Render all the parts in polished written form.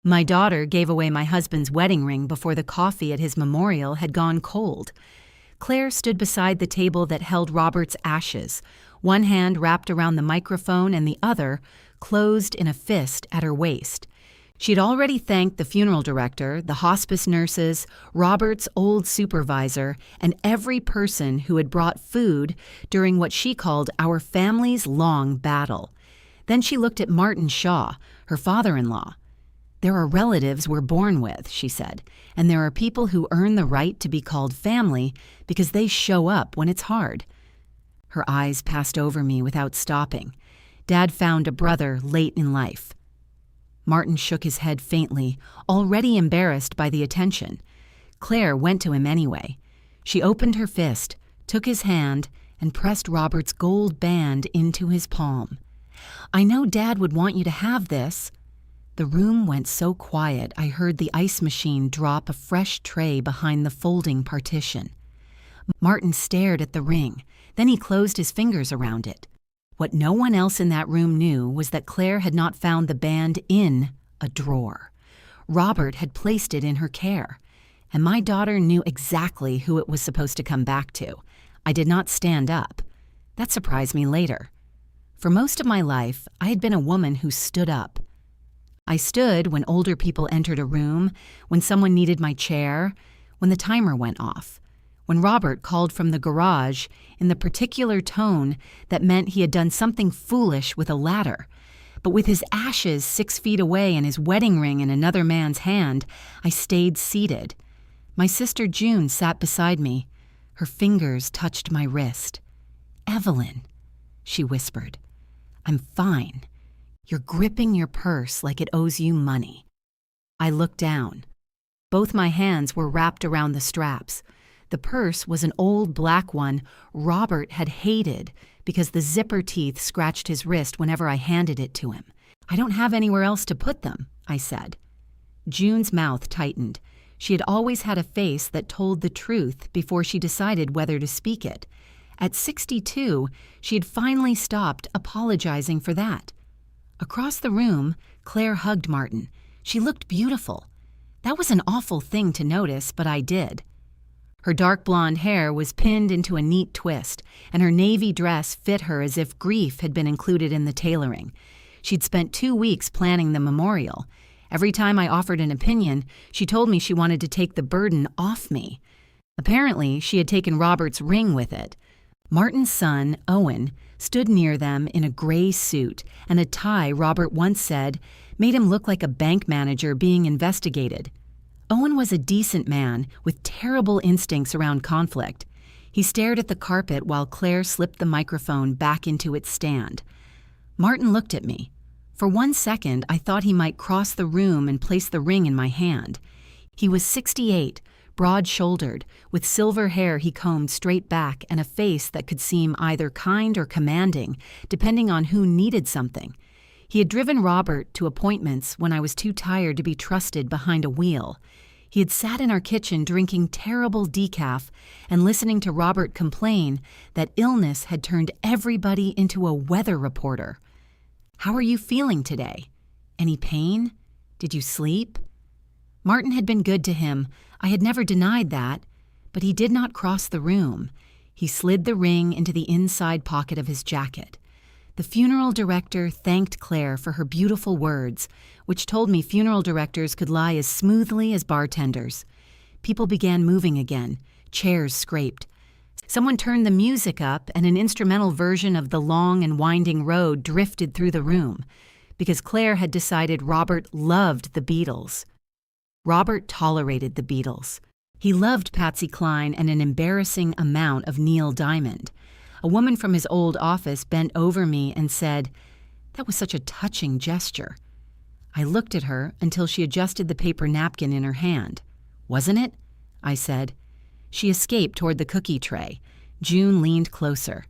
My daughter gave away my husband's wedding ring before the coffee at his memorial had gone cold. Claire stood beside the table that held Robert's ashes, one hand wrapped around the microphone and the other closed in a fist at her waist. She had already thanked the funeral director, the hospice nurses, Robert's old supervisor, and every person who had brought food during what she called our family's long battle. Then she looked at Martin Shaw, her father-in-law. "There are relatives we're born with," she said, "and there are people who earn the right to be called family because they show up when it's hard." Her eyes passed over me without stopping. Dad found a brother late in life. Martin shook his head faintly, already embarrassed by the attention. Claire went to him anyway. She opened her fist, took his hand, and pressed Robert's gold band into his palm. "I know Dad would want you to have this." The room went so quiet I heard the ice machine drop a fresh tray behind the folding partition. Martin stared at the ring, then he closed his fingers around it. What no one else in that room knew was that Claire had not found the band in a drawer. Robert had placed it in her care, and my daughter knew exactly who it was supposed to come back to. I did not stand up. That surprised me later. For most of my life, I had been a woman who stood up. I stood when older people entered a room, when someone needed my chair, when the timer went off, when Robert called from the garage in the particular tone that meant he had done something foolish with a ladder. But with his ashes 6 feet away and his wedding ring in another man's hand, I stayed seated. My sister June sat beside me. Her fingers touched my wrist. "Evelyn," she whispered, "I'm fine. You're gripping your purse like it owes you money." I looked down. Both my hands were wrapped around the straps. The purse was an old black one Robert had hated because the zipper teeth scratched his wrist whenever I handed it to him. "I don't have anywhere else to put them," I said. June's mouth tightened. She had always had a face that told the truth before she decided whether to speak it. At 62, she had finally stopped apologizing for that. Across the room, Claire hugged Martin. She looked beautiful. That was an awful thing to notice, but I did. Her dark blonde hair was pinned into a neat twist, and her navy dress fit her as if grief had been included in the tailoring. She'd spent 2 weeks planning the memorial. Every time I offered an opinion, she told me she wanted to take the burden off me. Apparently, she had taken Robert's ring with it. Martin's son, Owen, stood near them in a gray suit and a tie Robert once said made him look like a bank manager being investigated. Owen was a decent man with terrible instincts around conflict. He stared at the carpet while Claire slipped the microphone back into its stand. Martin looked at me. For 1 second, I thought he might cross the room and place the ring in my hand. He was 68, broad-shouldered, with silver hair he combed straight back and a face that could seem either kind or commanding, depending on who needed something. He had driven Robert to appointments when I was too tired to be trusted behind a wheel. He had sat in our kitchen drinking terrible decaf and listening to Robert complain that illness had turned everybody into a weather reporter. "How are you feeling today? Any pain? Did you sleep?" Martin had been good to him. I had never denied that, but he did not cross the room. He slid the ring into the inside pocket of his jacket. The funeral director thanked Claire for her beautiful words, which told me funeral directors could lie as smoothly as bartenders. People began moving again. Chairs scraped. Someone turned the music up and an instrumental version of The Long and Winding Road drifted through the room, because Claire had decided Robert loved the Beatles. Robert tolerated the Beatles. He loved Patsy Cline and an embarrassing amount of Neil Diamond. A woman from his old office bent over me and said, "That was such a touching gesture." I looked at her until she adjusted the paper napkin in her hand. "Wasn't it?" I said. She escaped toward the cookie tray. June leaned closer.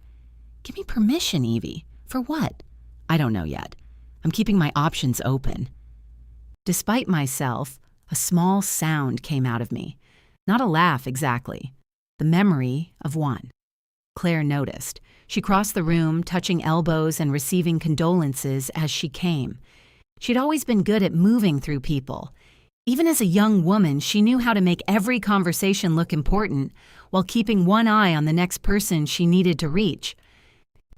"Give me permission, Evie. For what?" "I don't know yet. I'm keeping my options open." Despite myself, a small sound came out of me. Not a laugh exactly. The memory of one. Claire noticed. She crossed the room, touching elbows and receiving condolences as she came. She'd always been good at moving through people. Even as a young woman, she knew how to make every conversation look important while keeping one eye on the next person she needed to reach.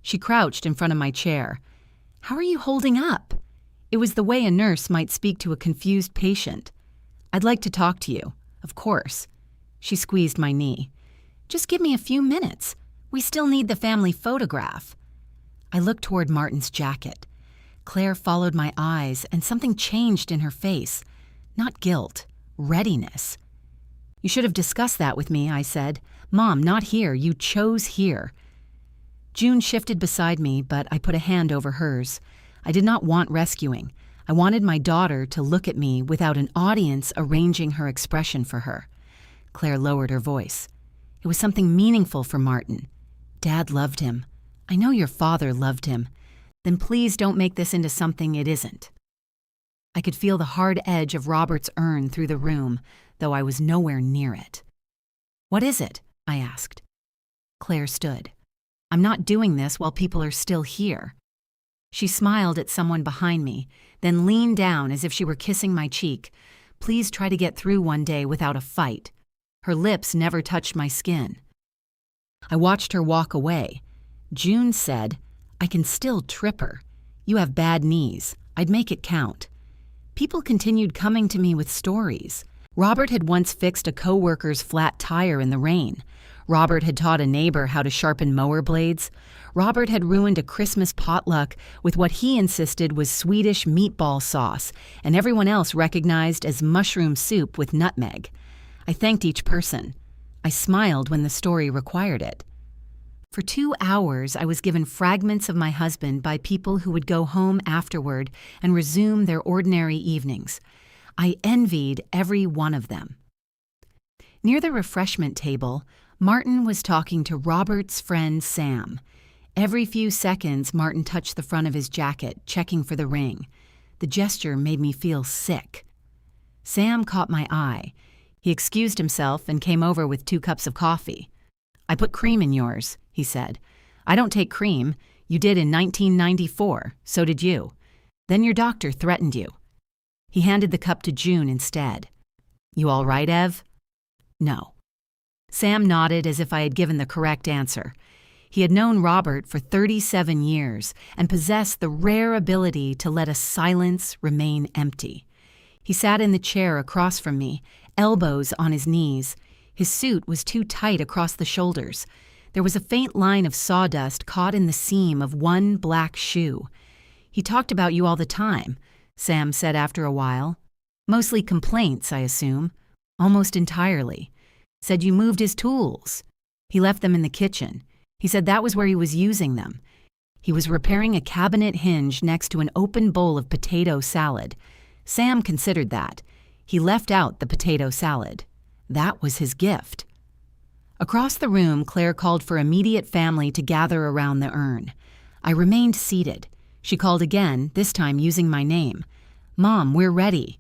She crouched in front of my chair. "How are you holding up?" It was the way a nurse might speak to a confused patient. "I'd like to talk to you, of course." She squeezed my knee. "Just give me a few minutes. We still need the family photograph." I looked toward Martin's jacket. Claire followed my eyes, and something changed in her face. Not guilt, readiness. "You should have discussed that with me," I said. "Mom, not here. You chose here." June shifted beside me, but I put a hand over hers. I did not want rescuing. I wanted my daughter to look at me without an audience arranging her expression for her. Claire lowered her voice. "It was something meaningful for Martin. Dad loved him. I know your father loved him. Then please don't make this into something it isn't." I could feel the hard edge of Robert's urn through the room, though I was nowhere near it. "What is it?" I asked. Claire stood. "I'm not doing this while people are still here." She smiled at someone behind me, then leaned down as if she were kissing my cheek. "Please try to get through one day without a fight." Her lips never touched my skin. I watched her walk away. June said, "I can still trip her. You have bad knees. I'd make it count." People continued coming to me with stories. Robert had once fixed a coworker's flat tire in the rain. Robert had taught a neighbor how to sharpen mower blades. Robert had ruined a Christmas potluck with what he insisted was Swedish meatball sauce, and everyone else recognized as mushroom soup with nutmeg. I thanked each person. I smiled when the story required it. For 2 hours, I was given fragments of my husband by people who would go home afterward and resume their ordinary evenings. I envied every one of them. Near the refreshment table, Martin was talking to Robert's friend Sam. Every few seconds, Martin touched the front of his jacket, checking for the ring. The gesture made me feel sick. Sam caught my eye. He excused himself and came over with 2 cups of coffee. "I put cream in yours," he said. "I don't take cream. You did in 1994. So did you. Then your doctor threatened you." He handed the cup to June instead. "You all right, Ev?" "No." Sam nodded as if I had given the correct answer. He had known Robert for 37 years and possessed the rare ability to let a silence remain empty. He sat in the chair across from me, elbows on his knees. His suit was too tight across the shoulders. There was a faint line of sawdust caught in the seam of one black shoe. "He talked about you all the time," Sam said after a while. "Mostly complaints, I assume. Almost entirely. Said you moved his tools. He left them in the kitchen. He said that was where he was using them. He was repairing a cabinet hinge next to an open bowl of potato salad. Sam considered that. He left out the potato salad. That was his gift." Across the room, Claire called for immediate family to gather around the urn. I remained seated. She called again, this time using my name. "Mom, we're ready."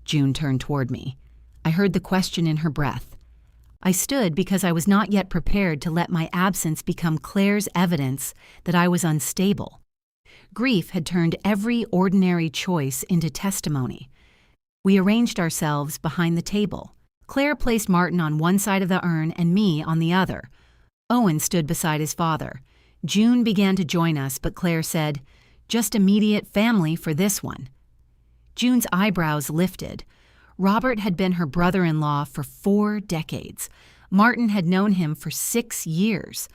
June turned toward me. I heard the question in her breath. I stood because I was not yet prepared to let my absence become Claire's evidence that I was unstable. Grief had turned every ordinary choice into testimony. We arranged ourselves behind the table. Claire placed Martin on one side of the urn and me on the other. Owen stood beside his father. June began to join us, but Claire said, "Just immediate family for this one." June's eyebrows lifted. Robert had been her brother-in-law for 4 decades. Martin had known him for 6 years.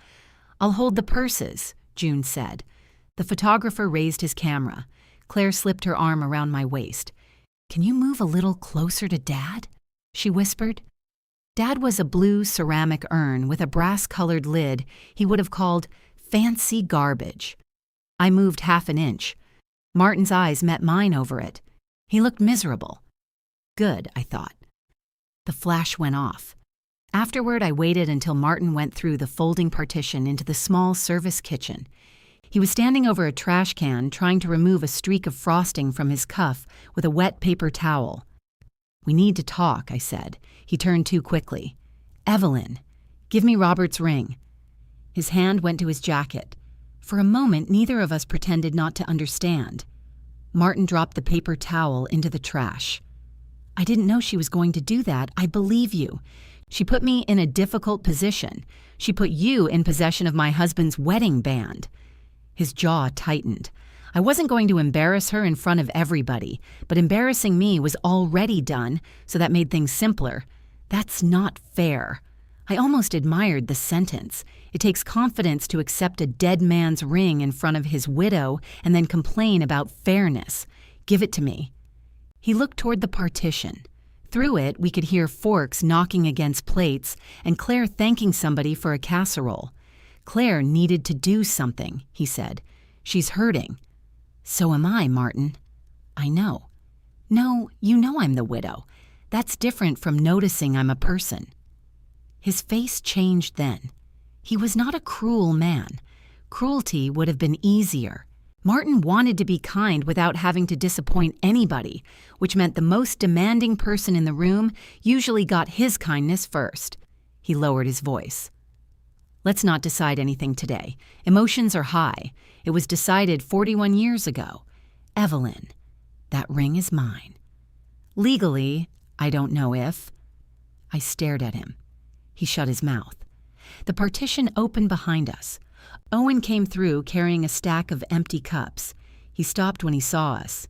"I'll hold the purses," June said. The photographer raised his camera. Claire slipped her arm around my waist. "Can you move a little closer to Dad?" she whispered. Dad was a blue ceramic urn with a brass-colored lid he would have called fancy garbage. I moved 1/2 inch. Martin's eyes met mine over it. He looked miserable. Good, I thought. The flash went off. Afterward, I waited until Martin went through the folding partition into the small service kitchen. He was standing over a trash can, trying to remove a streak of frosting from his cuff with a wet paper towel. "We need to talk," I said. He turned too quickly. "Evelyn, give me Robert's ring." His hand went to his jacket. For a moment, neither of us pretended not to understand. Martin dropped the paper towel into the trash. "I didn't know she was going to do that. I believe you. She put me in a difficult position. She put you in possession of my husband's wedding band." His jaw tightened. I wasn't going to embarrass her in front of everybody, but embarrassing me was already done, so that made things simpler. That's not fair. I almost admired the sentence. It takes confidence to accept a dead man's ring in front of his widow and then complain about fairness. Give it to me. He looked toward the partition. Through it, we could hear forks knocking against plates and Claire thanking somebody for a casserole. "Claire needed to do something," he said. "She's hurting." "So am I, Martin." "I know." "No, you know I'm the widow. That's different from noticing I'm a person." His face changed then. He was not a cruel man. Cruelty would have been easier. Martin wanted to be kind without having to disappoint anybody, which meant the most demanding person in the room usually got his kindness first. He lowered his voice. "Let's not decide anything today. Emotions are high. It was decided 41 years ago. Evelyn, that ring is mine. Legally, I don't know if." I stared at him. He shut his mouth. The partition opened behind us. Owen came through carrying a stack of empty cups. He stopped when he saw us.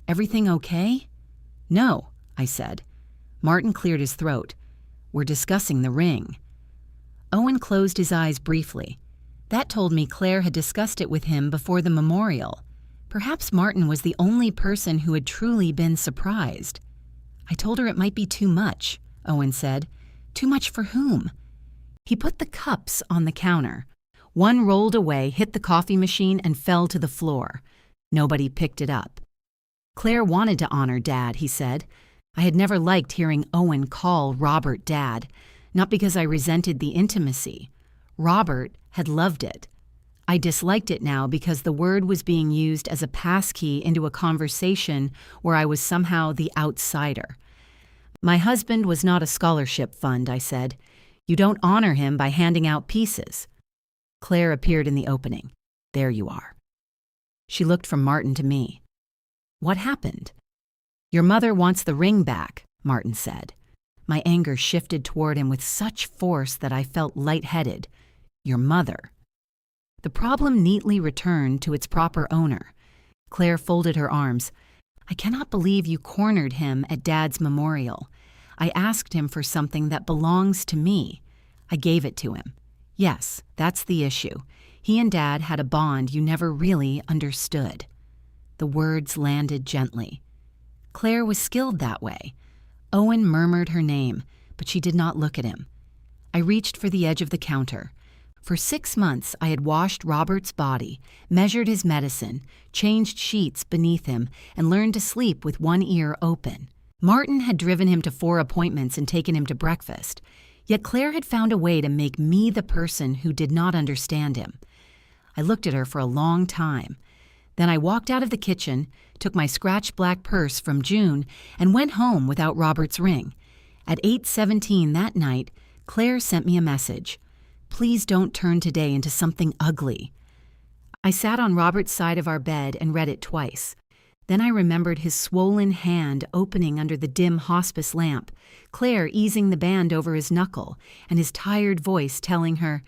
"Everything okay?" "No," I said. Martin cleared his throat. "We're discussing the ring." Owen closed his eyes briefly. That told me Claire had discussed it with him before the memorial. Perhaps Martin was the only person who had truly been surprised. "I told her it might be too much," Owen said. "Too much for whom?" He put the cups on the counter. One rolled away, hit the coffee machine, and fell to the floor. Nobody picked it up. "Claire wanted to honor Dad," he said. I had never liked hearing Owen call Robert Dad, not because I resented the intimacy. Robert had loved it. I disliked it now because the word was being used as a passkey into a conversation where I was somehow the outsider. "My husband was not a scholarship fund," I said. "You don't honor him by handing out pieces." Claire appeared in the opening. "There you are." She looked from Martin to me. "What happened?" "Your mother wants the ring back," Martin said. My anger shifted toward him with such force that I felt lightheaded. "Your mother." The problem neatly returned to its proper owner. Claire folded her arms. "I cannot believe you cornered him at Dad's memorial. I asked him for something that belongs to me. I gave it to him. Yes, that's the issue. He and Dad had a bond you never really understood." The words landed gently. Claire was skilled that way. Owen murmured her name, but she did not look at him. I reached for the edge of the counter. For 6 months, I had washed Robert's body, measured his medicine, changed sheets beneath him, and learned to sleep with one ear open. Martin had driven him to 4 appointments and taken him to breakfast. Yet Claire had found a way to make me the person who did not understand him. I looked at her for a long time. Then I walked out of the kitchen, took my scratch black purse from June, and went home without Robert's ring. At 8:17 that night, Claire sent me a message. "Please don't turn today into something ugly." I sat on Robert's side of our bed and read it twice. Then I remembered his swollen hand opening under the dim hospice lamp, Claire easing the band over his knuckle, and his tired voice telling her,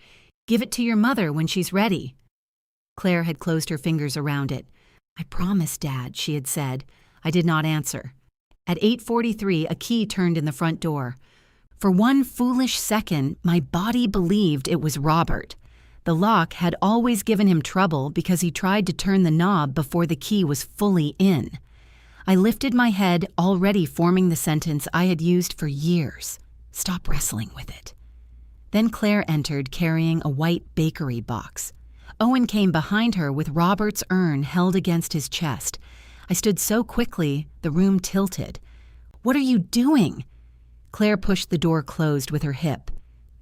"Give it to your mother when she's ready." Claire had closed her fingers around it. "I promise, Dad," she had said. I did not answer. At 8:43, a key turned in the front door. For one foolish second, my body believed it was Robert. The lock had always given him trouble because he tried to turn the knob before the key was fully in. I lifted my head, already forming the sentence I had used for years. Stop wrestling with it. Then Claire entered carrying a white bakery box. Owen came behind her with Robert's urn held against his chest. I stood so quickly, the room tilted. "What are you doing?" Claire pushed the door closed with her hip.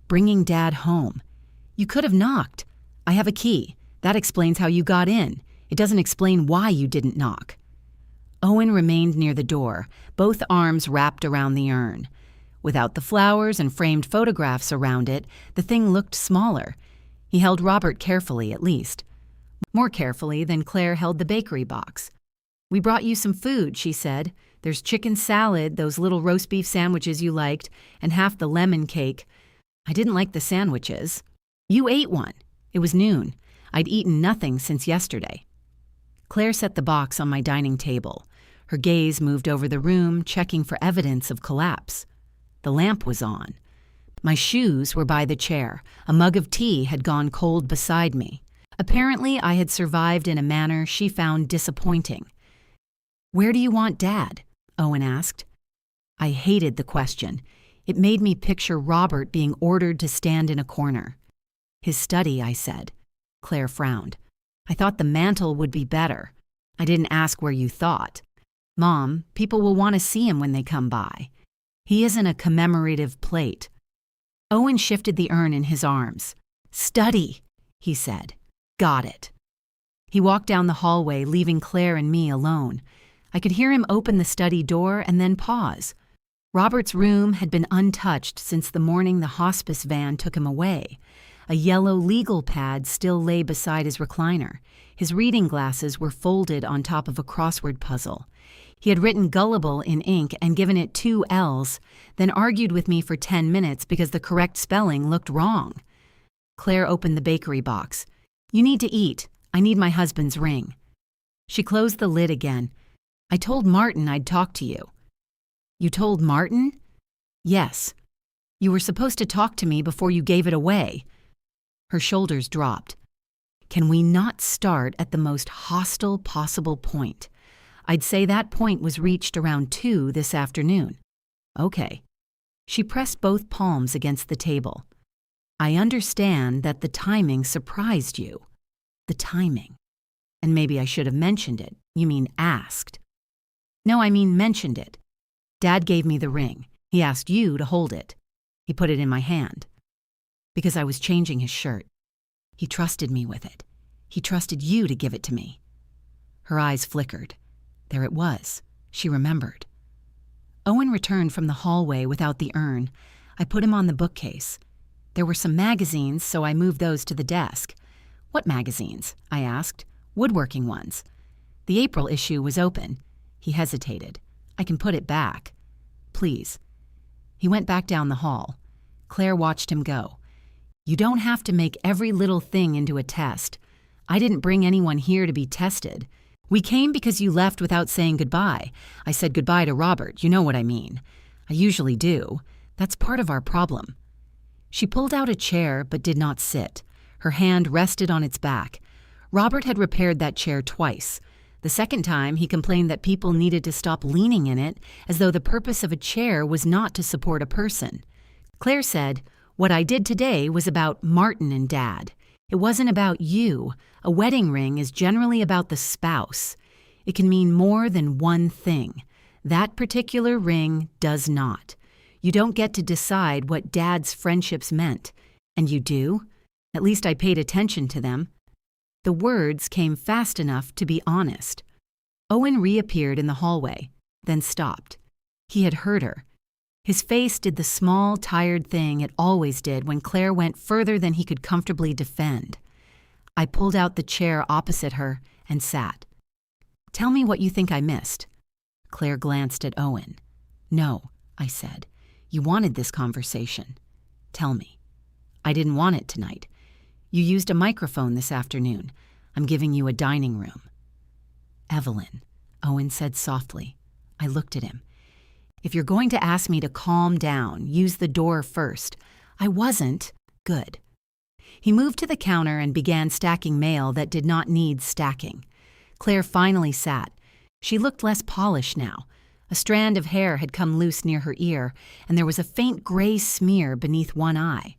"Bringing Dad home." "You could have knocked. I have a key. That explains how you got in. It doesn't explain why you didn't knock." Owen remained near the door, both arms wrapped around the urn. Without the flowers and framed photographs around it, the thing looked smaller. He held Robert carefully, at least. More carefully than Claire held the bakery box. "We brought you some food," she said. "There's chicken salad, those little roast beef sandwiches you liked, and half the lemon cake. I didn't like the sandwiches. You ate one." It was noon. I'd eaten nothing since yesterday. Claire set the box on my dining table. Her gaze moved over the room, checking for evidence of collapse. The lamp was on. My shoes were by the chair. A mug of tea had gone cold beside me. Apparently, I had survived in a manner she found disappointing. "Where do you want Dad?" Owen asked. I hated the question. It made me picture Robert being ordered to stand in a corner. "His study," I said. Claire frowned. "I thought the mantel would be better. I didn't ask where you thought. Mom, people will want to see him when they come by. He isn't a commemorative plate." Owen shifted the urn in his arms. "Study," he said. "Got it." He walked down the hallway, leaving Claire and me alone. I could hear him open the study door and then pause. Robert's room had been untouched since the morning the hospice van took him away. A yellow legal pad still lay beside his recliner. His reading glasses were folded on top of a crossword puzzle. He had written gullible in ink and given it 2 L's, then argued with me for 10 minutes because the correct spelling looked wrong. Claire opened the bakery box. "You need to eat. I need my husband's ring." She closed the lid again. "I told Martin I'd talk to you." "You told Martin?" "Yes. You were supposed to talk to me before you gave it away." Her shoulders dropped. Can we not start at the most hostile possible point? I'd say that point was reached around 2 this afternoon. Okay. She pressed both palms against the table. "I understand that the timing surprised you." The timing. And maybe I should have mentioned it. You mean asked. "No, I mean mentioned it. Dad gave me the ring. He asked you to hold it. He put it in my hand. Because I was changing his shirt. He trusted me with it. He trusted you to give it to me." Her eyes flickered. There it was. She remembered. Owen returned from the hallway without the urn. I put him on the bookcase. There were some magazines, so I moved those to the desk. "What magazines?" I asked. "Woodworking ones." The April issue was open. He hesitated. "I can put it back." "Please." He went back down the hall. Claire watched him go. "You don't have to make every little thing into a test. I didn't bring anyone here to be tested. We came because you left without saying goodbye. I said goodbye to Robert, you know what I mean. I usually do. That's part of our problem." She pulled out a chair but did not sit. Her hand rested on its back. Robert had repaired that chair twice. The second time, he complained that people needed to stop leaning in it, as though the purpose of a chair was not to support a person. Claire said, "What I did today was about Martin and Dad. It wasn't about you. A wedding ring is generally about the spouse. It can mean more than one thing. That particular ring does not. You don't get to decide what Dad's friendships meant. And you do? At least I paid attention to them." The words came fast enough to be honest. Owen reappeared in the hallway, then stopped. He had heard her. His face did the small, tired thing it always did when Claire went further than he could comfortably defend. I pulled out the chair opposite her and sat. "Tell me what you think I missed." Claire glanced at Owen. "No," I said. "You wanted this conversation. Tell me." "I didn't want it tonight. You used a microphone this afternoon. I'm giving you a dining room." "Evelyn," Owen said softly. I looked at him. "If you're going to ask me to calm down, use the door first." I wasn't. Good. He moved to the counter and began stacking mail that did not need stacking. Claire finally sat. She looked less polished now. A strand of hair had come loose near her ear, and there was a faint gray smear beneath one eye.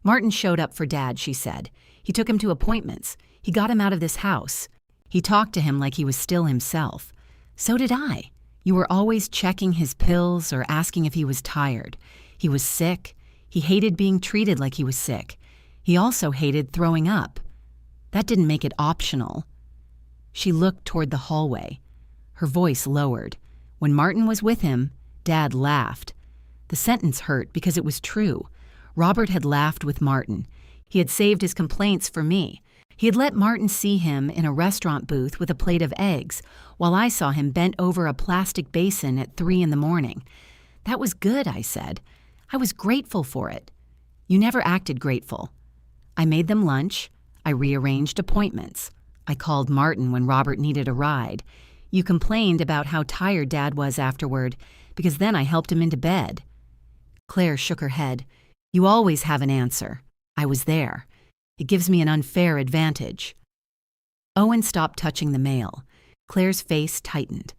"Martin showed up for Dad," she said. "He took him to appointments. He got him out of this house. He talked to him like he was still himself. So did I. You were always checking his pills or asking if he was tired. He was sick. He hated being treated like he was sick. He also hated throwing up. That didn't make it optional." She looked toward the hallway. Her voice lowered. "When Martin was with him, Dad laughed." The sentence hurt because it was true. Robert had laughed with Martin. He had saved his complaints for me. He had let Martin see him in a restaurant booth with a plate of eggs, while I saw him bent over a plastic basin at 3 in the morning. That was good, I said. I was grateful for it. You never acted grateful. I made them lunch. I rearranged appointments. I called Martin when Robert needed a ride. You complained about how tired Dad was afterward, because then I helped him into bed. Claire shook her head. You always have an answer. I was there. It gives me an unfair advantage. Owen stopped touching the mail. Claire's face tightened.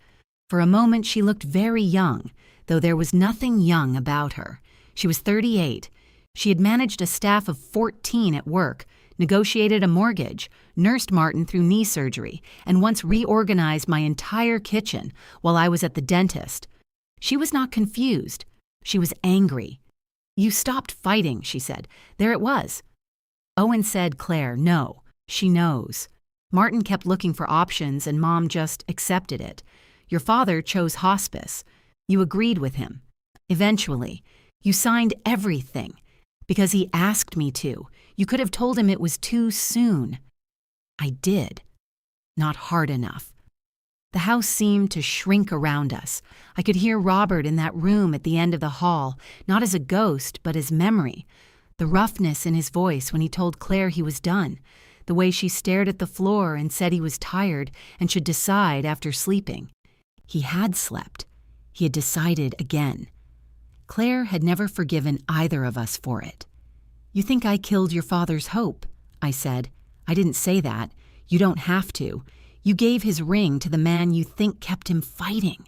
For a moment she looked very young, though there was nothing young about her. She was 38. She had managed a staff of 14 at work, negotiated a mortgage, nursed Martin through knee surgery, and once reorganized my entire kitchen while I was at the dentist. She was not confused. She was angry. You stopped fighting, she said. There it was. Owen said, Claire, no, she knows. Martin kept looking for options and Mom just accepted it. Your father chose hospice. You agreed with him. Eventually, you signed everything because he asked me to. You could have told him it was too soon. I did. Not hard enough. The house seemed to shrink around us. I could hear Robert in that room at the end of the hall, not as a ghost, but as memory. The roughness in his voice when he told Claire he was done. The way she stared at the floor and said he was tired and should decide after sleeping. He had slept. He had decided again. Claire had never forgiven either of us for it. You think I killed your father's hope, I said. I didn't say that. You don't have to. You gave his ring to the man you think kept him fighting.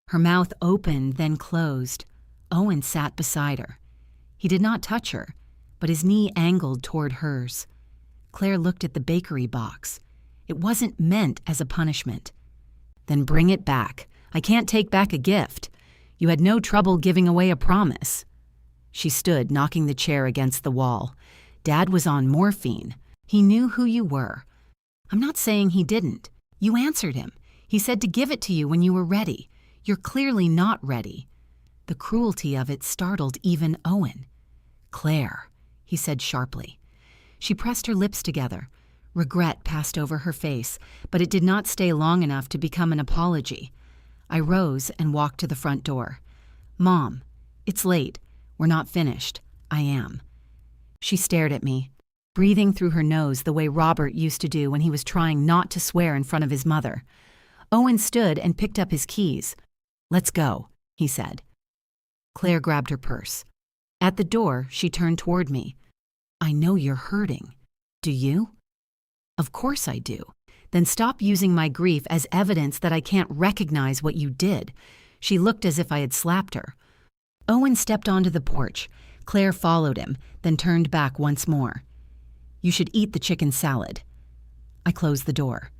Her mouth opened, then closed. Owen sat beside her. He did not touch her, but his knee angled toward hers. Claire looked at the bakery box. It wasn't meant as a punishment. Then bring it back. I can't take back a gift. You had no trouble giving away a promise. She stood, knocking the chair against the wall. Dad was on morphine. He knew who you were. I'm not saying he didn't. You answered him. He said to give it to you when you were ready. You're clearly not ready. The cruelty of it startled even Owen. Claire, he said sharply. She pressed her lips together. Regret passed over her face, but it did not stay long enough to become an apology. I rose and walked to the front door. Mom, it's late. We're not finished. I am. She stared at me, breathing through her nose the way Robert used to do when he was trying not to swear in front of his mother. Owen stood and picked up his keys. Let's go, he said. Claire grabbed her purse. At the door, she turned toward me. I know you're hurting. Do you? Of course I do. Then stop using my grief as evidence that I can't recognize what you did. She looked as if I had slapped her. Owen stepped onto the porch. Claire followed him, then turned back once more. You should eat the chicken salad. I closed the door.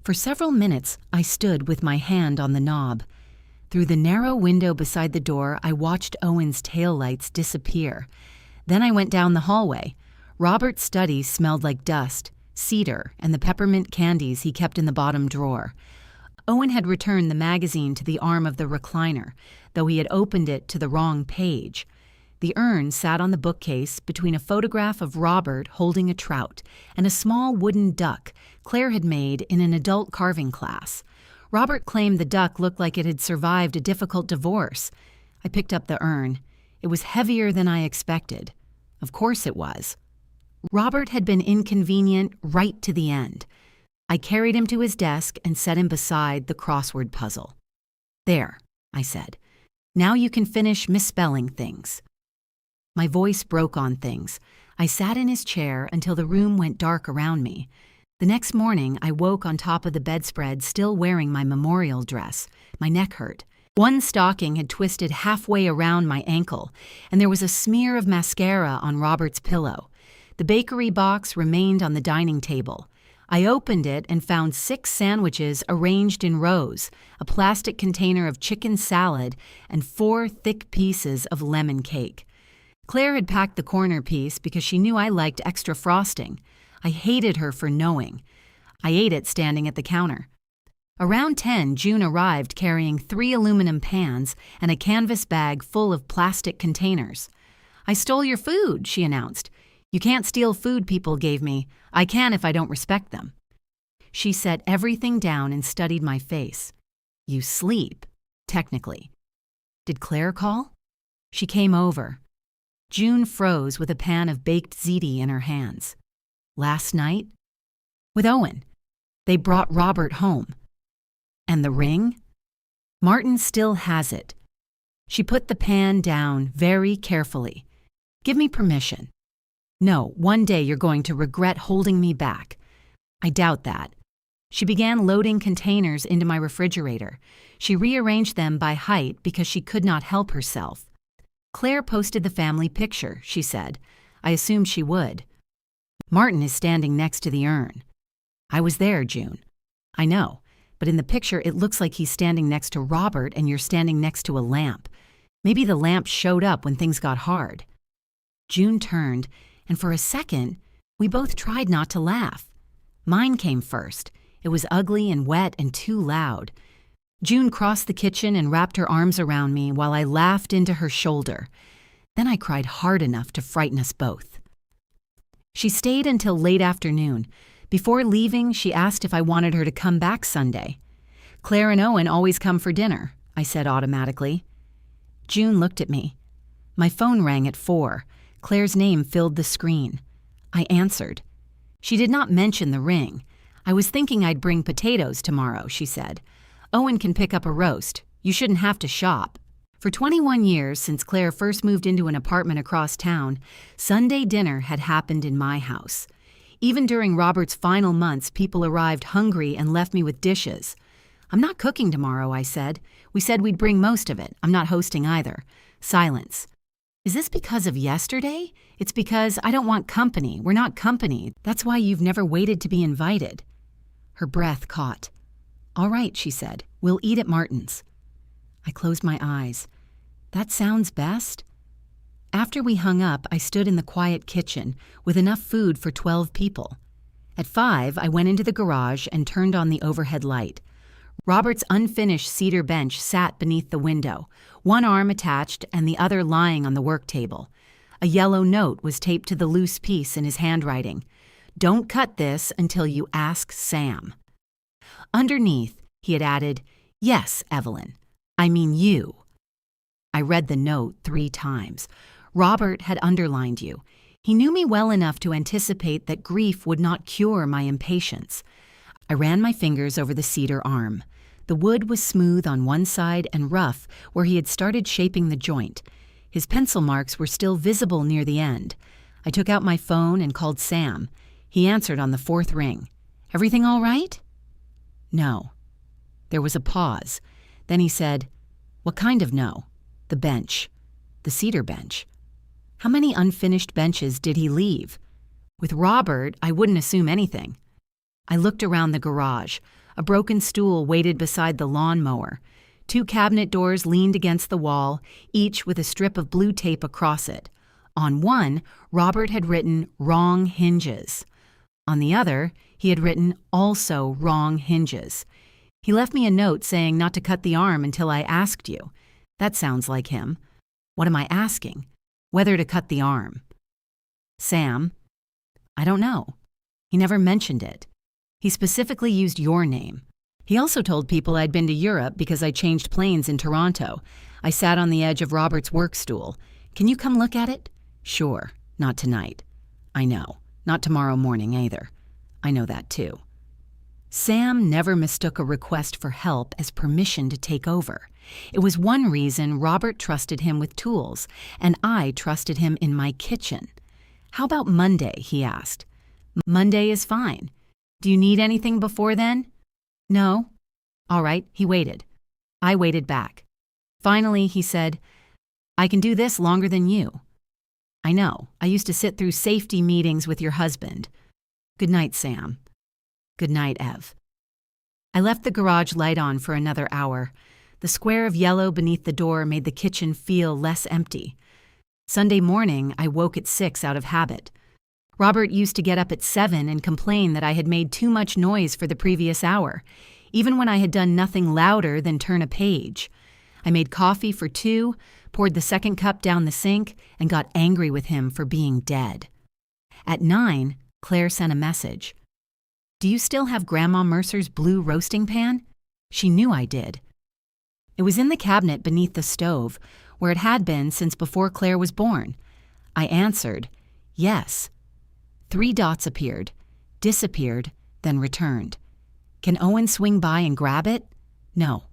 For several minutes, I stood with my hand on the knob. Through the narrow window beside the door, I watched Owen's taillights disappear. Then I went down the hallway. Robert's study smelled like dust, cedar, and the peppermint candies he kept in the bottom drawer. Owen had returned the magazine to the arm of the recliner, though he had opened it to the wrong page. The urn sat on the bookcase between a photograph of Robert holding a trout and a small wooden duck Claire had made in an adult carving class. Robert claimed the duck looked like it had survived a difficult divorce. I picked up the urn. It was heavier than I expected. Of course it was. Robert had been inconvenient right to the end. I carried him to his desk and set him beside the crossword puzzle. There, I said. Now you can finish misspelling things. My voice broke on things. I sat in his chair until the room went dark around me. The next morning, I woke on top of the bedspread still wearing my memorial dress. My neck hurt. One stocking had twisted halfway around my ankle, and there was a smear of mascara on Robert's pillow. The bakery box remained on the dining table. I opened it and found 6 sandwiches arranged in rows, a plastic container of chicken salad, and 4 thick pieces of lemon cake. Claire had packed the corner piece because she knew I liked extra frosting. I hated her for knowing. I ate it standing at the counter. Around 10, June arrived carrying 3 aluminum pans and a canvas bag full of plastic containers. I stole your food, she announced. You can't steal food people gave me. I can if I don't respect them. She set everything down and studied my face. You sleep, technically. Did Claire call? She came over. June froze with a pan of baked ziti in her hands. Last night? With Owen. They brought Robert home. And the ring? Martin still has it. She put the pan down very carefully. Give me permission. No, one day you're going to regret holding me back. I doubt that. She began loading containers into my refrigerator. She rearranged them by height because she could not help herself. Claire posted the family picture, she said. I assumed she would. Martin is standing next to the urn. I was there, June. I know, but in the picture it looks like he's standing next to Robert and you're standing next to a lamp. Maybe the lamp showed up when things got hard. June turned, and for a second, we both tried not to laugh. Mine came first. It was ugly and wet and too loud. June crossed the kitchen and wrapped her arms around me while I laughed into her shoulder. Then I cried hard enough to frighten us both. She stayed until late afternoon. Before leaving, she asked if I wanted her to come back Sunday. Claire and Owen always come for dinner, I said automatically. June looked at me. My phone rang at 4. Claire's name filled the screen. I answered. She did not mention the ring. I was thinking I'd bring potatoes tomorrow, she said. Owen can pick up a roast. You shouldn't have to shop. For 21 years since Claire first moved into an apartment across town, Sunday dinner had happened in my house. Even during Robert's final months, people arrived hungry and left me with dishes. I'm not cooking tomorrow, I said. We said we'd bring most of it. I'm not hosting either. Silence. Is this because of yesterday? It's because I don't want company. We're not company. That's why you've never waited to be invited. Her breath caught. All right, she said. We'll eat at Martin's. I closed my eyes. That sounds best. After we hung up, I stood in the quiet kitchen with enough food for 12 people. At 5, I went into the garage and turned on the overhead light. Robert's unfinished cedar bench sat beneath the window, one arm attached and the other lying on the work table. A yellow note was taped to the loose piece in his handwriting. Don't cut this until you ask Sam. Underneath, he had added, Yes, Evelyn. I mean you. I read the note 3 times. Robert had underlined you. He knew me well enough to anticipate that grief would not cure my impatience. I ran my fingers over the cedar arm. The wood was smooth on one side and rough where he had started shaping the joint. His pencil marks were still visible near the end. I took out my phone and called Sam. He answered on the 4th ring. Everything all right? No. There was a pause. Then he said, What kind of no? The bench. The cedar bench. How many unfinished benches did he leave? With Robert, I wouldn't assume anything. I looked around the garage. A broken stool waited beside the lawnmower. 2 cabinet doors leaned against the wall, each with a strip of blue tape across it. On one, Robert had written wrong hinges. On the other, he had written also wrong hinges. He left me a note saying not to cut the arm until I asked you. That sounds like him. What am I asking? Whether to cut the arm. Sam? I don't know. He never mentioned it. He specifically used your name. He also told people I'd been to Europe because I changed planes in Toronto. I sat on the edge of Robert's work stool. Can you come look at it? Sure, not tonight. I know. Not tomorrow morning either. I know that too. Sam never mistook a request for help as permission to take over. It was one reason Robert trusted him with tools, and I trusted him in my kitchen. How about Monday, he asked. Monday is fine. Do you need anything before then? No. All right, he waited. I waited back. Finally, he said, I can do this longer than you. I know. I used to sit through safety meetings with your husband. Good night, Sam. Good night, Ev. I left the garage light on for another hour. The square of yellow beneath the door made the kitchen feel less empty. Sunday morning, I woke at 6 out of habit. Robert used to get up at 7 and complain that I had made too much noise for the previous hour, even when I had done nothing louder than turn a page. I made coffee for 2, poured the second cup down the sink, and got angry with him for being dead. At 9, Claire sent a message. "Do you still have Grandma Mercer's blue roasting pan?" She knew I did. It was in the cabinet beneath the stove, where it had been since before Claire was born. I answered, "Yes." 3 dots appeared, disappeared, then returned. "Can Owen swing by and grab it?" No.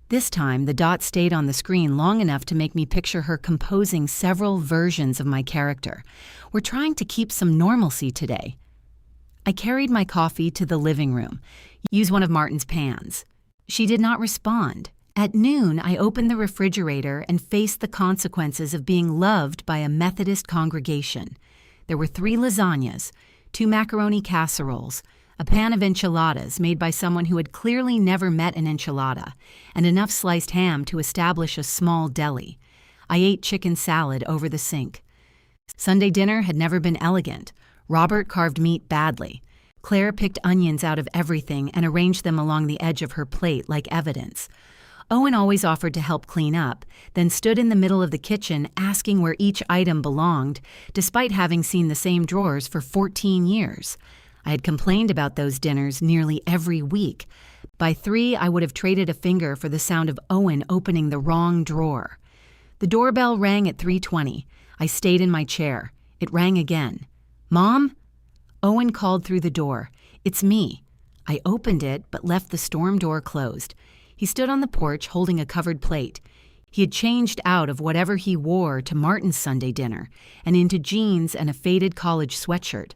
This time, the dot stayed on the screen long enough to make me picture her composing several versions of my character. We're trying to keep some normalcy today. I carried my coffee to the living room, used one of Martin's pans. She did not respond. At noon, I opened the refrigerator and faced the consequences of being loved by a Methodist congregation. There were 3 lasagnas, 2 macaroni casseroles, a pan of enchiladas made by someone who had clearly never met an enchilada, and enough sliced ham to establish a small deli. I ate chicken salad over the sink. Sunday dinner had never been elegant. Robert carved meat badly. Claire picked onions out of everything and arranged them along the edge of her plate like evidence. Owen always offered to help clean up, then stood in the middle of the kitchen asking where each item belonged, despite having seen the same drawers for 14 years. I had complained about those dinners nearly every week. By 3, I would have traded a finger for the sound of Owen opening the wrong drawer. The doorbell rang at 3:20. I stayed in my chair. It rang again. "Mom?" Owen called through the door. "It's me." I opened it, but left the storm door closed. He stood on the porch holding a covered plate. He had changed out of whatever he wore to Martin's Sunday dinner and into jeans and a faded college sweatshirt.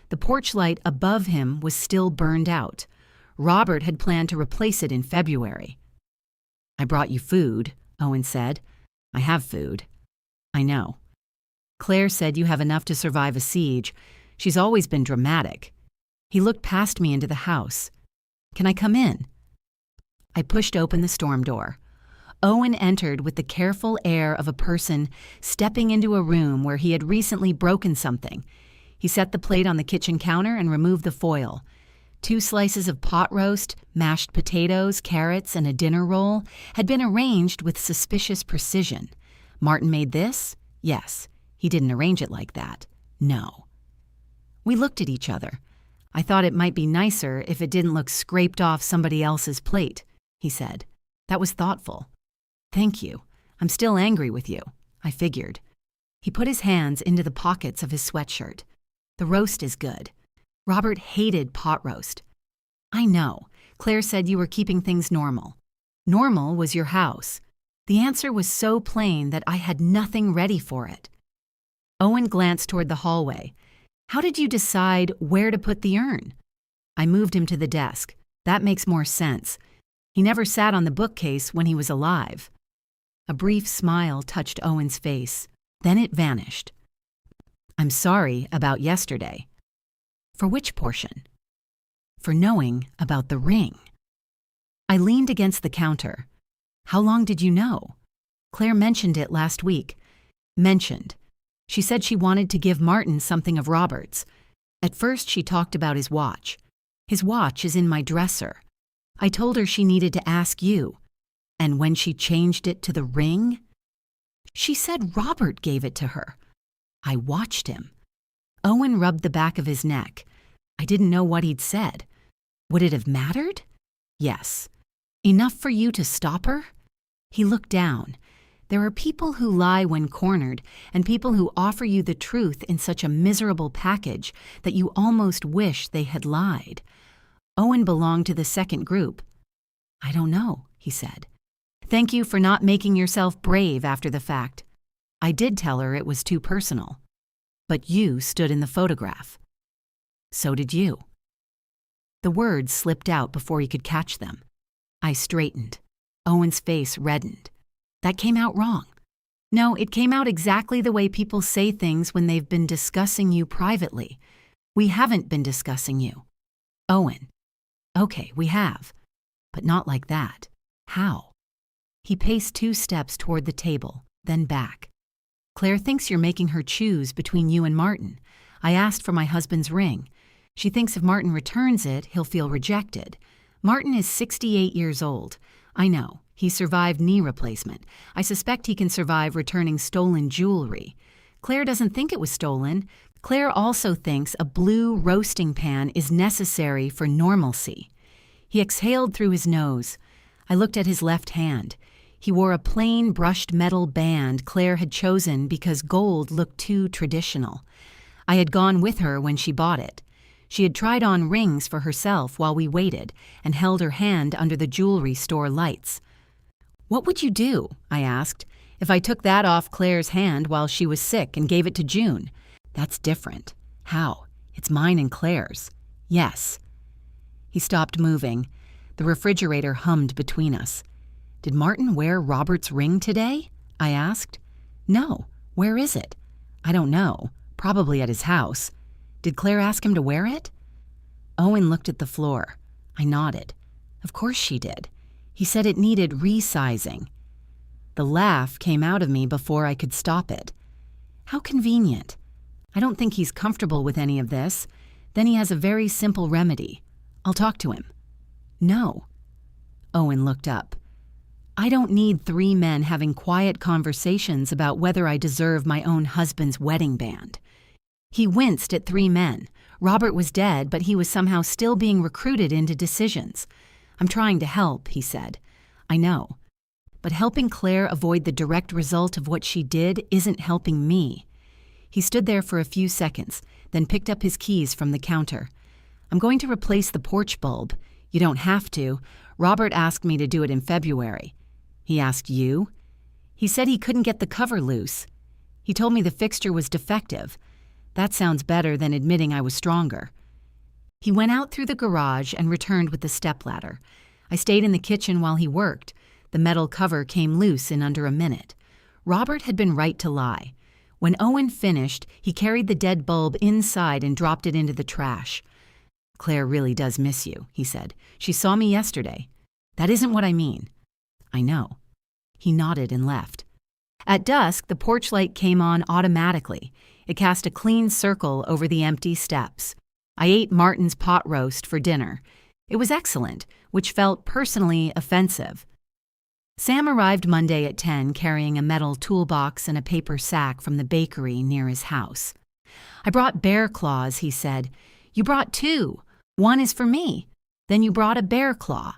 The porch light above him was still burned out. Robert had planned to replace it in February. "I brought you food," Owen said. "I have food." "I know." "Claire said you have enough to survive a siege. She's always been dramatic." He looked past me into the house. "Can I come in?" I pushed open the storm door. Owen entered with the careful air of a person stepping into a room where he had recently broken something. He set the plate on the kitchen counter and removed the foil. 2 slices of pot roast, mashed potatoes, carrots, and a dinner roll had been arranged with suspicious precision. Martin made this? Yes. He didn't arrange it like that. No. We looked at each other. "I thought it might be nicer if it didn't look scraped off somebody else's plate," he said. "That was thoughtful." "Thank you. I'm still angry with you," I figured. He put his hands into the pockets of his sweatshirt. "The roast is good. Robert hated pot roast." "I know. Claire said you were keeping things normal." "Normal was your house." The answer was so plain that I had nothing ready for it. Owen glanced toward the hallway. "How did you decide where to put the urn?" I moved him to the desk. "That makes more sense. He never sat on the bookcase when he was alive." A brief smile touched Owen's face. Then it vanished. "I'm sorry about yesterday." "For which portion?" "For knowing about the ring." I leaned against the counter. "How long did you know?" "Claire mentioned it last week." "Mentioned." She said she wanted to give Martin something of Robert's. At first she talked about his watch. "His watch is in my dresser." I told her she needed to ask you. "And when she changed it to the ring?" "She said Robert gave it to her." I watched him. Owen rubbed the back of his neck. I didn't know what he'd said. "Would it have mattered?" "Yes." "Enough for you to stop her?" He looked down. There are people who lie when cornered, and people who offer you the truth in such a miserable package that you almost wish they had lied. Owen belonged to the second group. "I don't know," he said. "Thank you for not making yourself brave after the fact." I did tell her it was too personal. "But you stood in the photograph." "So did you." The words slipped out before he could catch them. I straightened. Owen's face reddened. "That came out wrong." "No, it came out exactly the way people say things when they've been discussing you privately. We haven't been discussing you." "Owen." "Okay, we have. But not like that. How?" He paced 2 steps toward the table, then back. "Claire thinks you're making her choose between you and Martin. I asked for my husband's ring. She thinks if Martin returns it, he'll feel rejected. Martin is 68 years old. I know. He survived knee replacement. I suspect he can survive returning stolen jewelry. Claire doesn't think it was stolen. Claire also thinks a blue roasting pan is necessary for normalcy. He exhaled through his nose. I looked at his left hand. He wore a plain brushed metal band Claire had chosen because gold looked too traditional. I had gone with her when she bought it. She had tried on rings for herself while we waited and held her hand under the jewelry store lights. "What would you do," I asked, "if I took that off Claire's hand while she was sick and gave it to June?" "That's different." "How? It's mine and Claire's." "Yes." He stopped moving. The refrigerator hummed between us. "Did Martin wear Robert's ring today?" I asked. "No. Where is it?" "I don't know. Probably at his house." "Did Claire ask him to wear it?" Owen looked at the floor. I nodded. Of course she did. He said it needed resizing. The laugh came out of me before I could stop it. How convenient. I don't think he's comfortable with any of this. Then he has a very simple remedy. I'll talk to him. "No." Owen looked up. "I don't need 3 men having quiet conversations about whether I deserve my own husband's wedding band." He winced at 3 men. Robert was dead, but he was somehow still being recruited into decisions. "I'm trying to help," he said. "I know. But helping Claire avoid the direct result of what she did isn't helping me." He stood there for a few seconds, then picked up his keys from the counter. "I'm going to replace the porch bulb." "You don't have to. Robert asked me to do it in February." "He asked you?" "He said he couldn't get the cover loose. He told me the fixture was defective. That sounds better than admitting I was stronger." He went out through the garage and returned with the stepladder. I stayed in the kitchen while he worked. The metal cover came loose in under a minute. Robert had been right to lie. When Owen finished, he carried the dead bulb inside and dropped it into the trash. "Claire really does miss you," he said. "She saw me yesterday." "That isn't what I mean." "I know." He nodded and left. At dusk, the porch light came on automatically. It cast a clean circle over the empty steps. I ate Martin's pot roast for dinner. It was excellent, which felt personally offensive. Sam arrived Monday at 10 carrying a metal toolbox and a paper sack from the bakery near his house. "I brought bear claws," he said. "You brought 2. One is for me. Then you brought a bear claw."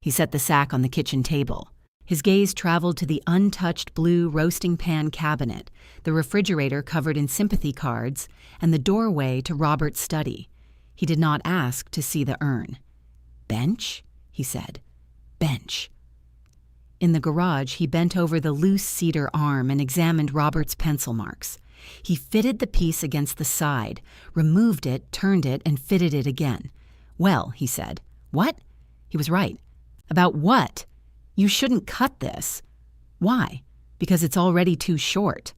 He set the sack on the kitchen table. His gaze traveled to the untouched blue roasting pan cabinet, the refrigerator covered in sympathy cards, and the doorway to Robert's study. He did not ask to see the urn. "Bench?" he said. "Bench." In the garage, he bent over the loose cedar arm and examined Robert's pencil marks. He fitted the piece against the side, removed it, turned it, and fitted it again. "Well," he said. "What?" He was right. "About what?" "You shouldn't cut this." "Why?" "Because it's already too short."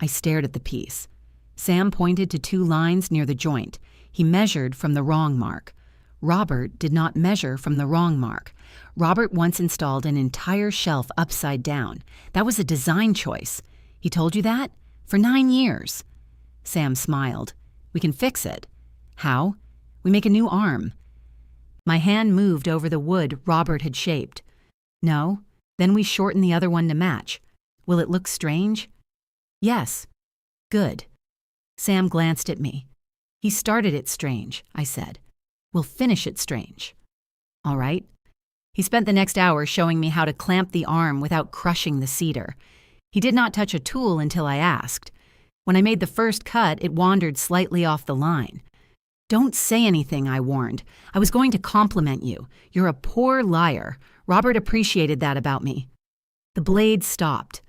I stared at the piece. Sam pointed to 2 lines near the joint. He measured from the wrong mark. Robert did not measure from the wrong mark. Robert once installed an entire shelf upside down. That was a design choice. "He told you that?" "For 9 years." Sam smiled. "We can fix it." "How?" "We make a new arm." My hand moved over the wood Robert had shaped. "No. Then we shorten the other one to match. Will it look strange?" "Yes." "Good." Sam glanced at me. "He started it strange," I said. "We'll finish it strange." "All right." He spent the next hour showing me how to clamp the arm without crushing the cedar. He did not touch a tool until I asked. When I made the first cut, it wandered slightly off the line. "Don't say anything," I warned. "I was going to compliment you. You're a poor liar. Robert appreciated that about me." The blade stopped.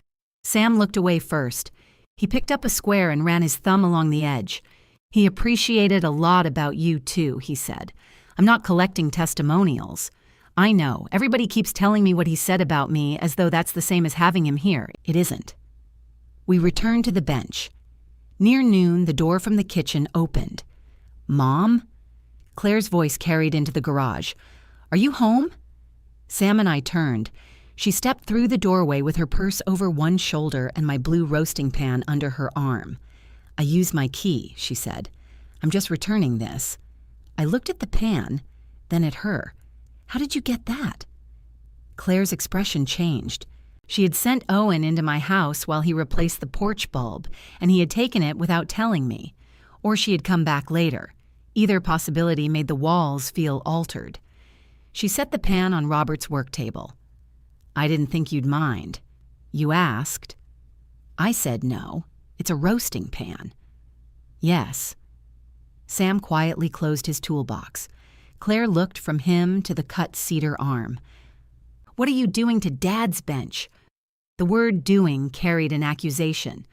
Sam looked away first. He picked up a square and ran his thumb along the edge. "He appreciated a lot about you, too," he said. "I'm not collecting testimonials. I know. Everybody keeps telling me what he said about me as though that's the same as having him here. It isn't." We returned to the bench. Near noon, the door from the kitchen opened. "Mom?" Claire's voice carried into the garage. "Are you home?" Sam and I turned. She stepped through the doorway with her purse over one shoulder and my blue roasting pan under her arm. "I used my key," she said. "I'm just returning this." I looked at the pan, then at her. "How did you get that?" Claire's expression changed. She had sent Owen into my house while he replaced the porch bulb, and he had taken it without telling me. Or she had come back later. Either possibility made the walls feel altered. She set the pan on Robert's work table. "I didn't think you'd mind. You asked." I said no. It's a roasting pan. "Yes." Sam quietly closed his toolbox. Claire looked from him to the cut cedar arm. "What are you doing to Dad's bench?" The word doing carried an accusation.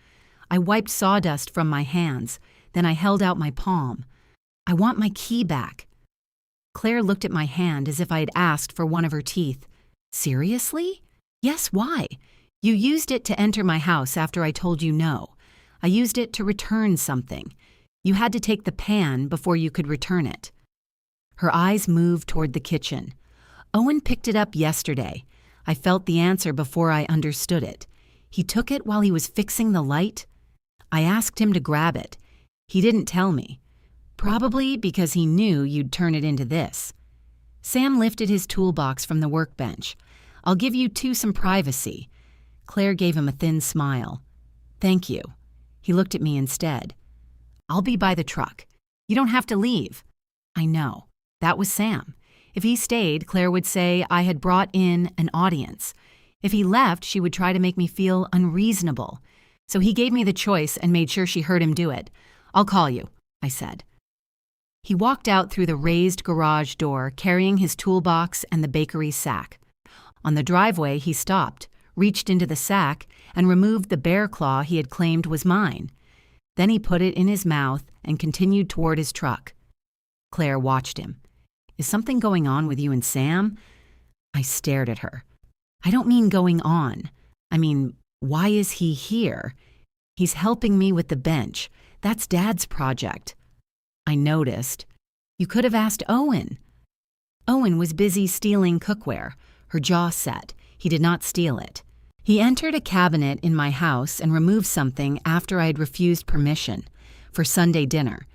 I wiped sawdust from my hands, then I held out my palm. "I want my key back." Claire looked at my hand as if I had asked for one of her teeth. "Seriously?" "Yes, why? You used it to enter my house after I told you no. I used it to return something. You had to take the pan before you could return it." Her eyes moved toward the kitchen. "Owen picked it up yesterday. I felt the answer before I understood it. He took it while he was fixing the light. I asked him to grab it. He didn't tell me. Probably because he knew you'd turn it into this." Sam lifted his toolbox from the workbench. "I'll give you two some privacy." Claire gave him a thin smile. "Thank you." He looked at me instead. "I'll be by the truck. You don't have to leave." I know. That was Sam. If he stayed, Claire would say I had brought in an audience. If he left, she would try to make me feel unreasonable. So he gave me the choice and made sure she heard him do it. "I'll call you," I said. He walked out through the raised garage door, carrying his toolbox and the bakery sack. On the driveway, he stopped, reached into the sack, and removed the bear claw he had claimed was mine. Then he put it in his mouth and continued toward his truck. Claire watched him. "Is something going on with you and Sam?" I stared at her. "I don't mean going on. I mean, why is he here? He's helping me with the bench. That's Dad's project." I noticed. "You could have asked Owen." Owen was busy stealing cookware. Her jaw set. He did not steal it. He entered a cabinet in my house and removed something after I had refused permission for Sunday dinner.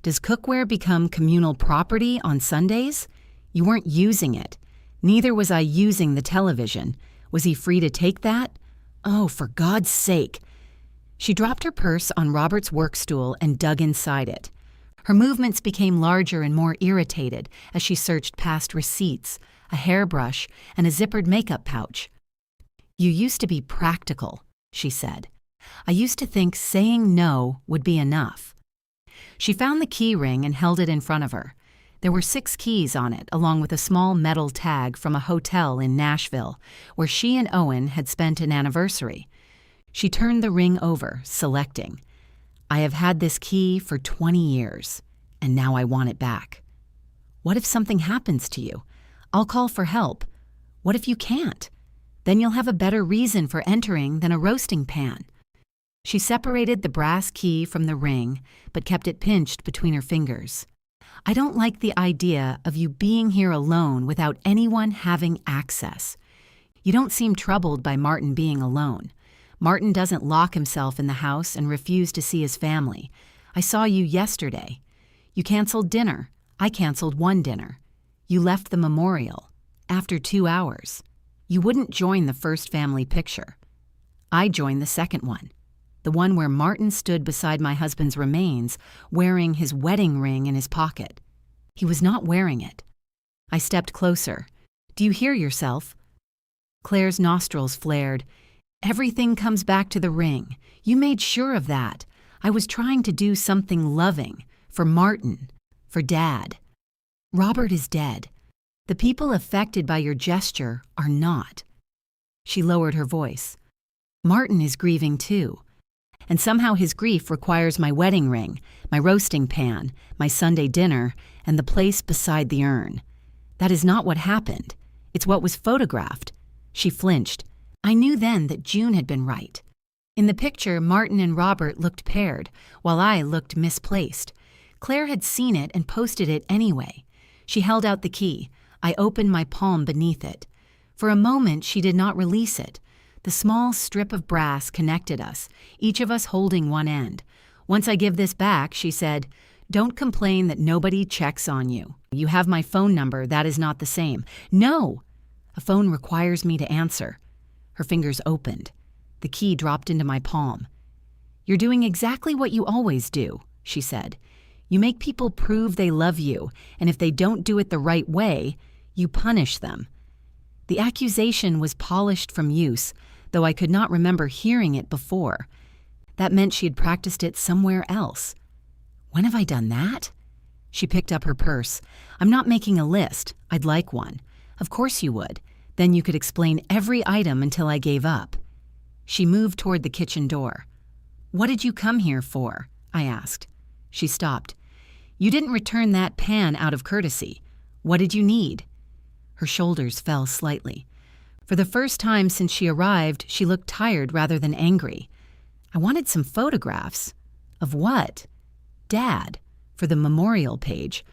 Does cookware become communal property on Sundays? You weren't using it. Neither was I using the television. Was he free to take that? Oh, for God's sake. She dropped her purse on Robert's work stool and dug inside it. Her movements became larger and more irritated as she searched past receipts, a hairbrush, and a zippered makeup pouch. "You used to be practical," she said. "I used to think saying no would be enough." She found the key ring and held it in front of her. There were 6 keys on it, along with a small metal tag from a hotel in Nashville, where she and Owen had spent an anniversary. She turned the ring over, selecting. "I have had this key for 20 years, and now I want it back." "What if something happens to you? I'll call for help." "What if you can't? Then you'll have a better reason for entering than a roasting pan." She separated the brass key from the ring, but kept it pinched between her fingers. "I don't like the idea of you being here alone without anyone having access. You don't seem troubled by Martin being alone. Martin doesn't lock himself in the house and refuse to see his family. I saw you yesterday. You canceled dinner. I canceled one dinner. You left the memorial. After 2 hours. You wouldn't join the first family picture. I joined the second one. The one where Martin stood beside my husband's remains, wearing his wedding ring in his pocket. He was not wearing it. I stepped closer. Do you hear yourself? Claire's nostrils flared. Everything comes back to the ring. You made sure of that. I was trying to do something loving. For Martin. For Dad. Robert is dead. The people affected by your gesture are not. She lowered her voice. Martin is grieving too. And somehow his grief requires my wedding ring, my roasting pan, my Sunday dinner, and the place beside the urn. That is not what happened. It's what was photographed. She flinched. I knew then that June had been right. In the picture, Martin and Robert looked paired, while I looked misplaced. Claire had seen it and posted it anyway. She held out the key. I opened my palm beneath it. For a moment, she did not release it. The small strip of brass connected us, each of us holding one end. Once I give this back, she said, don't complain that nobody checks on you. You have my phone number, that is not the same. No! A phone requires me to answer. Her fingers opened. The key dropped into my palm. You're doing exactly what you always do, she said. You make people prove they love you, and if they don't do it the right way, you punish them. The accusation was polished from use, though I could not remember hearing it before. That meant she had practiced it somewhere else. When have I done that? She picked up her purse. I'm not making a list. I'd like one. Of course you would. Then you could explain every item until I gave up. She moved toward the kitchen door. What did you come here for? I asked. She stopped. You didn't return that pan out of courtesy. What did you need? Her shoulders fell slightly. For the first time since she arrived, she looked tired rather than angry. I wanted some photographs. Of what? Dad, for the memorial page.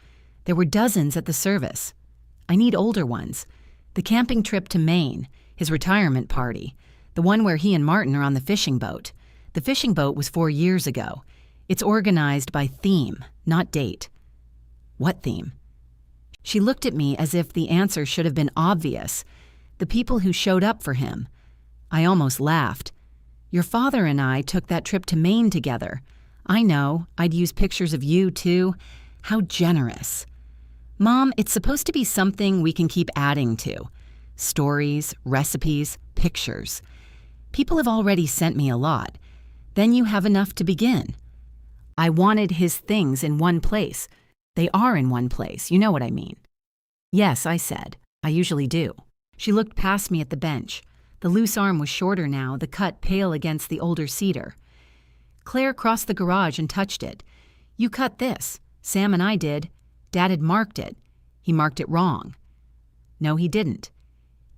There were dozens at the service. I need older ones. The camping trip to Maine, his retirement party, the one where he and Martin are on the fishing boat. The fishing boat was 4 years ago. It's organized by theme, not date. What theme? She looked at me as if the answer should have been obvious. The people who showed up for him. I almost laughed. Your father and I took that trip to Maine together. I know, I'd use pictures of you too. How generous. Mom, it's supposed to be something we can keep adding to. Stories, recipes, pictures. People have already sent me a lot. Then you have enough to begin. I wanted his things in one place. They are in one place, you know what I mean. Yes, I said. I usually do. She looked past me at the bench. The loose arm was shorter now, the cut pale against the older cedar. Claire crossed the garage and touched it. You cut this. Sam and I did. Dad had marked it. He marked it wrong. No, he didn't.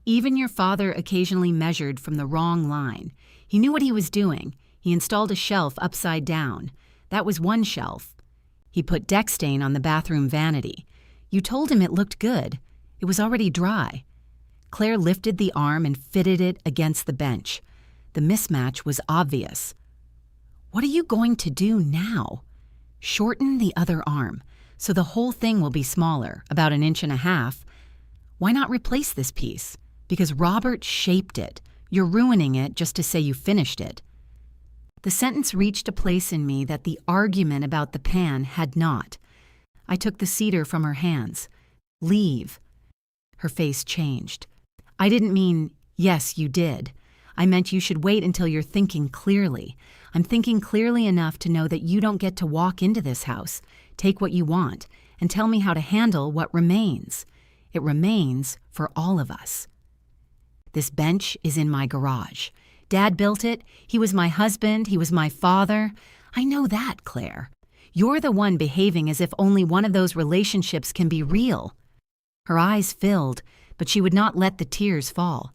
Even your father occasionally measured from the wrong line. He knew what he was doing. He installed a shelf upside down. That was one shelf. He put deck stain on the bathroom vanity. You told him it looked good. It was already dry. Claire lifted the arm and fitted it against the bench. The mismatch was obvious. What are you going to do now? Shorten the other arm, so the whole thing will be smaller, about 1.5 inches. Why not replace this piece? Because Robert shaped it. You're ruining it just to say you finished it. The sentence reached a place in me that the argument about the pan had not. I took the cedar from her hands. Leave. Her face changed. I didn't mean, yes, you did. I meant you should wait until you're thinking clearly. I'm thinking clearly enough to know that you don't get to walk into this house, take what you want, and tell me how to handle what remains. It remains for all of us. This bench is in my garage. Dad built it. He was my husband. He was my father. I know that, Claire. You're the one behaving as if only one of those relationships can be real. Her eyes filled, but she would not let the tears fall.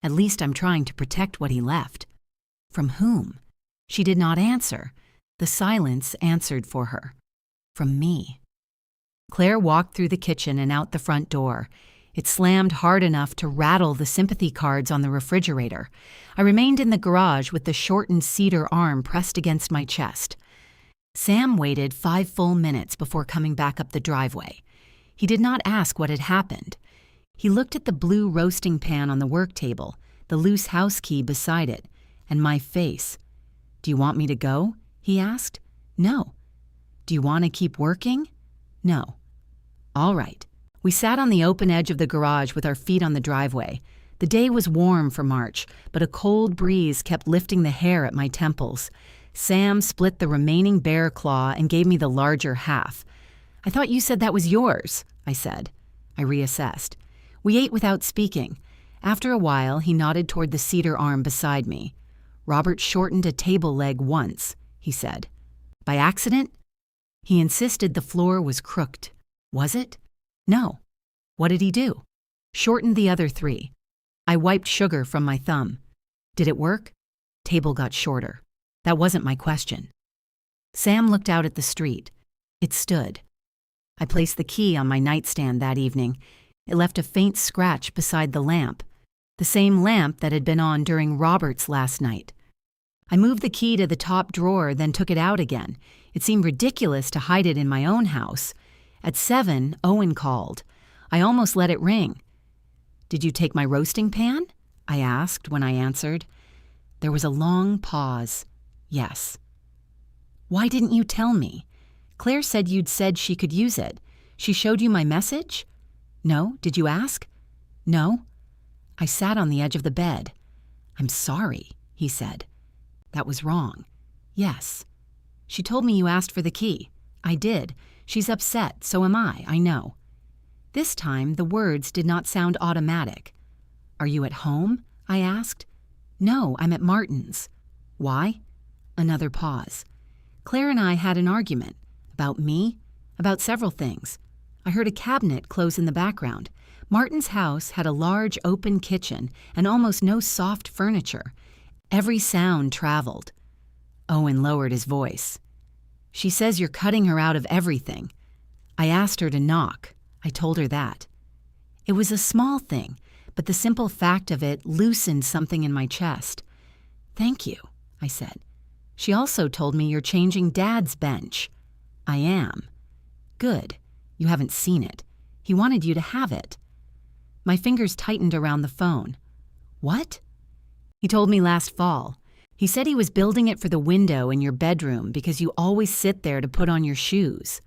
At least I'm trying to protect what he left. From whom? She did not answer. The silence answered for her. From me. Claire walked through the kitchen and out the front door. It slammed hard enough to rattle the sympathy cards on the refrigerator. I remained in the garage with the shortened cedar arm pressed against my chest. Sam waited 5 full minutes before coming back up the driveway. He did not ask what had happened. He looked at the blue roasting pan on the work table, the loose house key beside it, and my face. Do you want me to go? He asked. No. Do you want to keep working? No. All right. We sat on the open edge of the garage with our feet on the driveway. The day was warm for March, but a cold breeze kept lifting the hair at my temples. Sam split the remaining bear claw and gave me the larger half. I thought you said that was yours, I said. I reassessed. We ate without speaking. After a while, he nodded toward the cedar arm beside me. Robert shortened a table leg once, he said. By accident? He insisted the floor was crooked. Was it? No. What did he do? Shortened the other 3. I wiped sugar from my thumb. Did it work? Table got shorter. That wasn't my question. Sam looked out at the street. It stood. I placed the key on my nightstand that evening. It left a faint scratch beside the lamp, the same lamp that had been on during Robert's last night. I moved the key to the top drawer, then took it out again. It seemed ridiculous to hide it in my own house. At 7, Owen called. I almost let it ring. Did you take my roasting pan? I asked when I answered. There was a long pause. Yes. Why didn't you tell me? Claire said you'd said she could use it. She showed you my message? No, did you ask? No. I sat on the edge of the bed. I'm sorry, he said. That was wrong. Yes. She told me you asked for the key. I did. She's upset, so am I know. This time, the words did not sound automatic. Are you at home? I asked. No, I'm at Martin's. Why? Another pause. Claire and I had an argument. About me? About several things. I heard a cabinet close in the background. Martin's house had a large open kitchen and almost no soft furniture. Every sound traveled. Owen lowered his voice. She says you're cutting her out of everything. I asked her to knock. I told her that. It was a small thing, but the simple fact of it loosened something in my chest. Thank you, I said. She also told me you're changing Dad's bench. I am. Good. You haven't seen it. He wanted you to have it. My fingers tightened around the phone. What? He told me last fall. He said he was building it for the window in your bedroom because you always sit there to put on your shoes.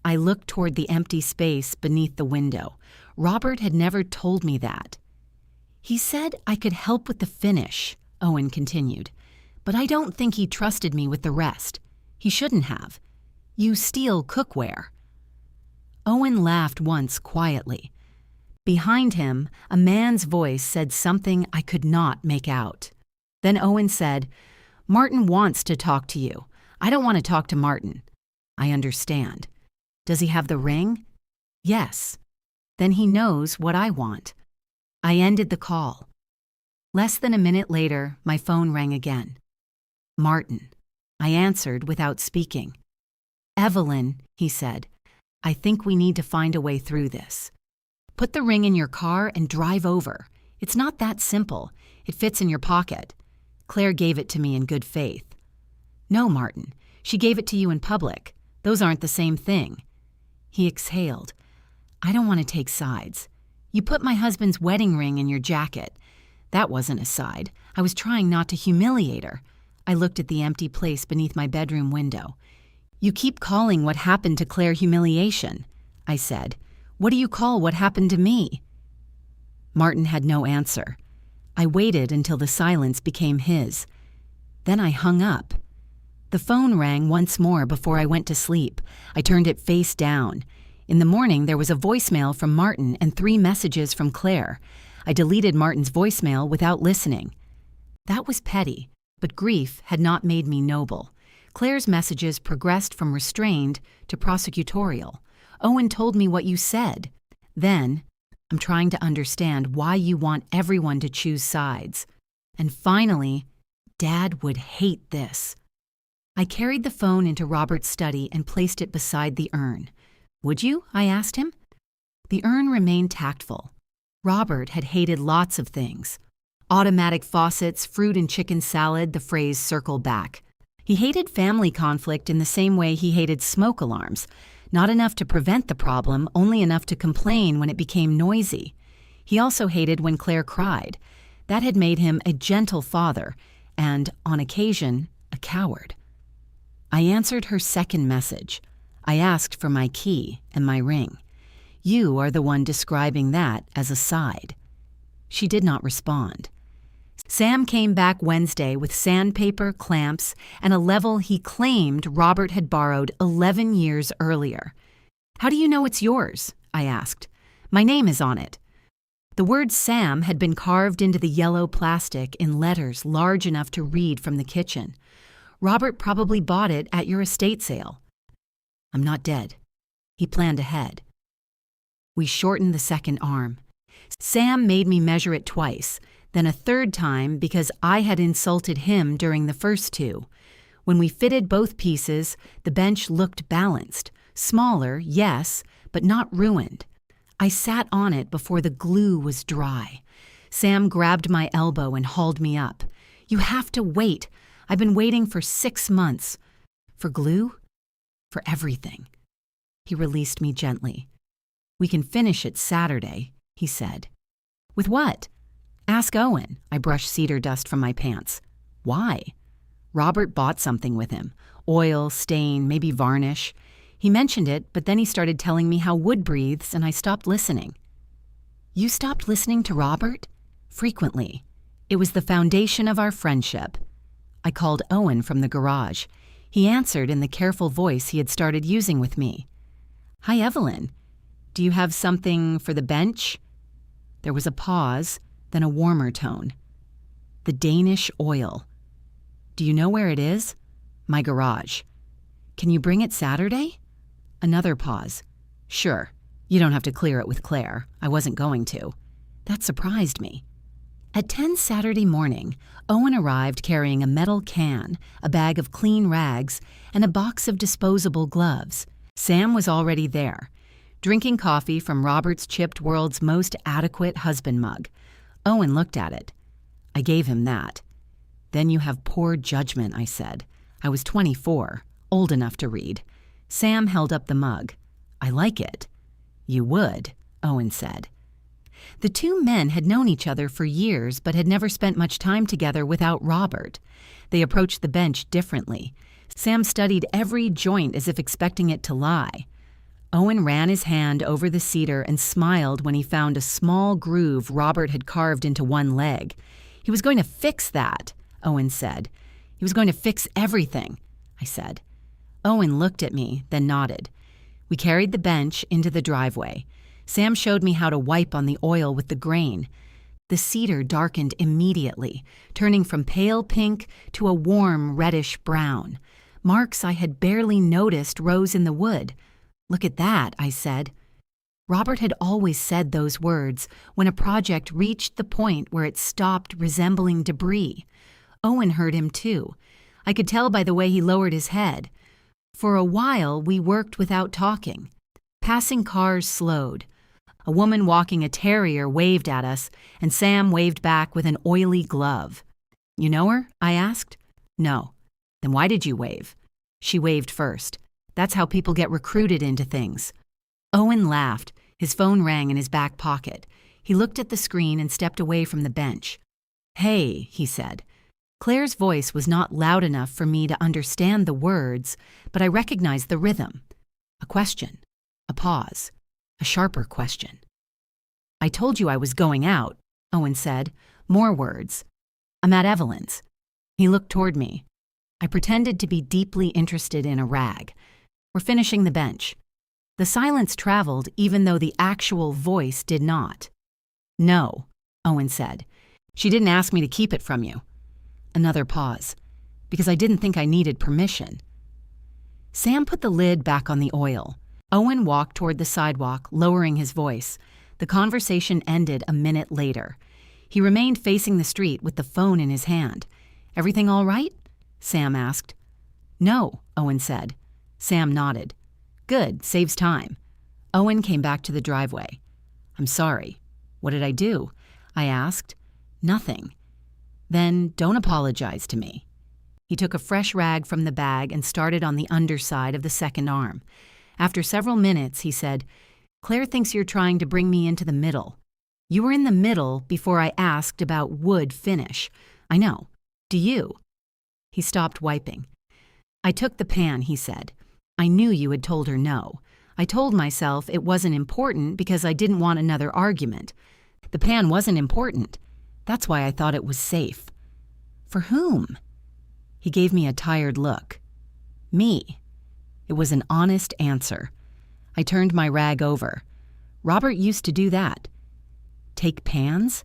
I looked toward the empty space beneath the window. Robert had never told me that. He said I could help with the finish, Owen continued, but I don't think he trusted me with the rest. He shouldn't have. You steal cookware. Owen laughed once quietly. Behind him, a man's voice said something I could not make out. Then Owen said, Martin wants to talk to you. I don't want to talk to Martin. I understand. Does he have the ring? Yes. Then he knows what I want. I ended the call. Less than a minute later, my phone rang again. Martin. I answered without speaking. Evelyn, he said, I think we need to find a way through this. Put the ring in your car and drive over. It's not that simple. It fits in your pocket. Claire gave it to me in good faith. No, Martin. She gave it to you in public. Those aren't the same thing. He exhaled. I don't want to take sides. You put my husband's wedding ring in your jacket. That wasn't a side. I was trying not to humiliate her. I looked at the empty place beneath my bedroom window. You keep calling what happened to Claire humiliation, I said. What do you call what happened to me? Martin had no answer. I waited until the silence became his. Then I hung up. The phone rang once more before I went to sleep. I turned it face down. In the morning, there was a voicemail from Martin and 3 messages from Claire. I deleted Martin's voicemail without listening. That was petty, but grief had not made me noble. Claire's messages progressed from restrained to prosecutorial. Owen told me what you said. Then, I'm trying to understand why you want everyone to choose sides. And finally, Dad would hate this. I carried the phone into Robert's study and placed it beside the urn. Would you? I asked him. The urn remained tactful. Robert had hated lots of things. Automatic faucets, fruit and chicken salad, the phrase circle back. He hated family conflict in the same way he hated smoke alarms. Not enough to prevent the problem, only enough to complain when it became noisy. He also hated when Claire cried. That had made him a gentle father and, on occasion, a coward. I answered her second message. I asked for my key and my ring. You are the one describing that as a side. She did not respond. Sam came back Wednesday with sandpaper, clamps, and a level he claimed Robert had borrowed 11 years earlier. How do you know it's yours? I asked. My name is on it. The word Sam had been carved into the yellow plastic in letters large enough to read from the kitchen. Robert probably bought it at your estate sale. I'm not dead. He planned ahead. We shortened the second arm. Sam made me measure it twice, then a third time because I had insulted him during the first 2. When we fitted both pieces, the bench looked balanced. Smaller, yes, but not ruined. I sat on it before the glue was dry. Sam grabbed my elbow and hauled me up. You have to wait. I've been waiting for 6 months. For glue? For everything. He released me gently. We can finish it Saturday, he said. With what? Ask Owen. I brushed cedar dust from my pants. Why? Robert bought something with him. Oil, stain, maybe varnish. He mentioned it, but then he started telling me how wood breathes, and I stopped listening. You stopped listening to Robert? Frequently. It was the foundation of our friendship. I called Owen from the garage. He answered in the careful voice he had started using with me. Hi, Evelyn. Do you have something for the bench? There was a pause, then a warmer tone. The Danish oil. Do you know where it is? My garage. Can you bring it Saturday? Another pause. Sure. You don't have to clear it with Claire. I wasn't going to. That surprised me. At 10 Saturday morning, Owen arrived carrying a metal can, a bag of clean rags, and a box of disposable gloves. Sam was already there, drinking coffee from Robert's chipped World's Most Adequate Husband mug. Owen looked at it. I gave him that. Then you have poor judgment, I said. I was 24, old enough to read. Sam held up the mug. I like it. You would, Owen said. The two men had known each other for years but had never spent much time together without Robert. They approached the bench differently. Sam studied every joint as if expecting it to lie. Owen ran his hand over the cedar and smiled when he found a small groove Robert had carved into one leg. He was going to fix that, Owen said. He was going to fix everything, I said. Owen looked at me, then nodded. We carried the bench into the driveway. Sam showed me how to wipe on the oil with the grain. The cedar darkened immediately, turning from pale pink to a warm reddish brown. Marks I had barely noticed rose in the wood. Look at that, I said. Robert had always said those words when a project reached the point where it stopped resembling debris. Owen heard him too. I could tell by the way he lowered his head. For a while, we worked without talking. Passing cars slowed. A woman walking a terrier waved at us, and Sam waved back with an oily glove. You know her? I asked. No. Then why did you wave? She waved first. That's how people get recruited into things. Owen laughed. His phone rang in his back pocket. He looked at the screen and stepped away from the bench. Hey, he said. Claire's voice was not loud enough for me to understand the words, but I recognized the rhythm. A question. A pause. A sharper question. I told you I was going out, Owen said. More words. I'm at Evelyn's. He looked toward me. I pretended to be deeply interested in a rag. We're finishing the bench. The silence traveled even though the actual voice did not. No, Owen said. She didn't ask me to keep it from you. Another pause. Because I didn't think I needed permission. Sam put the lid back on the oil. Owen walked toward the sidewalk, lowering his voice. The conversation ended a minute later. He remained facing the street with the phone in his hand. Everything all right? Sam asked. No, Owen said. Sam nodded. Good, saves time. Owen came back to the driveway. I'm sorry. What did I do? I asked. Nothing. Then don't apologize to me. He took a fresh rag from the bag and started on the underside of the second arm. After several minutes, he said, Claire thinks you're trying to bring me into the middle. You were in the middle before I asked about wood finish. I know. Do you? He stopped wiping. I took the pan, he said. I knew you had told her no. I told myself it wasn't important because I didn't want another argument. The pan wasn't important. That's why I thought it was safe. For whom? He gave me a tired look. Me. It was an honest answer. I turned my rag over. Robert used to do that. Take pans?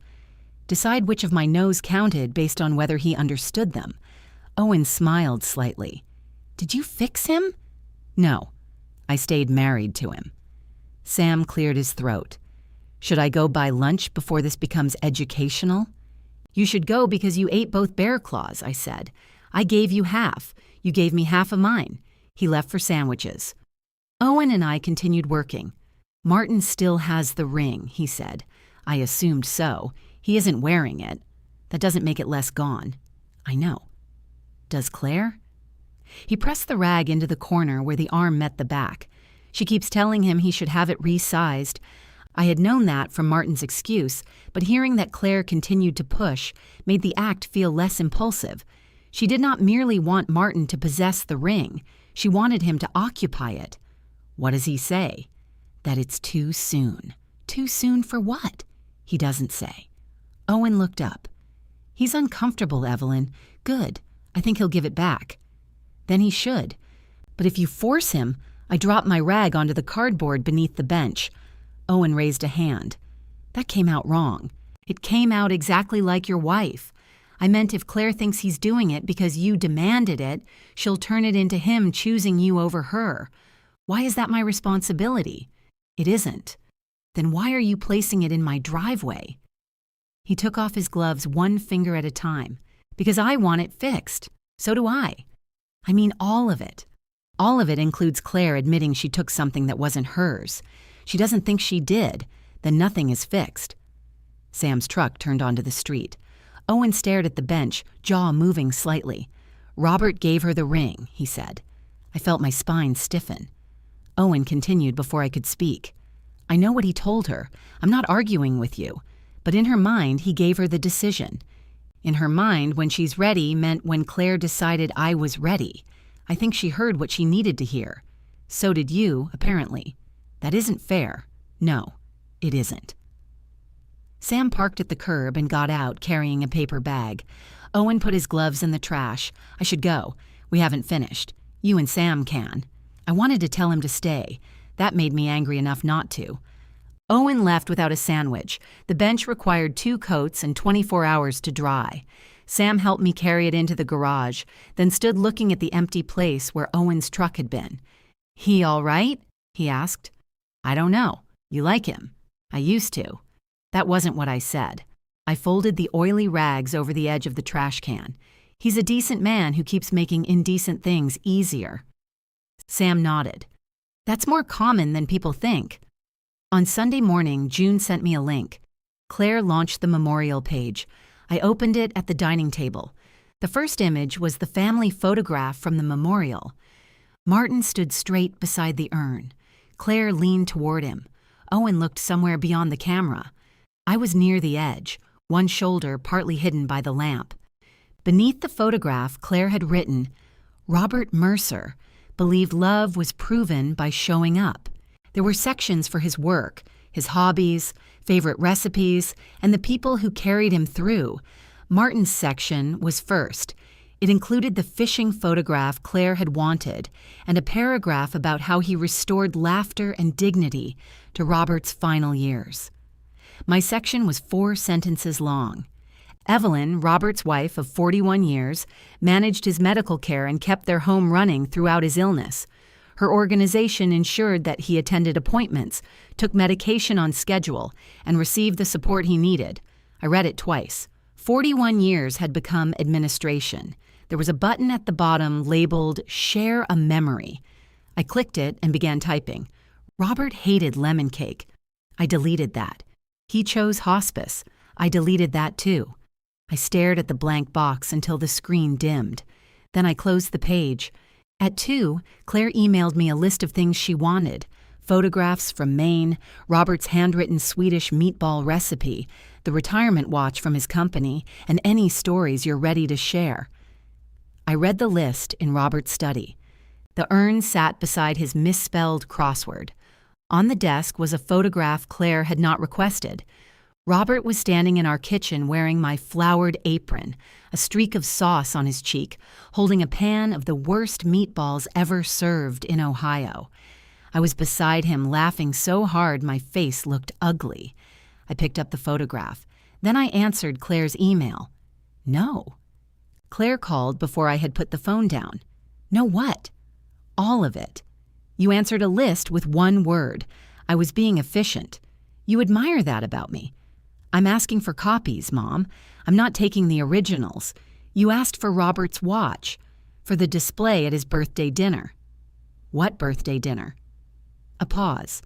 Decide which of my no's counted based on whether he understood them. Owen smiled slightly. Did you fix him? No. I stayed married to him. Sam cleared his throat. Should I go buy lunch before this becomes educational? You should go because you ate both bear claws, I said. I gave you half. You gave me half of mine. He left for sandwiches. Owen and I continued working. Martin still has the ring, he said. I assumed so. He isn't wearing it. That doesn't make it less gone. I know. Does Claire? He pressed the rag into the corner where the arm met the back. She keeps telling him he should have it resized. I had known that from Martin's excuse, but hearing that Claire continued to push made the act feel less impulsive. She did not merely want Martin to possess the ring, she wanted him to occupy it. What does he say? That it's too soon. Too soon for what? He doesn't say. Owen looked up. He's uncomfortable, Evelyn. Good. I think he'll give it back. Then he should. But if you force him, I dropped my rag onto the cardboard beneath the bench. Owen raised a hand. That came out wrong. It came out exactly like your wife. I meant if Claire thinks he's doing it because you demanded it, she'll turn it into him choosing you over her. Why is that my responsibility? It isn't. Then why are you placing it in my driveway? He took off his gloves one finger at a time. Because I want it fixed. So do I. I mean all of it. All of it includes Claire admitting she took something that wasn't hers. She doesn't think she did. Then nothing is fixed. Sam's truck turned onto the street. Owen stared at the bench, jaw moving slightly. Robert gave her the ring, he said. I felt my spine stiffen. Owen continued before I could speak. I know what he told her. I'm not arguing with you. But in her mind, he gave her the decision. In her mind, when she's ready meant when Claire decided I was ready. I think she heard what she needed to hear. So did you, apparently. That isn't fair. No, it isn't. Sam parked at the curb and got out, carrying a paper bag. Owen put his gloves in the trash. I should go. We haven't finished. You and Sam can. I wanted to tell him to stay. That made me angry enough not to. Owen left without a sandwich. The bench required 2 coats and 24 hours to dry. Sam helped me carry it into the garage, then stood looking at the empty place where Owen's truck had been. He all right? He asked. I don't know. You like him? I used to. That wasn't what I said. I folded the oily rags over the edge of the trash can. He's a decent man who keeps making indecent things easier. Sam nodded. That's more common than people think. On Sunday morning, June sent me a link. Claire launched the memorial page. I opened it at the dining table. The first image was the family photograph from the memorial. Martin stood straight beside the urn. Claire leaned toward him. Owen looked somewhere beyond the camera. I was near the edge, one shoulder partly hidden by the lamp. Beneath the photograph, Claire had written, Robert Mercer believed love was proven by showing up. There were sections for his work, his hobbies, favorite recipes, and the people who carried him through. Martin's section was first. It included the fishing photograph Claire had wanted and a paragraph about how he restored laughter and dignity to Robert's final years. My section was 4 sentences long. Evelyn, Robert's wife of 41 years, managed his medical care and kept their home running throughout his illness. Her organization ensured that he attended appointments, took medication on schedule, and received the support he needed. I read it twice. 41 years had become administration. There was a button at the bottom labeled Share a Memory. I clicked it and began typing. Robert hated lemon cake. I deleted that. He chose hospice. I deleted that too. I stared at the blank box until the screen dimmed. Then I closed the page. At 2, Claire emailed me a list of things she wanted. Photographs from Maine, Robert's handwritten Swedish meatball recipe, the retirement watch from his company, and any stories you're ready to share. I read the list in Robert's study. The urn sat beside his misspelled crossword. On the desk was a photograph Claire had not requested. Robert was standing in our kitchen wearing my flowered apron, a streak of sauce on his cheek, holding a pan of the worst meatballs ever served in Ohio. I was beside him laughing so hard my face looked ugly. I picked up the photograph. Then I answered Claire's email. No. Claire called before I had put the phone down. No what? All of it. You answered a list with 1 word. I was being efficient. You admire that about me. I'm asking for copies, Mom. I'm not taking the originals. You asked for Robert's watch, for the display at his birthday dinner. What birthday dinner? A pause.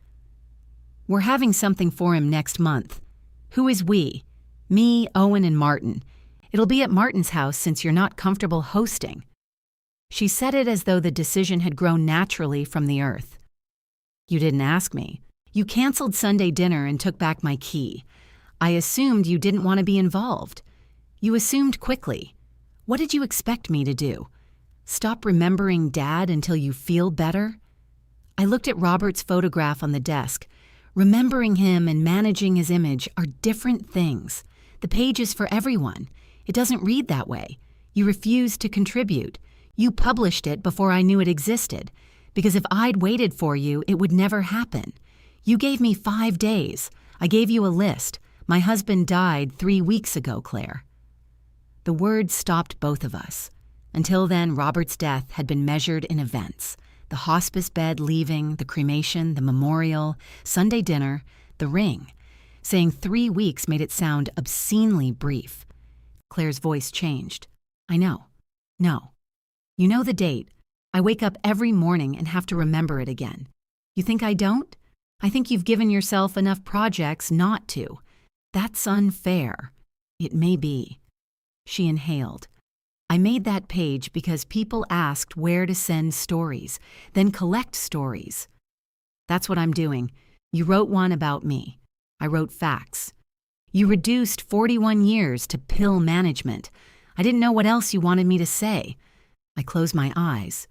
We're having something for him next month. Who is we? Me, Owen, and Martin. It'll be at Martin's house since you're not comfortable hosting. She said it as though the decision had grown naturally from the earth. You didn't ask me. You canceled Sunday dinner and took back my key. I assumed you didn't want to be involved. You assumed quickly. What did you expect me to do? Stop remembering Dad until you feel better? I looked at Robert's photograph on the desk. Remembering him and managing his image are different things. The page is for everyone. It doesn't read that way. You refused to contribute. You published it before I knew it existed. Because if I'd waited for you, it would never happen. You gave me 5 days. I gave you a list. My husband died 3 weeks ago, Claire. The words stopped both of us. Until then, Robert's death had been measured in events. The hospice bed leaving, the cremation, the memorial, Sunday dinner, the ring. Saying 3 weeks made it sound obscenely brief. Claire's voice changed. I know. No. You know the date. I wake up every morning and have to remember it again. You think I don't? I think you've given yourself enough projects not to. That's unfair. It may be. She inhaled. I made that page because people asked where to send stories, then collect stories. That's what I'm doing. You wrote one about me. I wrote facts. You reduced 41 years to pill management. I didn't know what else you wanted me to say. I closed my eyes.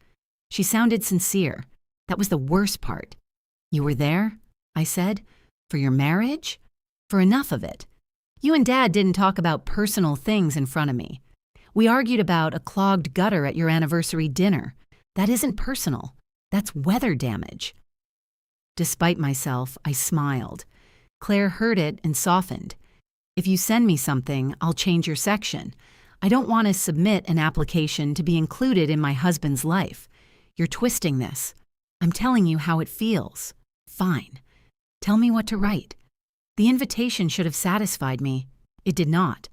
She sounded sincere. That was the worst part. You were there, I said, for your marriage? For enough of it. You and Dad didn't talk about personal things in front of me. We argued about a clogged gutter at your anniversary dinner. That isn't personal. That's weather damage. Despite myself, I smiled. Claire heard it and softened. If you send me something, I'll change your section. I don't want to submit an application to be included in my husband's life. You're twisting this. I'm telling you how it feels. Fine. Tell me what to write. The invitation should have satisfied me. It did not.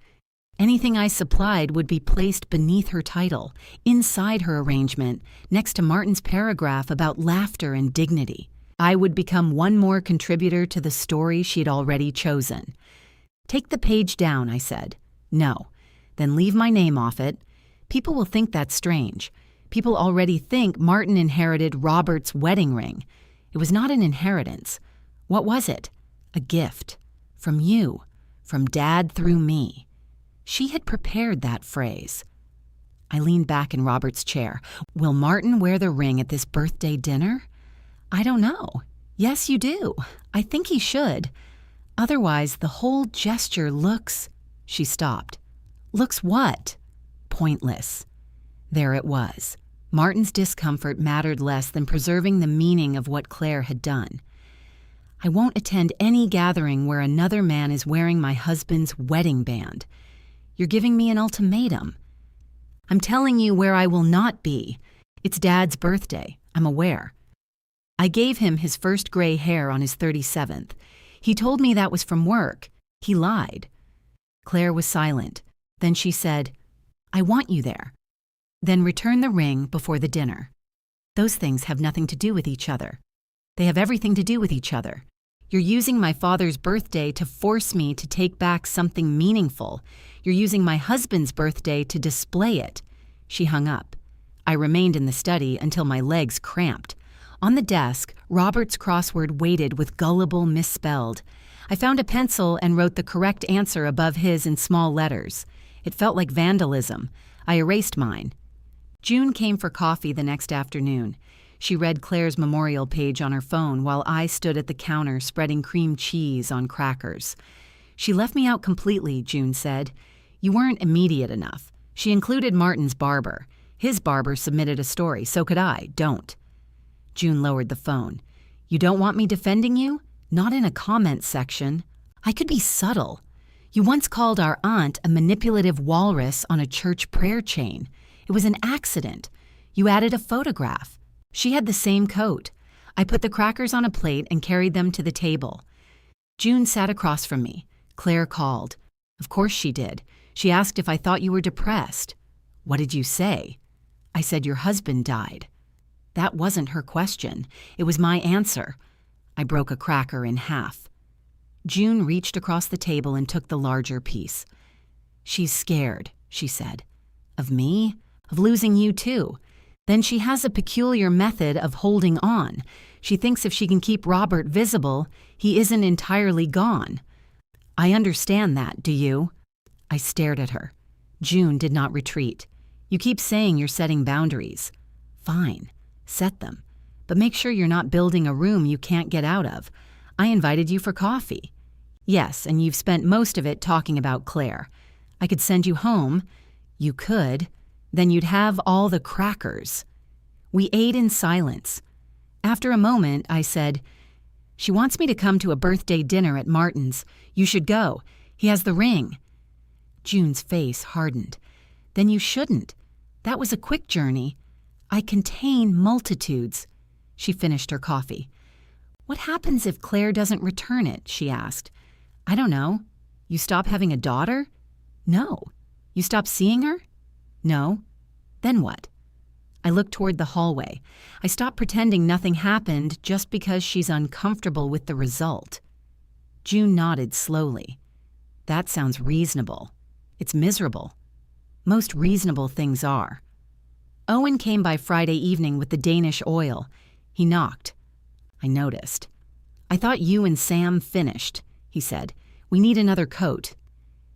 Anything I supplied would be placed beneath her title, inside her arrangement, next to Martin's paragraph about laughter and dignity. I would become one more contributor to the story she'd already chosen. Take the page down, I said. No. Then leave my name off it. People will think that's strange. People already think Martin inherited Robert's wedding ring. It was not an inheritance. What was it? A gift. From you. From Dad through me. She had prepared that phrase. I leaned back in Robert's chair. Will Martin wear the ring at this birthday dinner? I don't know. Yes, you do. I think he should. Otherwise, the whole gesture looks... She stopped. Looks what? Pointless. There it was. Martin's discomfort mattered less than preserving the meaning of what Claire had done. I won't attend any gathering where another man is wearing my husband's wedding band. You're giving me an ultimatum. I'm telling you where I will not be. It's Dad's birthday. I'm aware. I gave him his first gray hair on his 37th. He told me that was from work. He lied. Claire was silent. Then she said, I want you there. Then return the ring before the dinner. Those things have nothing to do with each other. They have everything to do with each other. You're using my father's birthday to force me to take back something meaningful. You're using my husband's birthday to display it. She hung up. I remained in the study until my legs cramped. On the desk, Robert's crossword waited with gullible misspelled. I found a pencil and wrote the correct answer above his in small letters. It felt like vandalism. I erased mine. June came for coffee the next afternoon. She read Claire's memorial page on her phone while I stood at the counter spreading cream cheese on crackers. She left me out completely, June said. You weren't immediate enough. She included Martin's barber. His barber submitted a story, so could I. Don't. June lowered the phone. You don't want me defending you? Not in a comment section. I could be subtle. You once called our aunt a manipulative walrus on a church prayer chain. It was an accident. You added a photograph. She had the same coat. I put the crackers on a plate and carried them to the table. June sat across from me. Claire called. Of course she did. She asked if I thought you were depressed. What did you say? I said your husband died. That wasn't her question. It was my answer. I broke a cracker in half. June reached across the table and took the larger piece. She's scared, she said. Of me? Of losing you too. Then she has a peculiar method of holding on. She thinks if she can keep Robert visible, he isn't entirely gone. I understand that, do you? I stared at her. June did not retreat. You keep saying you're setting boundaries. Fine, set them. But make sure you're not building a room you can't get out of. I invited you for coffee. Yes, and you've spent most of it talking about Claire. I could send you home. You could. Then you'd have all the crackers. We ate in silence. After a moment, I said, "She wants me to come to a birthday dinner at Martin's. You should go. He has the ring." June's face hardened. "Then you shouldn't. That was a quick journey. I contain multitudes." She finished her coffee. "What happens if Claire doesn't return it?" she asked. "I don't know. You stop having a daughter?" "No." "You stop seeing her?" "No." "Then what?" I looked toward the hallway. I stopped pretending nothing happened just because she's uncomfortable with the result. June nodded slowly. "That sounds reasonable. It's miserable. Most reasonable things are." Owen came by Friday evening with the Danish oil. He knocked. I noticed. "I thought you and Sam finished," he said. "We need another coat."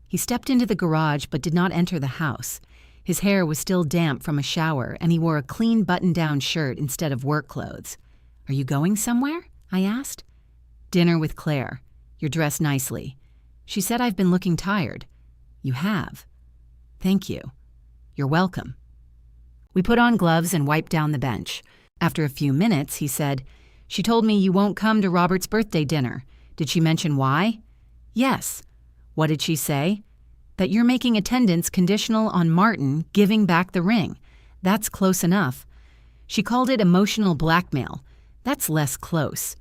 He stepped into the garage but did not enter the house. His hair was still damp from a shower, and he wore a clean button-down shirt instead of work clothes. "Are you going somewhere?" I asked. "Dinner with Claire. You're dressed nicely. She said I've been looking tired." "You have." "Thank you." "You're welcome." We put on gloves and wiped down the bench. After a few minutes, he said, "She told me you won't come to Robert's birthday dinner. Did she mention why?" "Yes." "What did she say?" "That you're making attendance conditional on Martin giving back the ring. That's close enough." She called it emotional blackmail. That's less close.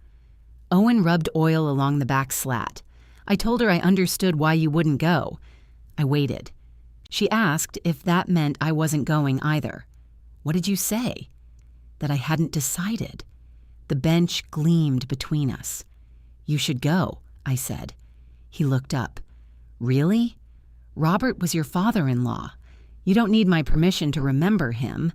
Owen rubbed oil along the back slat. I told her I understood why you wouldn't go. I waited. She asked if that meant I wasn't going either. "What did you say?" "That I hadn't decided." The bench gleamed between us. "You should go," I said. He looked up. "Really? Robert was your father-in-law. You don't need my permission to remember him.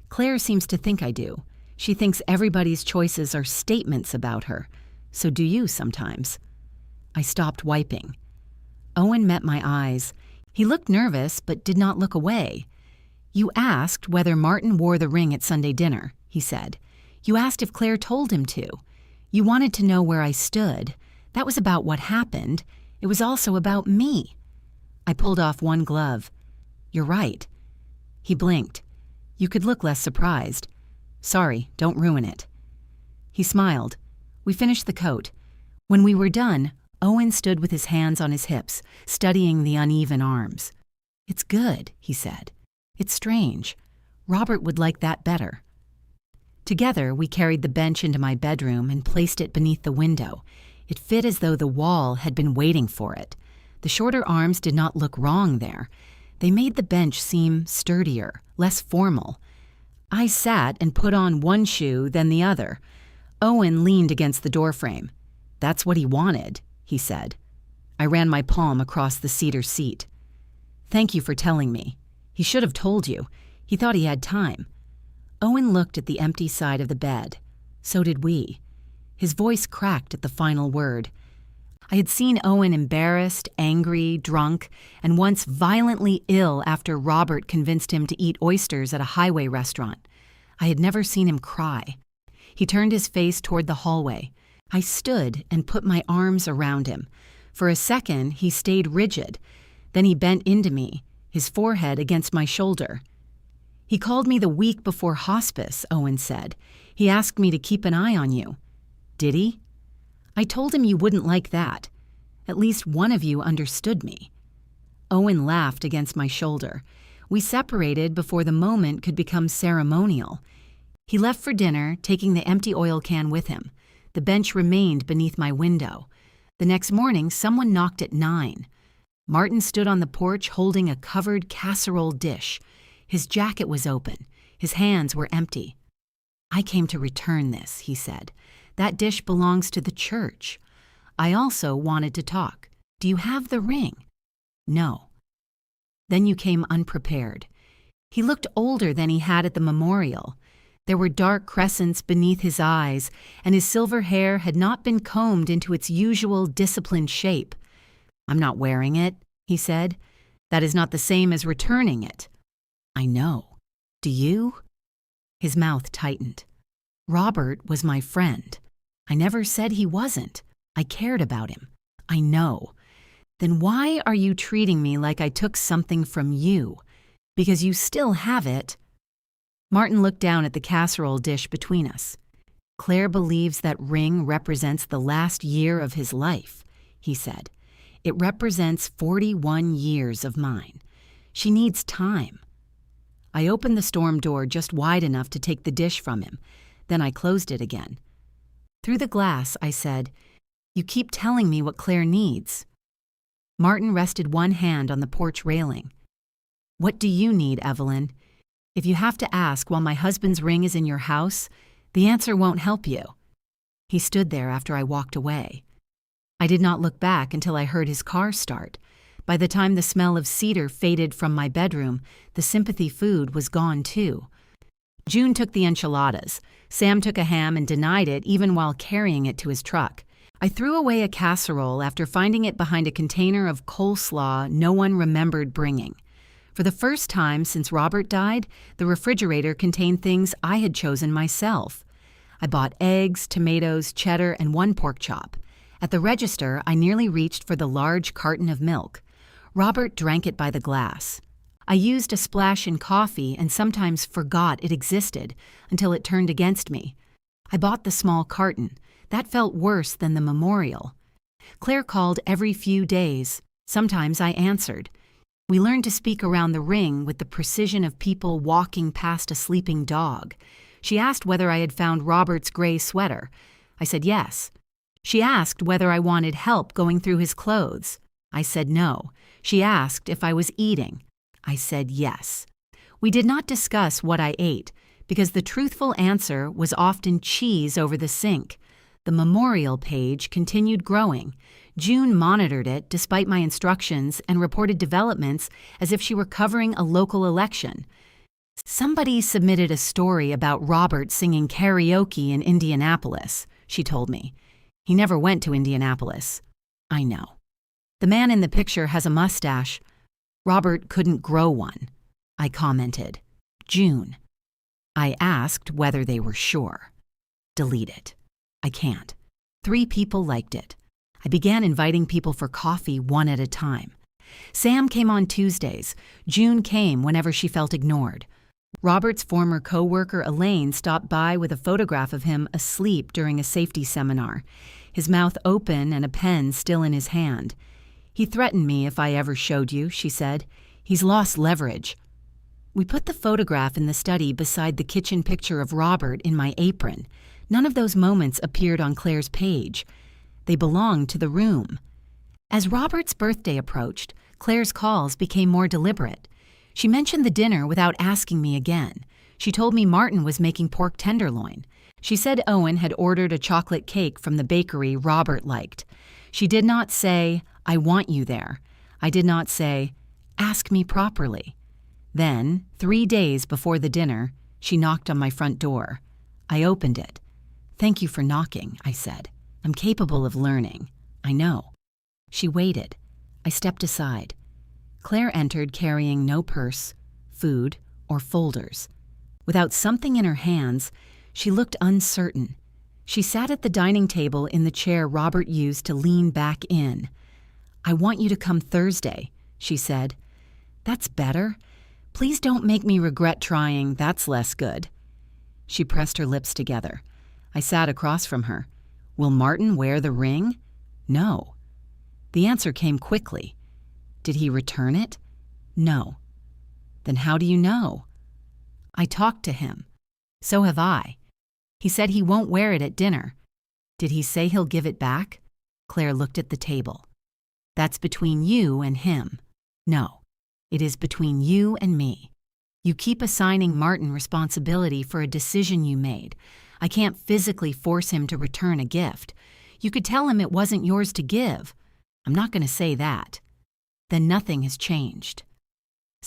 Claire seems to think I do. She thinks everybody's choices are statements about her. So do you sometimes." I stopped wiping. Owen met my eyes. He looked nervous but did not look away. "You asked whether Martin wore the ring at Sunday dinner," he said. "You asked if Claire told him to. You wanted to know where I stood. That was about what happened. It was also about me." I pulled off one glove. "You're right." He blinked. "You could look less surprised." "Sorry, don't ruin it." He smiled. We finished the coat. When we were done, Owen stood with his hands on his hips, studying the uneven arms. "It's good," he said. "It's strange. Robert would like that better." Together, we carried the bench into my bedroom and placed it beneath the window. It fit as though the wall had been waiting for it. The shorter arms did not look wrong there. They made the bench seem sturdier, less formal. I sat and put on one shoe, then the other. Owen leaned against the doorframe. "That's what he wanted," he said. I ran my palm across the cedar seat. "Thank you for telling me. He should have told you. He thought he had time." Owen looked at the empty side of the bed. So did we. His voice cracked at the final word. I had seen Owen embarrassed, angry, drunk, and once violently ill after Robert convinced him to eat oysters at a highway restaurant. I had never seen him cry. He turned his face toward the hallway. I stood and put my arms around him. For a second, he stayed rigid. Then he bent into me, his forehead against my shoulder. "He called me the week before hospice," Owen said. "He asked me to keep an eye on you." "Did he?" "I told him you wouldn't like that. At least one of you understood me." Owen laughed against my shoulder. We separated before the moment could become ceremonial. He left for dinner, taking the empty oil can with him. The bench remained beneath my window. The next morning, someone knocked at 9. Martin stood on the porch holding a covered casserole dish. His jacket was open. His hands were empty. "I came to return this," he said. "That dish belongs to the church." I also wanted to talk. "Do you have the ring?" "No." "Then you came unprepared." He looked older than he had at the memorial. There were dark crescents beneath his eyes, and his silver hair had not been combed into its usual disciplined shape. "I'm not wearing it," he said. "That is not the same as returning it." I know. Do you? His mouth tightened. Robert was my friend. I never said he wasn't. I cared about him. I know. Then why are you treating me like I took something from you? Because you still have it. Martin looked down at the casserole dish between us. Claire believes that ring represents the last year of his life, he said. It represents 41 years of mine. She needs time. I opened the storm door just wide enough to take the dish from him. Then I closed it again. Through the glass, I said, "You keep telling me what Claire needs." Martin rested one hand on the porch railing. "What do you need, Evelyn? If you have to ask while my husband's ring is in your house, the answer won't help you." He stood there after I walked away. I did not look back until I heard his car start. By the time the smell of cedar faded from my bedroom, the sympathy food was gone too. June took the enchiladas. Sam took a ham and denied it even while carrying it to his truck. I threw away a casserole after finding it behind a container of coleslaw no one remembered bringing. For the first time since Robert died, the refrigerator contained things I had chosen myself. I bought eggs, tomatoes, cheddar, and one pork chop. At the register, I nearly reached for the large carton of milk. Robert drank it by the glass. I used a splash in coffee and sometimes forgot it existed until it turned against me. I bought the small carton. That felt worse than the memorial. Claire called every few days. Sometimes I answered. We learned to speak around the ring with the precision of people walking past a sleeping dog. She asked whether I had found Robert's gray sweater. I said yes. She asked whether I wanted help going through his clothes. I said no. She asked if I was eating. I said yes. We did not discuss what I ate, because the truthful answer was often cheese over the sink. The memorial page continued growing. June monitored it despite my instructions and reported developments as if she were covering a local election. Somebody submitted a story about Robert singing karaoke in Indianapolis, she told me. He never went to Indianapolis. I know. The man in the picture has a mustache. Robert couldn't grow one, I commented. June. I asked whether they were sure. Delete it. I can't. 3 people liked it. I began inviting people for coffee one at a time. Sam came on Tuesdays. June came whenever she felt ignored. Robert's former co-worker Elaine stopped by with a photograph of him asleep during a safety seminar, his mouth open and a pen still in his hand. "He threatened me if I ever showed you," she said. "He's lost leverage." We put the photograph in the study beside the kitchen picture of Robert in my apron. None of those moments appeared on Claire's page. They belonged to the room. As Robert's birthday approached, Claire's calls became more deliberate. She mentioned the dinner without asking me again. She told me Martin was making pork tenderloin. She said Owen had ordered a chocolate cake from the bakery Robert liked. She did not say, "I want you there." I did not say, "Ask me properly." Then, 3 days before the dinner, she knocked on my front door. I opened it. "Thank you for knocking," I said. "I'm capable of learning. I know." She waited. I stepped aside. Claire entered carrying no purse, food, or folders. Without something in her hands, she looked uncertain. She sat at the dining table in the chair Robert used to lean back in. "I want you to come Thursday," she said. "That's better. Please don't make me regret trying. That's less good." She pressed her lips together. I sat across from her. "Will Martin wear the ring?" "No." The answer came quickly. "Did he return it?" "No." "Then how do you know?" "I talked to him. So have I. He said he won't wear it at dinner." "Did he say he'll give it back?" Claire looked at the table. "That's between you and him." "No, it is between you and me. You keep assigning Martin responsibility for a decision you made. I can't physically force him to return a gift. You could tell him it wasn't yours to give. I'm not going to say that. Then nothing has changed."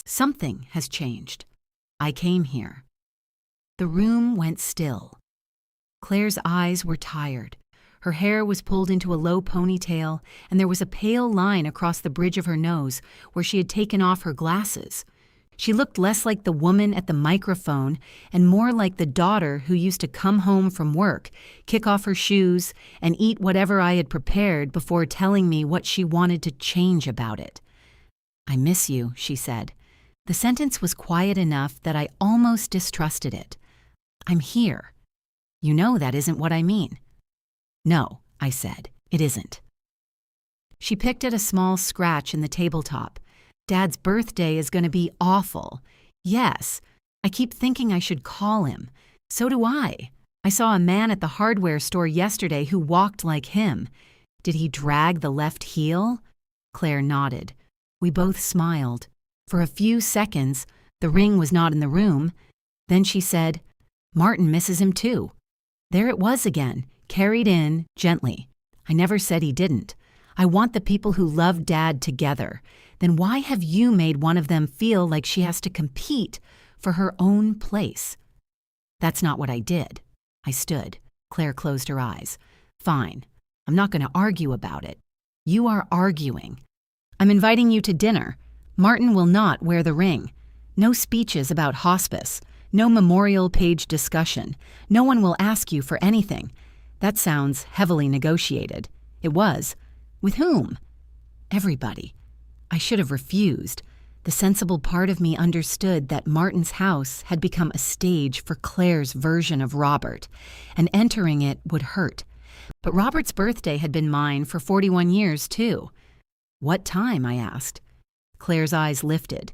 "Something has changed. I came here." The room went still. Claire's eyes were tired. Her hair was pulled into a low ponytail, and there was a pale line across the bridge of her nose where she had taken off her glasses. She looked less like the woman at the microphone and more like the daughter who used to come home from work, kick off her shoes, and eat whatever I had prepared before telling me what she wanted to change about it. "I miss you," she said. The sentence was quiet enough that I almost distrusted it. "I'm here. You know that isn't what I mean." "No," I said, "it isn't." She picked at a small scratch in the tabletop. "Dad's birthday is going to be awful." "Yes, I keep thinking I should call him. So do I. I saw a man at the hardware store yesterday who walked like him. Did he drag the left heel?" Claire nodded. We both smiled. For a few seconds, the ring was not in the room. Then she said, "Martin misses him too." There it was again, carried in gently. I never said he didn't. I want the people who love Dad together. Then why have you made one of them feel like she has to compete for her own place? That's not what I did. I stood. Claire closed her eyes. "Fine. I'm not going to argue about it. You are arguing. I'm inviting you to dinner. Martin will not wear the ring. No speeches about hospice. No memorial page discussion. No one will ask you for anything." That sounds heavily negotiated. It was. With whom? Everybody. I should have refused. The sensible part of me understood that Martin's house had become a stage for Claire's version of Robert, and entering it would hurt. But Robert's birthday had been mine for 41 years, too. "What time?" I asked. Claire's eyes lifted.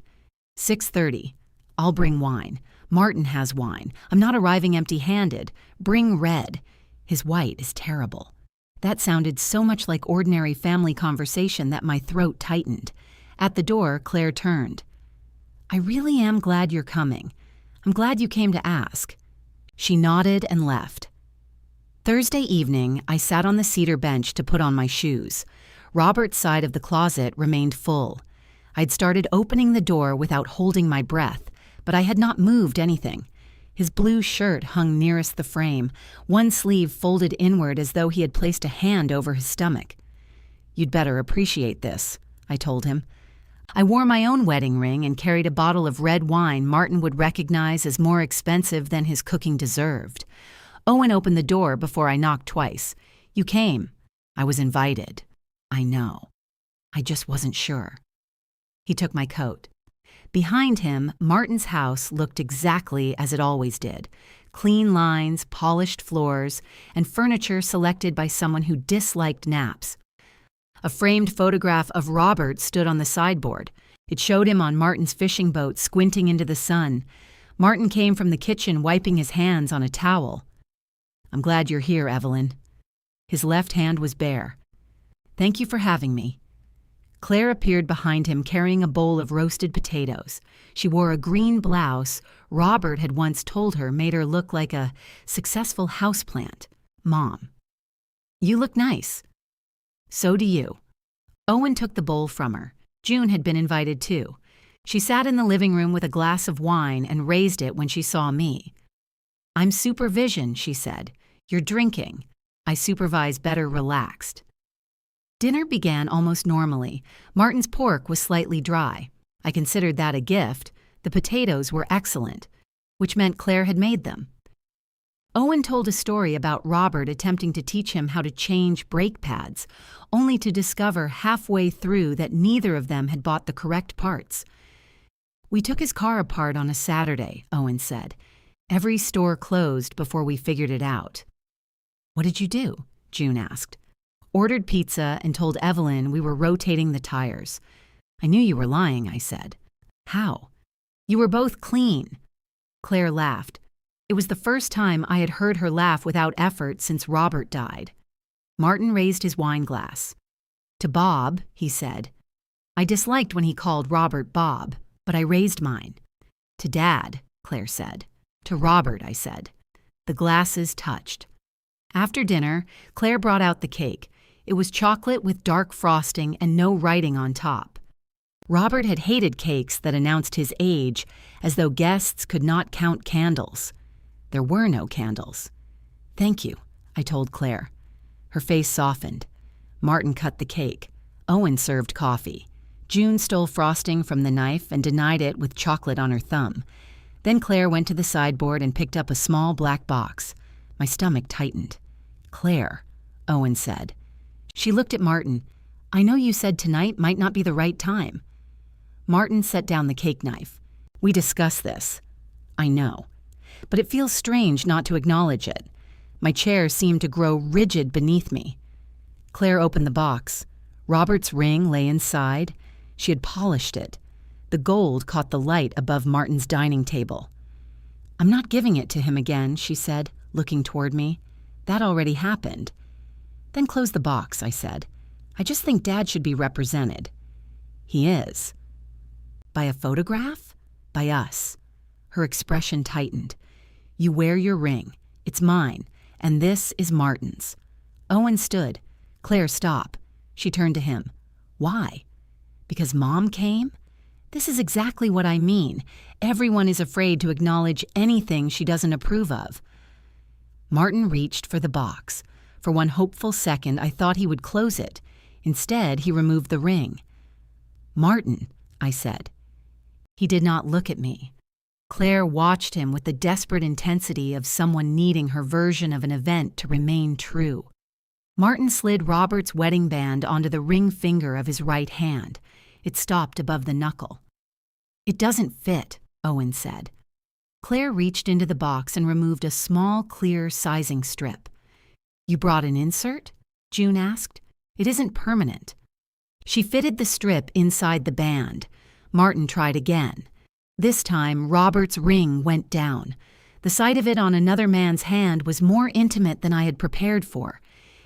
6:30. I'll bring wine. Martin has wine. I'm not arriving empty-handed. Bring red. His white is terrible." That sounded so much like ordinary family conversation that my throat tightened. At the door, Claire turned. "I really am glad you're coming. I'm glad you came to ask." She nodded and left. Thursday evening, I sat on the cedar bench to put on my shoes. Robert's side of the closet remained full. I'd started opening the door without holding my breath, but I had not moved anything. His blue shirt hung nearest the frame, one sleeve folded inward as though he had placed a hand over his stomach. "You'd better appreciate this," I told him. I wore my own wedding ring and carried a bottle of red wine Martin would recognize as more expensive than his cooking deserved. Owen opened the door before I knocked twice. "You came." "I was invited." "I know. I just wasn't sure." He took my coat. Behind him, Martin's house looked exactly as it always did. Clean lines, polished floors, and furniture selected by someone who disliked naps. A framed photograph of Robert stood on the sideboard. It showed him on Martin's fishing boat, squinting into the sun. Martin came from the kitchen wiping his hands on a towel. "I'm glad you're here, Evelyn." His left hand was bare. "Thank you for having me." Claire appeared behind him carrying a bowl of roasted potatoes. She wore a green blouse Robert had once told her made her look like a successful houseplant. "Mom." "You look nice." "So do you." Owen took the bowl from her. June had been invited too. She sat in the living room with a glass of wine and raised it when she saw me. "I'm supervision," she said. "You're drinking. I supervise better relaxed." Dinner began almost normally. Martin's pork was slightly dry. I considered that a gift. The potatoes were excellent, which meant Claire had made them. Owen told a story about Robert attempting to teach him how to change brake pads, only to discover halfway through that neither of them had bought the correct parts. "We took his car apart on a Saturday," Owen said. "Every store closed before we figured it out." "What did you do?" June asked. "Ordered pizza and told Evelyn we were rotating the tires." "I knew you were lying," I said. "How?" "You were both clean." Claire laughed. It was the first time I had heard her laugh without effort since Robert died. Martin raised his wine glass. "To Bob," he said. I disliked when he called Robert Bob, but I raised mine. "To Dad," Claire said. "To Robert," I said. The glasses touched. After dinner, Claire brought out the cake. It was chocolate with dark frosting and no writing on top. Robert had hated cakes that announced his age, as though guests could not count candles. There were no candles. "Thank you," I told Claire. Her face softened. Martin cut the cake. Owen served coffee. June stole frosting from the knife and denied it with chocolate on her thumb. Then Claire went to the sideboard and picked up a small black box. My stomach tightened. "Claire," Owen said. She looked at Martin. "I know you said tonight might not be the right time." Martin set down the cake knife. "We discussed this." "I know. But it feels strange not to acknowledge it." My chair seemed to grow rigid beneath me. Claire opened the box. Robert's ring lay inside. She had polished it. The gold caught the light above Martin's dining table. "I'm not giving it to him again," she said, looking toward me. "That already happened." "Then close the box," I said. "I just think Dad should be represented." "He is." "By a photograph?" "By us." Her expression tightened. "You wear your ring. It's mine. And this is Martin's." Owen stood. "Claire, stop." She turned to him. "Why?" "Because Mom came?" "This is exactly what I mean. Everyone is afraid to acknowledge anything she doesn't approve of." Martin reached for the box. For one hopeful second, I thought he would close it. Instead, he removed the ring. "Martin," I said. He did not look at me. Claire watched him with the desperate intensity of someone needing her version of an event to remain true. Martin slid Robert's wedding band onto the ring finger of his right hand. It stopped above the knuckle. "It doesn't fit," Owen said. Claire reached into the box and removed a small, clear sizing strip. "You brought an insert?" June asked. "It isn't permanent." She fitted the strip inside the band. Martin tried again. This time, Robert's ring went down. The sight of it on another man's hand was more intimate than I had prepared for.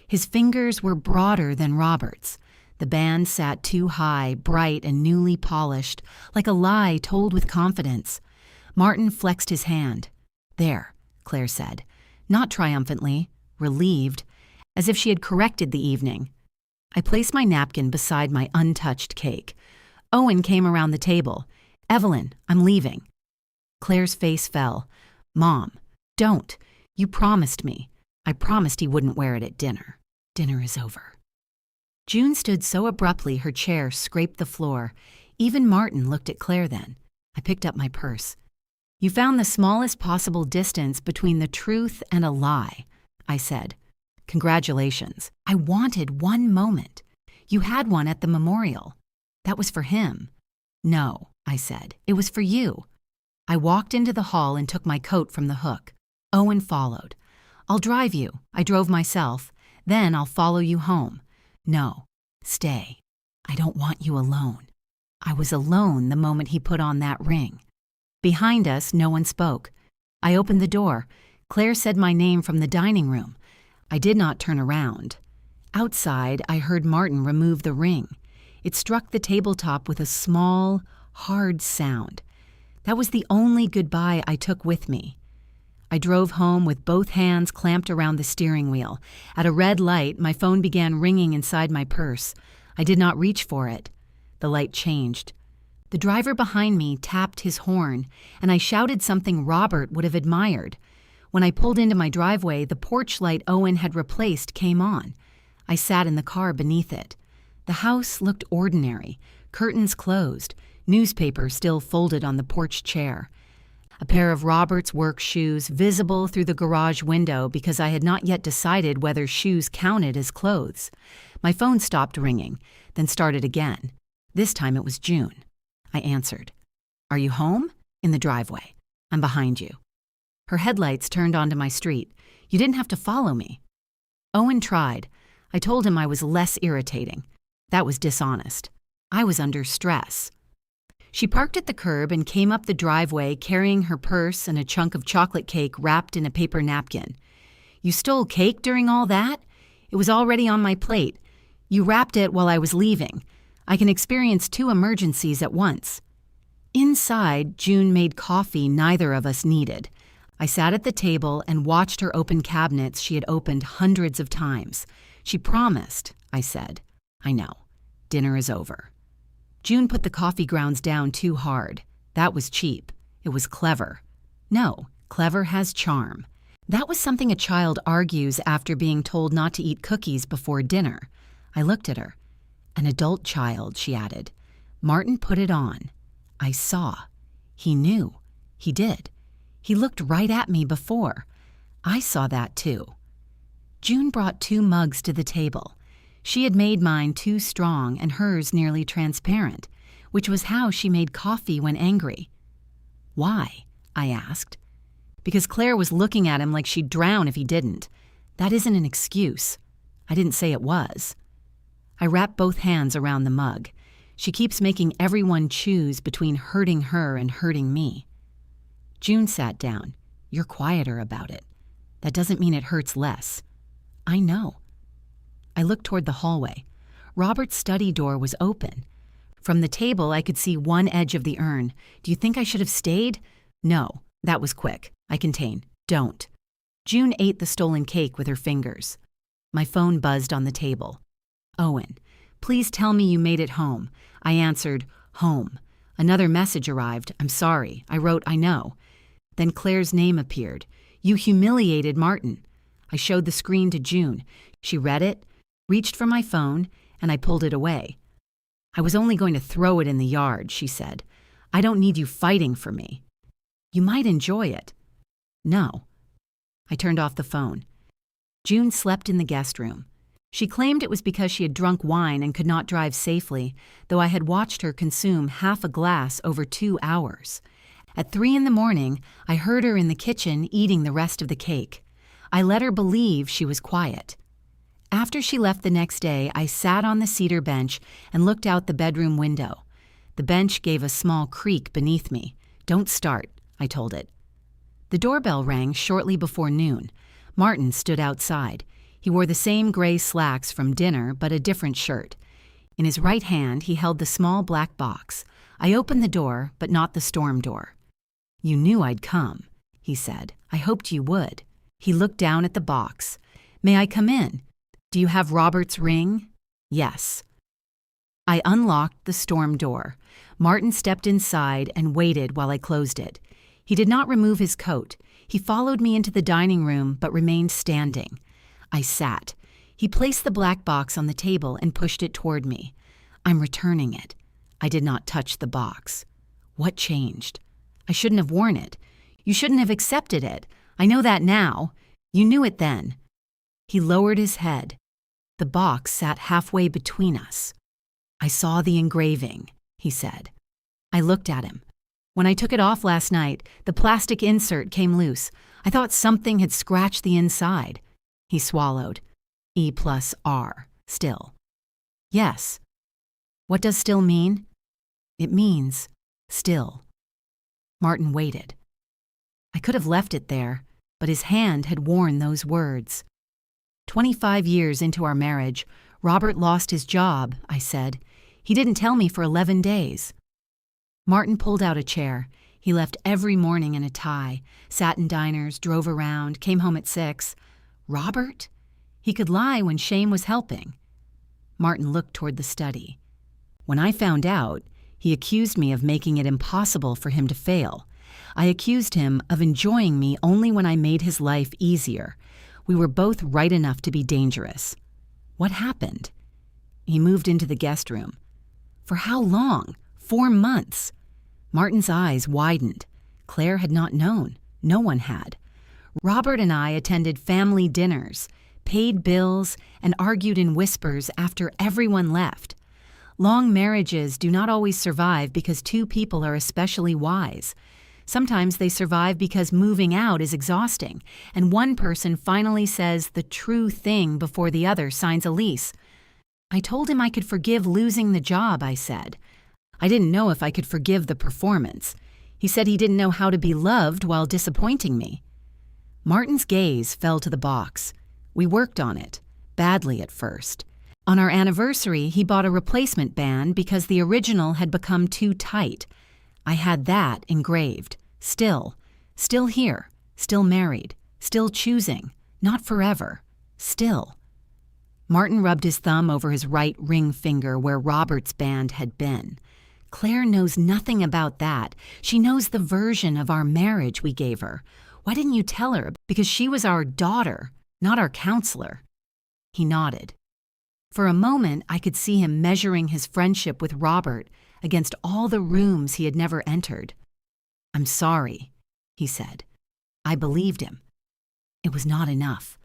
His fingers were broader than Robert's. The band sat too high, bright and newly polished, like a lie told with confidence. Martin flexed his hand. "There," Claire said, not triumphantly, relieved, as if she had corrected the evening. I placed my napkin beside my untouched cake. Owen came around the table. "Evelyn, I'm leaving." Claire's face fell. "Mom, don't. You promised me." "I promised he wouldn't wear it at dinner." "Dinner is over." June stood so abruptly her chair scraped the floor. Even Martin looked at Claire then. I picked up my purse. "You found the smallest possible distance between the truth and a lie," I said. "Congratulations. I wanted one moment. You had one at the memorial. That was for him." "No," I said. "It was for you." I walked into the hall and took my coat from the hook. Owen followed. "I'll drive you." I drove myself. "Then I'll follow you home." "No, stay. I don't want you alone." I was alone the moment he put on that ring. Behind us, no one spoke. I opened the door. Claire said my name from the dining room. I did not turn around. Outside, I heard Martin remove the ring. It struck the tabletop with a small, hard sound. That was the only goodbye I took with me. I drove home with both hands clamped around the steering wheel. At a red light, my phone began ringing inside my purse. I did not reach for it. The light changed. The driver behind me tapped his horn, and I shouted something Robert would have admired. When I pulled into my driveway, the porch light Owen had replaced came on. I sat in the car beneath it. The house looked ordinary, curtains closed, newspaper still folded on the porch chair. A pair of Robert's work shoes visible through the garage window because I had not yet decided whether shoes counted as clothes. My phone stopped ringing, then started again. This time it was June. I answered. "Are you home?" "In the driveway." "I'm behind you." Her headlights turned onto my street. "You didn't have to follow me." Owen tried. I told him I was less irritating. That was dishonest. I was under stress. She parked at the curb and came up the driveway carrying her purse and a chunk of chocolate cake wrapped in a paper napkin. "You stole cake during all that?" "It was already on my plate. You wrapped it while I was leaving. I can experience 2 emergencies at once." Inside, June made coffee neither of us needed. I sat at the table and watched her open cabinets she had opened hundreds of times. "She promised," I said. "I know. Dinner is over." June put the coffee grounds down too hard. That was cheap. It was clever. No, clever has charm. That was something a child argues after being told not to eat cookies before dinner. I looked at her. "An adult child," she added. Martin put it on. I saw. He knew. He did. He looked right at me before. I saw that too. June brought 2 mugs to the table. She had made mine too strong and hers nearly transparent, which was how she made coffee when angry. Why? I asked. Because Claire was looking at him like she'd drown if he didn't. That isn't an excuse. I didn't say it was. I wrapped both hands around the mug. She keeps making everyone choose between hurting her and hurting me. June sat down. You're quieter about it. That doesn't mean it hurts less. I know. I looked toward the hallway. Robert's study door was open. From the table, I could see one edge of the urn. Do you think I should have stayed? No. That was quick. I contain. Don't. June ate the stolen cake with her fingers. My phone buzzed on the table. Owen, please tell me you made it home. I answered, home. Another message arrived. I'm sorry. I wrote, I know. Then Claire's name appeared. You humiliated Martin. I showed the screen to June. She read it, reached for my phone, and I pulled it away. I was only going to throw it in the yard, she said. I don't need you fighting for me. You might enjoy it. No. I turned off the phone. June slept in the guest room. She claimed it was because she had drunk wine and could not drive safely, though I had watched her consume half a glass over 2 hours. At 3 a.m, I heard her in the kitchen eating the rest of the cake. I let her believe she was quiet. After she left the next day, I sat on the cedar bench and looked out the bedroom window. The bench gave a small creak beneath me. Don't start, I told it. The doorbell rang shortly before noon. Martin stood outside. He wore the same gray slacks from dinner, but a different shirt. In his right hand, he held the small black box. I opened the door, but not the storm door. You knew I'd come, he said. I hoped you would. He looked down at the box. May I come in? Do you have Robert's ring? Yes. I unlocked the storm door. Martin stepped inside and waited while I closed it. He did not remove his coat. He followed me into the dining room, but remained standing. I sat. He placed the black box on the table and pushed it toward me. I'm returning it. I did not touch the box. What changed? I shouldn't have worn it. You shouldn't have accepted it. I know that now. You knew it then. He lowered his head. The box sat halfway between us. I saw the engraving, he said. I looked at him. When I took it off last night, the plastic insert came loose. I thought something had scratched the inside. He swallowed. E+R. Still. Yes. What does still mean? It means still. Martin waited. I could have left it there, but his hand had worn those words. 25 years into our marriage, Robert lost his job, I said. He didn't tell me for 11 days. Martin pulled out a chair. He left every morning in a tie, sat in diners, drove around, came home at 6. Robert? He could lie when shame was helping. Martin looked toward the study. When I found out, he accused me of making it impossible for him to fail. I accused him of enjoying me only when I made his life easier. We were both right enough to be dangerous. What happened? He moved into the guest room. For how long? 4 months. Martin's eyes widened. Claire had not known. No one had. Robert and I attended family dinners, paid bills, and argued in whispers after everyone left. Long marriages do not always survive because 2 people are especially wise. Sometimes they survive because moving out is exhausting, and one person finally says the true thing before the other signs a lease. I told him I could forgive losing the job, I said. I didn't know if I could forgive the performance. He said he didn't know how to be loved while disappointing me. Martin's gaze fell to the box. We worked on it, badly at first. On our anniversary, he bought a replacement band because the original had become too tight. I had that engraved. Still here, still married, still choosing, not forever, still. Martin rubbed his thumb over his right ring finger where Robert's band had been. Claire knows nothing about that. She knows the version of our marriage we gave her. Why didn't you tell her? Because she was our daughter, not our counselor. He nodded. For a moment, I could see him measuring his friendship with Robert against all the rooms he had never entered. "I'm sorry," he said. I believed him. It was not enough.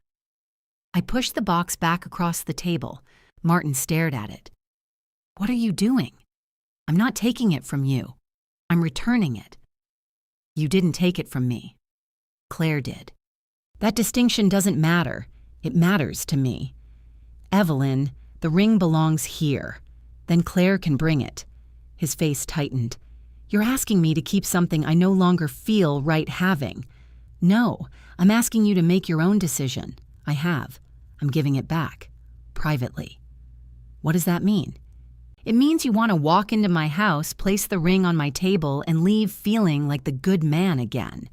I pushed the box back across the table. Martin stared at it. "What are you doing?" "I'm not taking it from you. I'm returning it." "You didn't take it from me. Claire did." "That distinction doesn't matter. It matters to me. Evelyn, the ring belongs here. Then Claire can bring it." His face tightened. "You're asking me to keep something I no longer feel right having." "No, I'm asking you to make your own decision." "I have. I'm giving it back. Privately." "What does that mean?" "It means you want to walk into my house, place the ring on my table, and leave feeling like the good man again.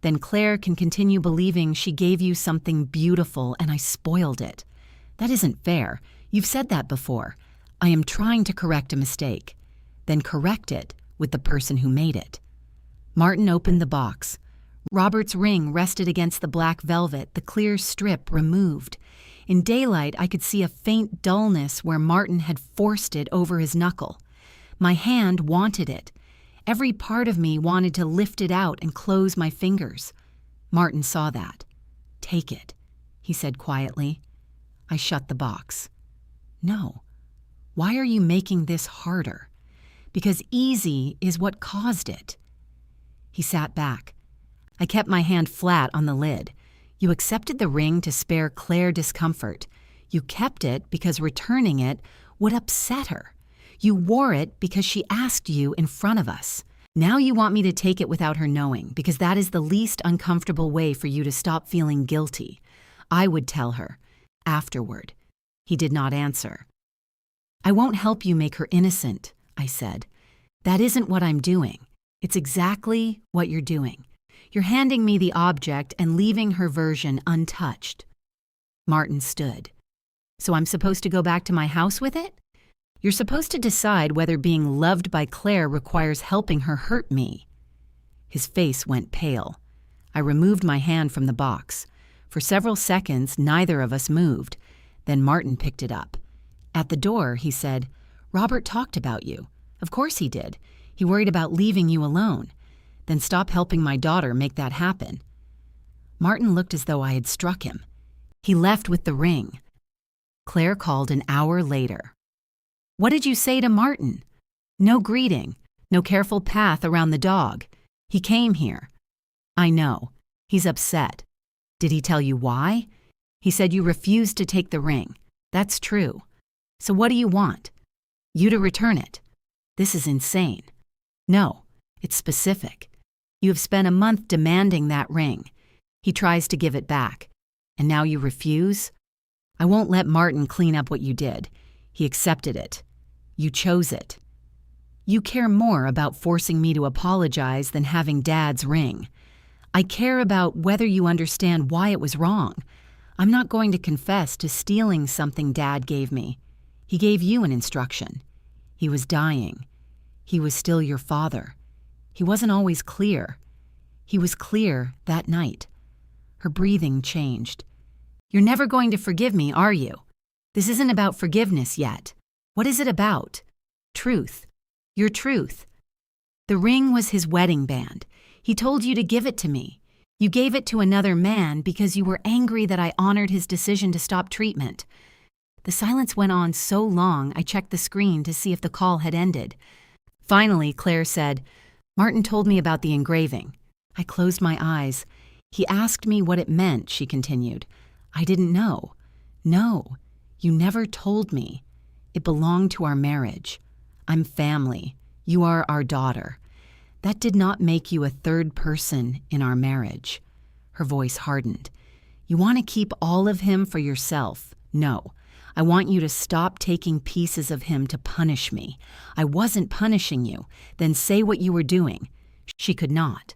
Then Claire can continue believing she gave you something beautiful and I spoiled it. That isn't fair. You've said that before. I am trying to correct a mistake. Then correct it with the person who made it." Martin opened the box. Robert's ring rested against the black velvet, the clear strip removed. In daylight, I could see a faint dullness where Martin had forced it over his knuckle. My hand wanted it. Every part of me wanted to lift it out and close my fingers. Martin saw that. "Take it," he said quietly. I shut the box. "No. Why are you making this harder?" "Because easy is what caused it." He sat back. I kept my hand flat on the lid. "You accepted the ring to spare Claire discomfort. You kept it because returning it would upset her. You wore it because she asked you in front of us. Now you want me to take it without her knowing, because that is the least uncomfortable way for you to stop feeling guilty. I would tell her. Afterward." He did not answer. "I won't help you make her innocent," I said. "That isn't what I'm doing. It's exactly what you're doing. You're handing me the object and leaving her version untouched." Martin stood. "So I'm supposed to go back to my house with it? You're supposed to decide whether being loved by Claire requires helping her hurt me." His face went pale. I removed my hand from the box. For several seconds, neither of us moved. Then Martin picked it up. At the door, he said, "Robert talked about you." "Of course he did. He worried about leaving you alone." "Then stop helping my daughter make that happen." Martin looked as though I had struck him. He left with the ring. Claire called an hour later. "What did you say to Martin?" "No greeting, no careful path around the dog. He came here." "I know. He's upset." "Did he tell you why?" "He said you refused to take the ring." "That's true. So what do you want?" "You to return it." "This is insane." "No, it's specific. You have spent a month demanding that ring. He tries to give it back. And now you refuse? I won't let Martin clean up what you did. He accepted it. You chose it. You care more about forcing me to apologize than having Dad's ring. I care about whether you understand why it was wrong. I'm not going to confess to stealing something Dad gave me. He gave you an instruction. He was dying. He was still your father. He wasn't always clear. He was clear that night. Her breathing changed. You're never going to forgive me, are you? This isn't about forgiveness yet. What is it about? Truth. Your truth. The ring was his wedding band. He told you to give it to me. You gave it to another man because you were angry that I honored his decision to stop treatment. The silence went on so long I checked the screen to see if the call had ended. Finally, Claire said, "Martin told me about the engraving." I closed my eyes. "He asked me what it meant," she continued. "I didn't know." "No, you never told me. It belonged to our marriage. I'm family. You are our daughter. That did not make you a third person in our marriage." Her voice hardened. "You want to keep all of him for yourself. No. I want you to stop taking pieces of him to punish me. I wasn't punishing you. Then say what you were doing." She could not.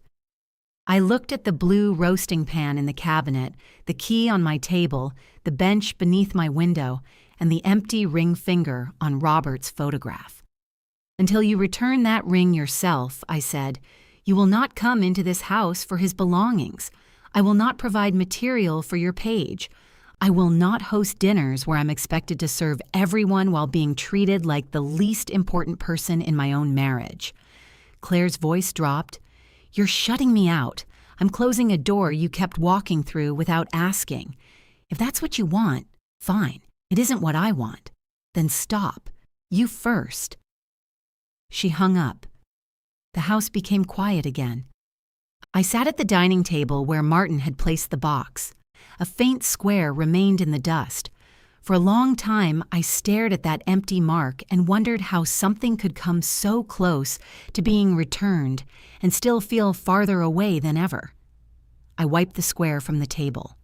I looked at the blue roasting pan in the cabinet, the key on my table, the bench beneath my window, and the empty ring finger on Robert's photograph. "Until you return that ring yourself," I said, "you will not come into this house for his belongings. I will not provide material for your page. I will not host dinners where I'm expected to serve everyone while being treated like the least important person in my own marriage. Claire's voice dropped. You're shutting me out. I'm closing a door you kept walking through without asking. If that's what you want, fine. It isn't what I want. Then stop. You first. She hung up. The house became quiet again. I sat at the dining table where Martin had placed the box. A faint square remained in the dust. For a long time, I stared at that empty mark and wondered how something could come so close to being returned and still feel farther away than ever. I wiped the square from the table.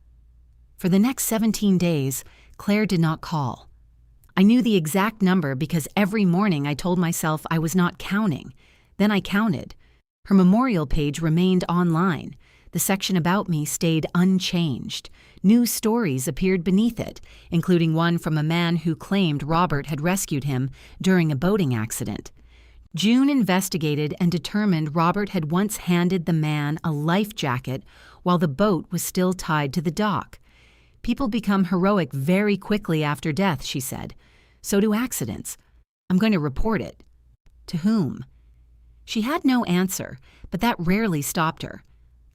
For the next 17 days, Claire did not call. I knew the exact number because every morning I told myself I was not counting. Then I counted. Her memorial page remained online. The section about me stayed unchanged. New stories appeared beneath it, including one from a man who claimed Robert had rescued him during a boating accident. June investigated and determined Robert had once handed the man a life jacket while the boat was still tied to the dock. People become heroic very quickly after death, she said. So do accidents. I'm going to report it. To whom? She had no answer, but that rarely stopped her.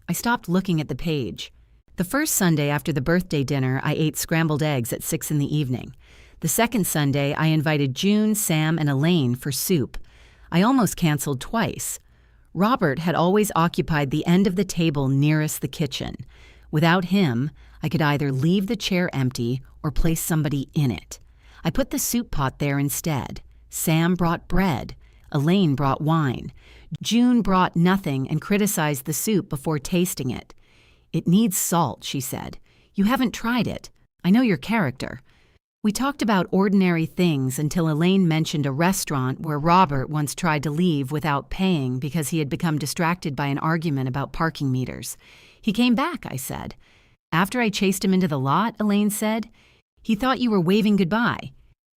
I stopped looking at the page. The first Sunday after the birthday dinner, I ate scrambled eggs at 6 p.m. The second Sunday, I invited June, Sam, and Elaine for soup. I almost canceled twice. Robert had always occupied the end of the table nearest the kitchen. Without him, I could either leave the chair empty or place somebody in it. I put the soup pot there instead. Sam brought bread. Elaine brought wine. June brought nothing and criticized the soup before tasting it. It needs salt, she said. You haven't tried it. I know your character. We talked about ordinary things until Elaine mentioned a restaurant where Robert once tried to leave without paying because he had become distracted by an argument about parking meters. He came back, I said. After I chased him into the lot, Elaine said. He thought you were waving goodbye.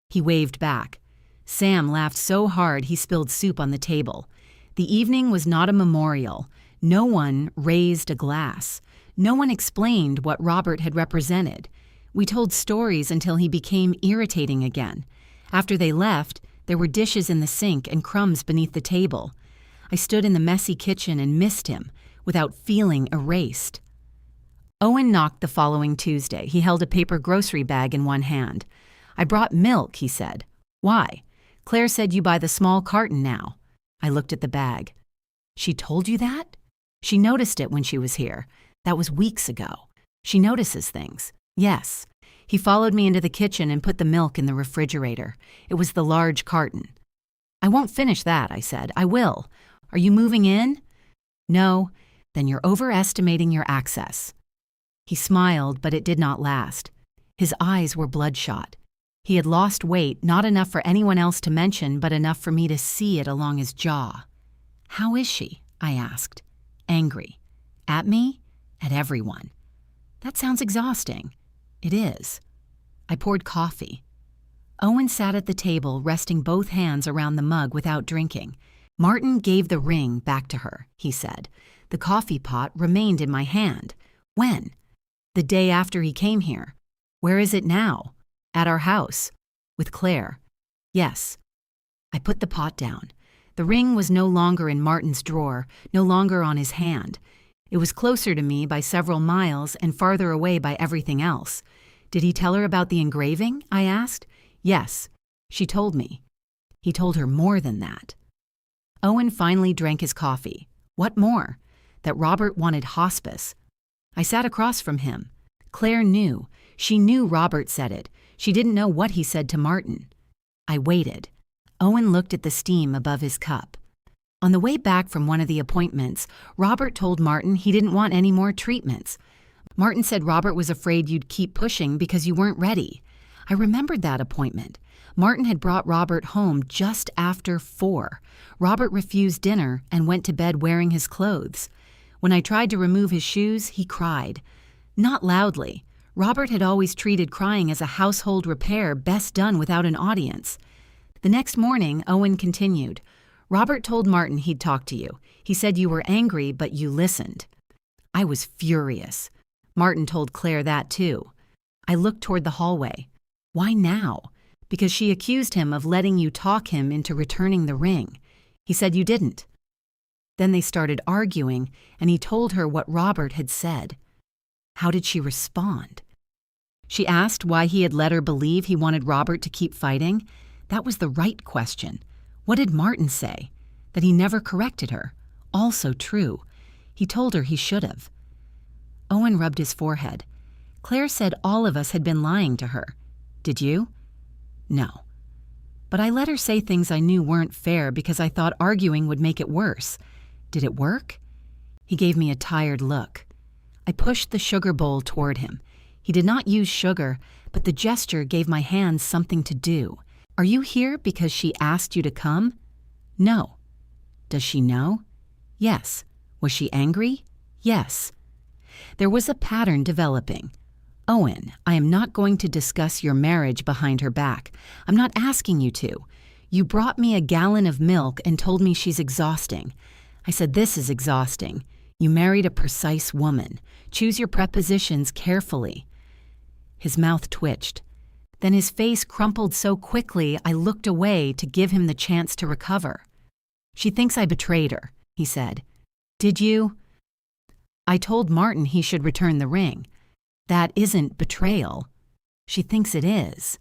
He waved back. Sam laughed so hard he spilled soup on the table. The evening was not a memorial. No one raised a glass. No one explained what Robert had represented. We told stories until he became irritating again. After they left, there were dishes in the sink and crumbs beneath the table. I stood in the messy kitchen and missed him, without feeling erased. Owen knocked the following Tuesday. He held a paper grocery bag in one hand. I brought milk, he said. Why? Claire said you buy the small carton now. I looked at the bag. She told you that? She noticed it when she was here. That was weeks ago. She notices things. Yes. He followed me into the kitchen and put the milk in the refrigerator. It was the large carton. I won't finish that, I said. I will. Are you moving in? No. Then you're overestimating your access. He smiled, but it did not last. His eyes were bloodshot. He had lost weight, not enough for anyone else to mention, but enough for me to see it along his jaw. How is she? I asked. Angry. At me? At everyone. That sounds exhausting. It is. I poured coffee. Owen sat at the table, resting both hands around the mug without drinking. Martin gave the ring back to her, he said. The coffee pot remained in my hand. When? The day after he came here. Where is it now? At our house. With Claire. Yes. I put the pot down. The ring was no longer in Martin's drawer, no longer on his hand. It was closer to me by several miles and farther away by everything else. Did he tell her about the engraving? I asked. Yes. She told me. He told her more than that. Owen finally drank his coffee. What more? That Robert wanted hospice. I sat across from him. Claire knew. She knew Robert said it. She didn't know what he said to Martin. I waited. Owen looked at the steam above his cup. On the way back from one of the appointments, Robert told Martin he didn't want any more treatments. Martin said Robert was afraid you'd keep pushing because you weren't ready. I remembered that appointment. Martin had brought Robert home just after 4. Robert refused dinner and went to bed wearing his clothes. When I tried to remove his shoes, he cried. Not loudly. Robert had always treated crying as a household repair best done without an audience. The next morning, Owen continued. Robert told Martin he'd talk to you. He said you were angry, but you listened. I was furious. Martin told Claire that too. I looked toward the hallway. Why now? Because she accused him of letting you talk him into returning the ring. He said you didn't. Then they started arguing, and he told her what Robert had said. How did she respond? She asked why he had let her believe he wanted Robert to keep fighting. That was the right question. What did Martin say? That he never corrected her. Also true. He told her he should have. Owen rubbed his forehead. Claire said all of us had been lying to her. Did you? No. But I let her say things I knew weren't fair because I thought arguing would make it worse. Did it work? He gave me a tired look. I pushed the sugar bowl toward him. He did not use sugar, but the gesture gave my hands something to do. Are you here because she asked you to come? No. Does she know? Yes. Was she angry? Yes. There was a pattern developing. Owen, I am not going to discuss your marriage behind her back. I'm not asking you to. You brought me a gallon of milk and told me she's exhausting. I said, this is exhausting. You married a precise woman. Choose your prepositions carefully. His mouth twitched. Then his face crumpled so quickly I looked away to give him the chance to recover. She thinks I betrayed her, he said. Did you? I told Martin he should return the ring. That isn't betrayal. She thinks it is.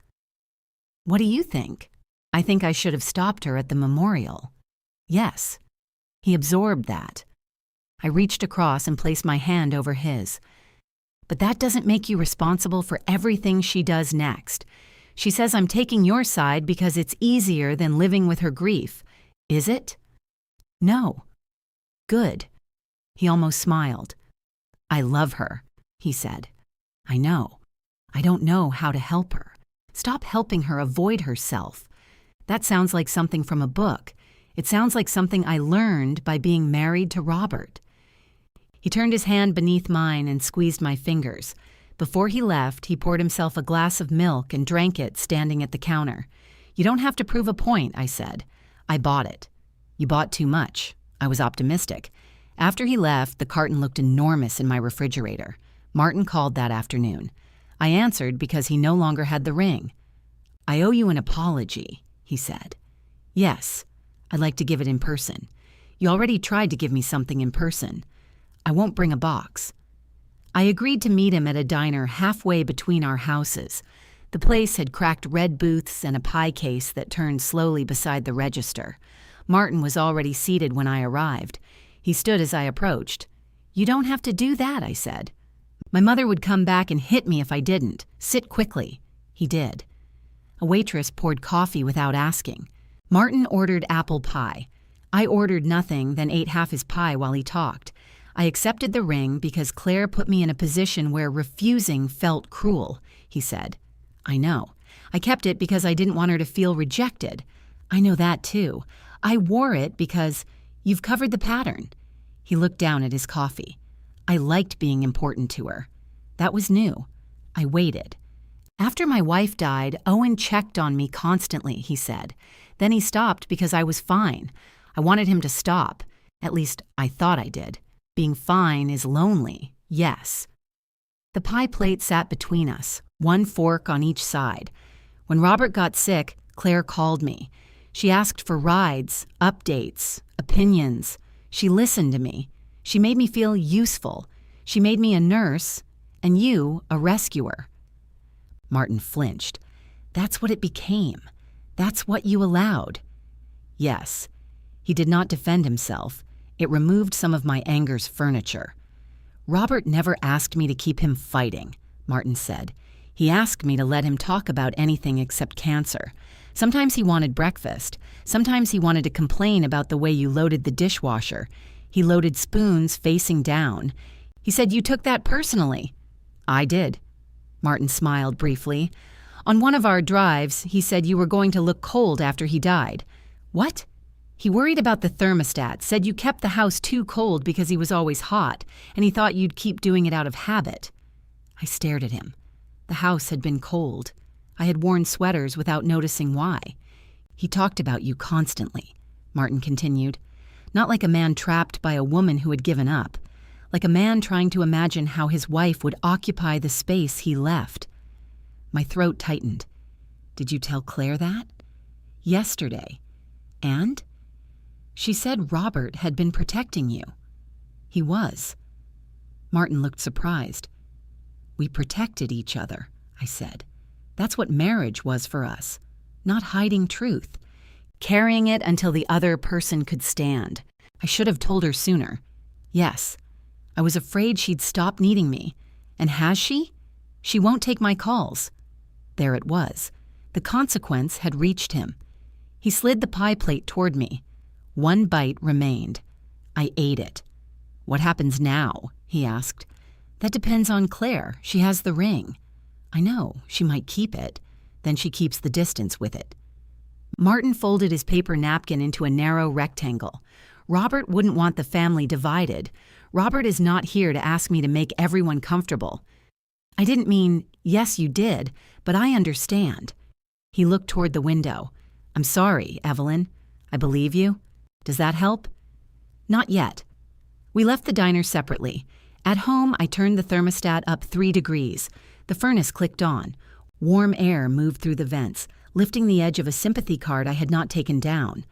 What do you think? I think I should have stopped her at the memorial. Yes. He absorbed that. I reached across and placed my hand over his. But that doesn't make you responsible for everything she does next. She says I'm taking your side because it's easier than living with her grief. Is it? No. Good. He almost smiled. I love her, he said. I know. I don't know how to help her. Stop helping her avoid herself. That sounds like something from a book. It sounds like something I learned by being married to Robert. He turned his hand beneath mine and squeezed my fingers. Before he left, he poured himself a glass of milk and drank it standing at the counter. You don't have to prove a point, I said. I bought it. You bought too much. I was optimistic. After he left, the carton looked enormous in my refrigerator. Martin called that afternoon. I answered because he no longer had the ring. I owe you an apology, he said. Yes, I'd like to give it in person. You already tried to give me something in person. I won't bring a box. I agreed to meet him at a diner halfway between our houses. The place had cracked red booths and a pie case that turned slowly beside the register. Martin was already seated when I arrived. He stood as I approached. You don't have to do that, I said. My mother would come back and hit me if I didn't. Sit quickly. He did. A waitress poured coffee without asking. Martin ordered apple pie. I ordered nothing, then ate half his pie while he talked. I accepted the ring because Claire put me in a position where refusing felt cruel, he said. I know. I kept it because I didn't want her to feel rejected. I know that too. I wore it because you've covered the pattern. He looked down at his coffee. I liked being important to her. That was new. I waited. After my wife died, Owen checked on me constantly, he said. Then he stopped because I was fine. I wanted him to stop. At least, I thought I did. Being fine is lonely, yes. The pie plate sat between us, one fork on each side. When Robert got sick, Claire called me. She asked for rides, updates, opinions. She listened to me. She made me feel useful. She made me a nurse, and you a rescuer. Martin flinched. That's what it became. That's what you allowed. Yes. He did not defend himself. It removed some of my anger's furniture. Robert never asked me to keep him fighting, Martin said. He asked me to let him talk about anything except cancer. Sometimes he wanted breakfast. Sometimes he wanted to complain about the way you loaded the dishwasher. He loaded spoons facing down. He said you took that personally. I did. Martin smiled briefly. On one of our drives, he said you were going to look cold after he died. What? He worried about the thermostat, said you kept the house too cold because he was always hot, and he thought you'd keep doing it out of habit. I stared at him. The house had been cold. I had worn sweaters without noticing why. He talked about you constantly, Martin continued. Not like a man trapped by a woman who had given up. Like a man trying to imagine how his wife would occupy the space he left. My throat tightened. Did you tell Claire that? Yesterday. And? She said Robert had been protecting you. He was. Martin looked surprised. We protected each other, I said. That's what marriage was for us. Not hiding truth. Carrying it until the other person could stand. I should have told her sooner. Yes. I was afraid she'd stop needing me. And has she? She won't take my calls. There it was. The consequence had reached him. He slid the pie plate toward me. One bite remained. I ate it. What happens now? He asked. That depends on Claire. She has the ring. I know. She might keep it. Then she keeps the distance with it. Martin folded his paper napkin into a narrow rectangle. Robert wouldn't want the family divided. Robert is not here to ask me to make everyone comfortable. I didn't mean, yes, you did, but I understand. He looked toward the window. I'm sorry, Evelyn. I believe you. Does that help? Not yet. We left the diner separately. At home, I turned the thermostat up 3 degrees. The furnace clicked on. Warm air moved through the vents, lifting the edge of a sympathy card I had not taken down.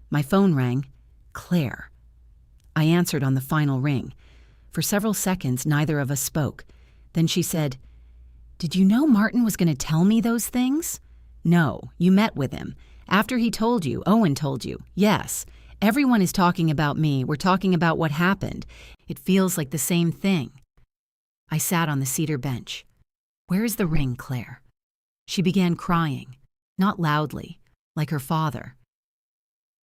My phone rang. Claire. I answered on the final ring. For several seconds, neither of us spoke. Then she said, Did you know Martin was going to tell me those things? No, you met with him. After he told you, Owen told you. Yes. Everyone is talking about me. We're talking about what happened. It feels like the same thing. I sat on the cedar bench. Where is the ring, Claire? She began crying, not loudly, like her father.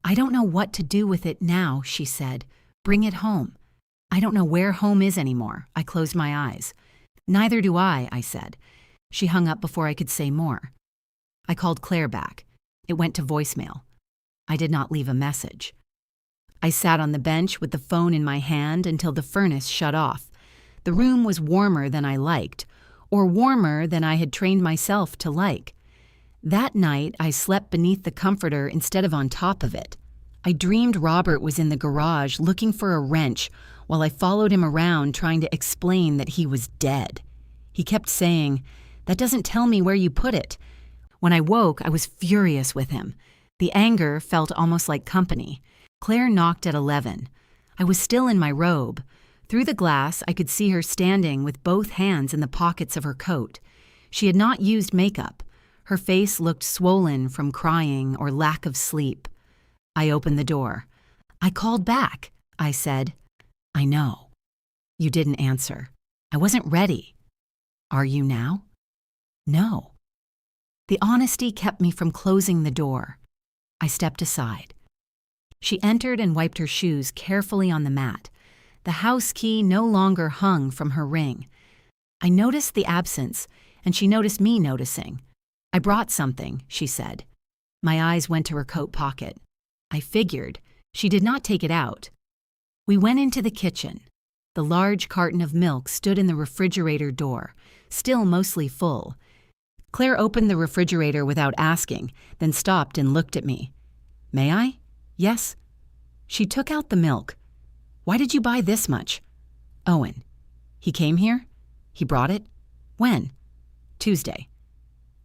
I don't know what to do with it now, she said. Bring it home. I don't know where home is anymore. I closed my eyes. Neither do I said. She hung up before I could say more. I called Claire back. It went to voicemail. I did not leave a message. I sat on the bench with the phone in my hand until the furnace shut off. The room was warmer than I liked, or warmer than I had trained myself to like. That night, I slept beneath the comforter instead of on top of it. I dreamed Robert was in the garage looking for a wrench while I followed him around trying to explain that he was dead. He kept saying, That doesn't tell me where you put it. When I woke, I was furious with him. The anger felt almost like company. Claire knocked at 11. I was still in my robe. Through the glass, I could see her standing with both hands in the pockets of her coat. She had not used makeup. Her face looked swollen from crying or lack of sleep. I opened the door. I called back. I said, I know. You didn't answer. I wasn't ready. Are you now? No. The honesty kept me from closing the door. I stepped aside. She entered and wiped her shoes carefully on the mat. The house key no longer hung from her ring. I noticed the absence, and she noticed me noticing. I brought something, she said. My eyes went to her coat pocket. I figured. She did not take it out. We went into the kitchen. The large carton of milk stood in the refrigerator door, still mostly full. Claire opened the refrigerator without asking, then stopped and looked at me. May I? Yes. She took out the milk. Why did you buy this much? Owen. He came here? He brought it? When? Tuesday.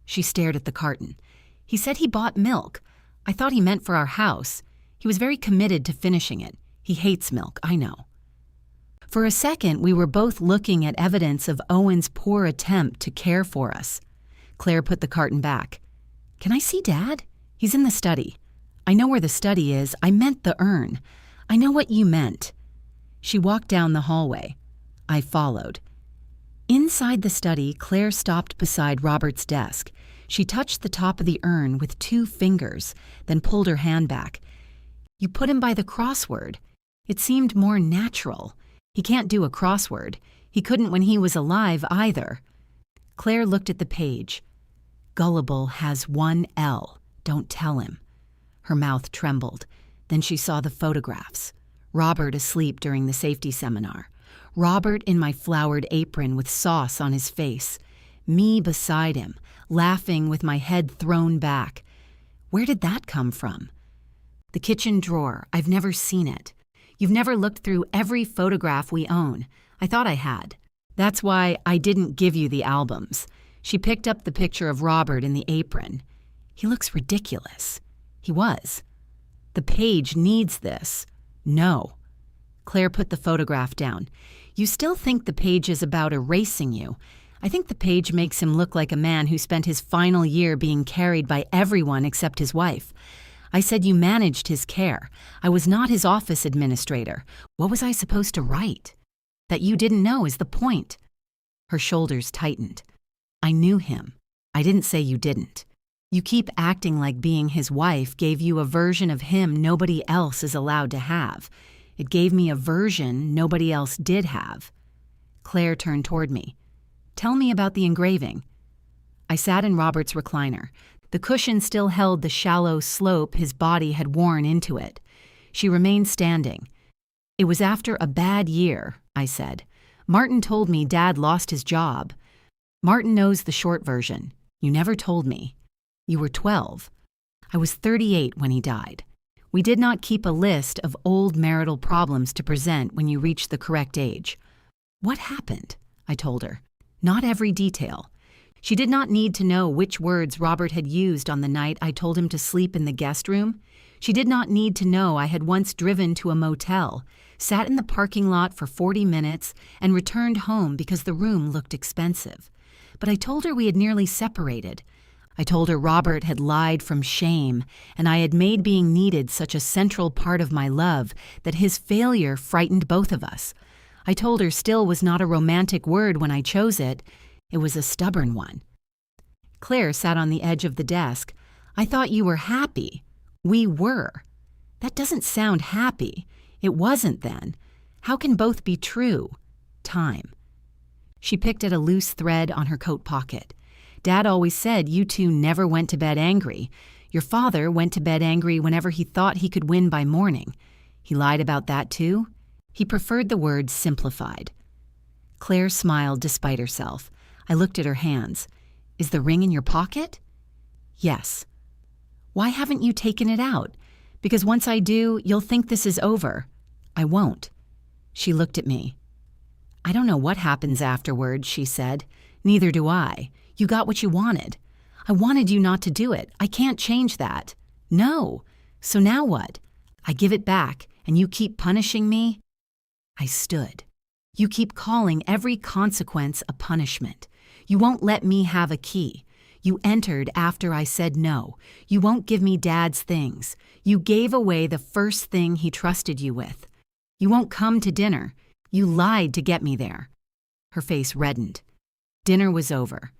She stared at the carton. He said he bought milk. I thought he meant for our house. He was very committed to finishing it. He hates milk, I know. For a second, we were both looking at evidence of Owen's poor attempt to care for us. Claire put the carton back. Can I see Dad? He's in the study. I know where the study is. I meant the urn. I know what you meant. She walked down the hallway. I followed. Inside the study, Claire stopped beside Robert's desk. She touched the top of the urn with 2 fingers, then pulled her hand back. You put him by the crossword. It seemed more natural. He can't do a crossword. He couldn't when he was alive either. Claire looked at the page. Gullible has 1 L. Don't tell him. Her mouth trembled. Then she saw the photographs. Robert asleep during the safety seminar. Robert in my flowered apron with sauce on his face. Me beside him, laughing with my head thrown back. Where did that come from? The kitchen drawer. I've never seen it. You've never looked through every photograph we own. I thought I had. That's why I didn't give you the albums. She picked up the picture of Robert in the apron. He looks ridiculous. He was. The page needs this. No. Claire put the photograph down. You still think the page is about erasing you. I think the page makes him look like a man who spent his final year being carried by everyone except his wife. I said you managed his care. I was not his office administrator. What was I supposed to write? That you didn't know is the point. Her shoulders tightened. I knew him. I didn't say you didn't. You keep acting like being his wife gave you a version of him nobody else is allowed to have. It gave me a version nobody else did have. Claire turned toward me. Tell me about the engraving. I sat in Robert's recliner. The cushion still held the shallow slope his body had worn into it. She remained standing. It was after a bad year, I said. Martin told me Dad lost his job. Martin knows the short version. You never told me. You were 12. I was 38 when he died. We did not keep a list of old marital problems to present when you reached the correct age. What happened? I told her. Not every detail. She did not need to know which words Robert had used on the night I told him to sleep in the guest room. She did not need to know I had once driven to a motel, sat in the parking lot for 40 minutes, and returned home because the room looked expensive. But I told her we had nearly separated. I told her Robert had lied from shame, and I had made being needed such a central part of my love that his failure frightened both of us. I told her still was not a romantic word when I chose it. It was a stubborn one. Claire sat on the edge of the desk. I thought you were happy. We were. That doesn't sound happy. It wasn't then. How can both be true? Time. She picked at a loose thread on her coat pocket. Dad always said you two never went to bed angry. Your father went to bed angry whenever he thought he could win by morning. He lied about that too? He preferred the word simplified. Claire smiled despite herself. I looked at her hands. Is the ring in your pocket? Yes. Why haven't you taken it out? Because once I do, you'll think this is over. I won't. She looked at me. I don't know what happens afterward, she said. Neither do I. You got what you wanted. I wanted you not to do it. I can't change that. No. So now what? I give it back, and you keep punishing me? I stood. You keep calling every consequence a punishment. You won't let me have a key. You entered after I said no. You won't give me Dad's things. You gave away the first thing he trusted you with. You won't come to dinner. You lied to get me there. Her face reddened. Dinner was over.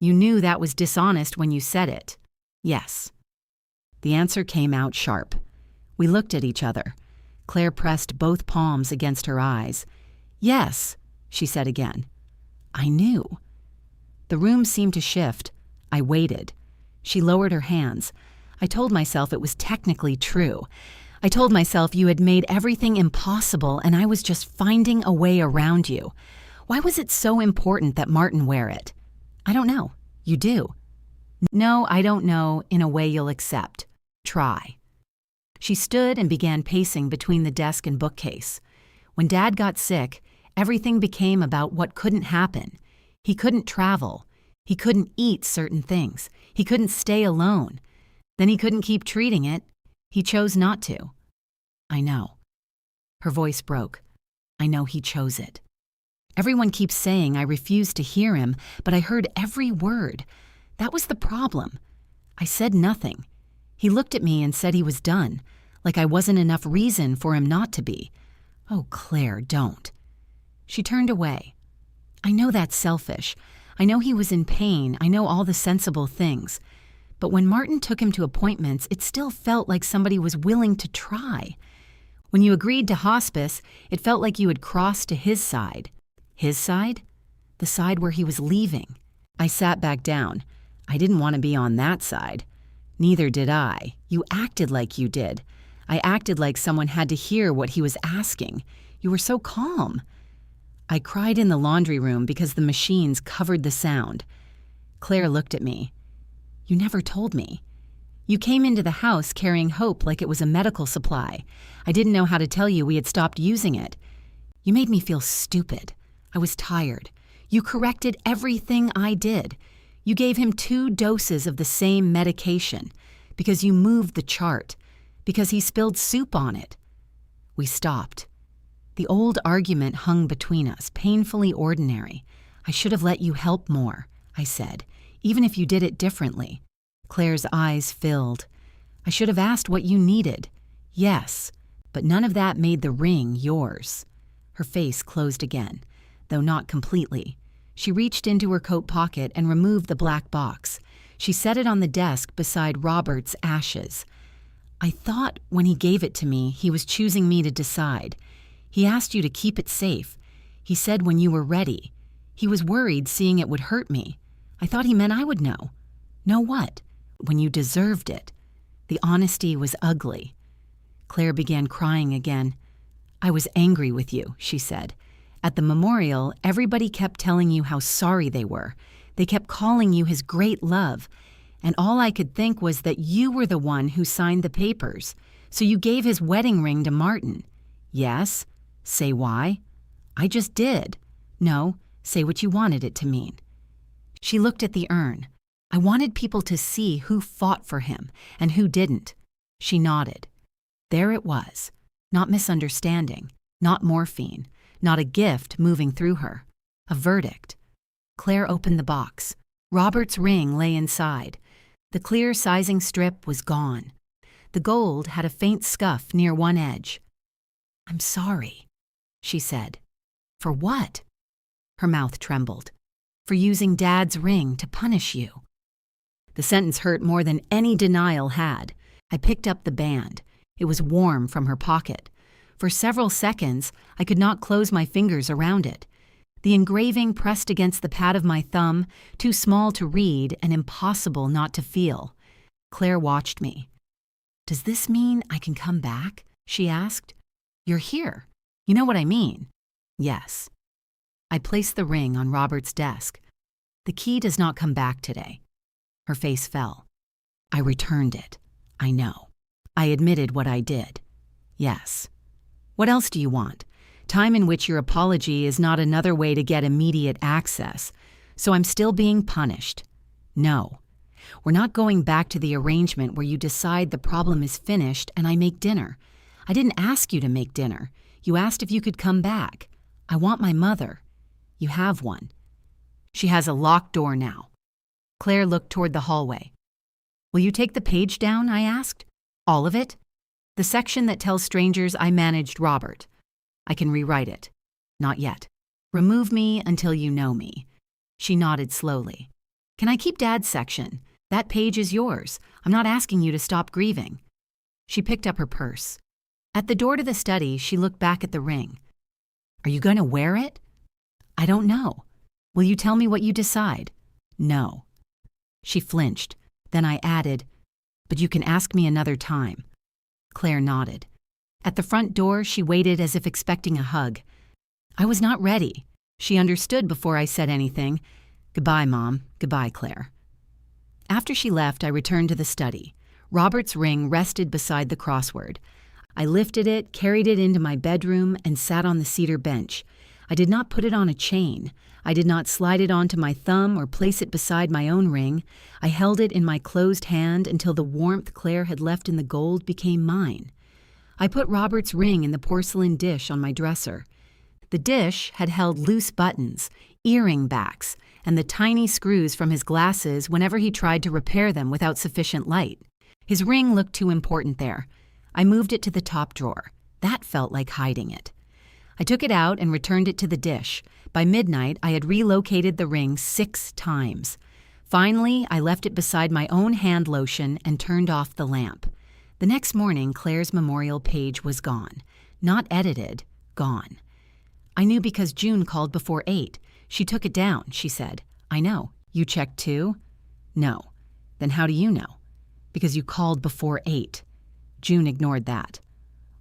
You knew that was dishonest when you said it. Yes. The answer came out sharp. We looked at each other. Claire pressed both palms against her eyes. Yes, she said again. I knew. The room seemed to shift. I waited. She lowered her hands. I told myself it was technically true. I told myself you had made everything impossible and I was just finding a way around you. Why was it so important that Martin wear it? I don't know. You do. No, I don't know, in a way you'll accept. Try. She stood and began pacing between the desk and bookcase. When Dad got sick, everything became about what couldn't happen. He couldn't travel. He couldn't eat certain things. He couldn't stay alone. Then he couldn't keep treating it. He chose not to. I know. Her voice broke. I know he chose it. Everyone keeps saying I refused to hear him, but I heard every word. That was the problem. I said nothing. He looked at me and said he was done, like I wasn't enough reason for him not to be. Oh, Claire, don't. She turned away. I know that's selfish. I know he was in pain. I know all the sensible things. But when Martin took him to appointments, it still felt like somebody was willing to try. When you agreed to hospice, it felt like you had crossed to his side. His side? The side where he was leaving. I sat back down. I didn't want to be on that side. Neither did I. You acted like you did. I acted like someone had to hear what he was asking. You were so calm. I cried in the laundry room because the machines covered the sound. Claire looked at me. You never told me. You came into the house carrying hope like it was a medical supply. I didn't know how to tell you we had stopped using it. You made me feel stupid. I was tired. You corrected everything I did. You gave him 2 doses of the same medication because you moved the chart, because he spilled soup on it. We stopped. The old argument hung between us, painfully ordinary. I should have let you help more, I said, even if you did it differently. Claire's eyes filled. I should have asked what you needed. Yes, but none of that made the ring yours. Her face closed again, though not completely. She reached into her coat pocket and removed the black box. She set it on the desk beside Robert's ashes. I thought when he gave it to me, he was choosing me to decide. He asked you to keep it safe. He said when you were ready. He was worried seeing it would hurt me. I thought he meant I would know. Know what? When you deserved it. The honesty was ugly. Claire began crying again. I was angry with you, she said. At the memorial, everybody kept telling you how sorry they were. They kept calling you his great love. And all I could think was that you were the one who signed the papers. So you gave his wedding ring to Martin. Yes. Say why? I just did. No, say what you wanted it to mean. She looked at the urn. I wanted people to see who fought for him and who didn't. She nodded. There it was. Not misunderstanding, not morphine, not a gift moving through her. A verdict. Claire opened the box. Robert's ring lay inside. The clear sizing strip was gone. The gold had a faint scuff near one edge. I'm sorry, she said. For what? Her mouth trembled. For using Dad's ring to punish you. The sentence hurt more than any denial had. I picked up the band. It was warm from her pocket. For several seconds, I could not close my fingers around it. The engraving pressed against the pad of my thumb, too small to read and impossible not to feel. Claire watched me. Does this mean I can come back? She asked. You're here. You know what I mean. Yes. I placed the ring on Robert's desk. The key does not come back today. Her face fell. I returned it. I know. I admitted what I did. Yes. What else do you want? Time in which your apology is not another way to get immediate access. So I'm still being punished. No. We're not going back to the arrangement where you decide the problem is finished and I make dinner. I didn't ask you to make dinner. You asked if you could come back. I want my mother. You have one. She has a locked door now. Claire looked toward the hallway. Will you take the page down? I asked. All of it? The section that tells strangers I managed Robert. I can rewrite it. Not yet. Remove me until you know me. She nodded slowly. Can I keep Dad's section? That page is yours. I'm not asking you to stop grieving. She picked up her purse. At the door to the study, she looked back at the ring. Are you going to wear it? I don't know. Will you tell me what you decide? No. She flinched. Then I added, but you can ask me another time. Claire nodded. At the front door, she waited as if expecting a hug. I was not ready. She understood before I said anything. Goodbye, Mom. Goodbye, Claire. After she left, I returned to the study. Robert's ring rested beside the crossword. I lifted it, carried it into my bedroom, and sat on the cedar bench. I did not put it on a chain. I did not slide it onto my thumb or place it beside my own ring. I held it in my closed hand until the warmth Claire had left in the gold became mine. I put Robert's ring in the porcelain dish on my dresser. The dish had held loose buttons, earring backs, and the tiny screws from his glasses whenever he tried to repair them without sufficient light. His ring looked too important there. I moved it to the top drawer. That felt like hiding it. I took it out and returned it to the dish. By midnight, I had relocated the ring 6 times. Finally, I left it beside my own hand lotion and turned off the lamp. The next morning, Claire's memorial page was gone. Not edited, gone. I knew because June called before 8. She took it down, she said. I know. You checked too? No. Then how do you know? Because you called before 8. June ignored that.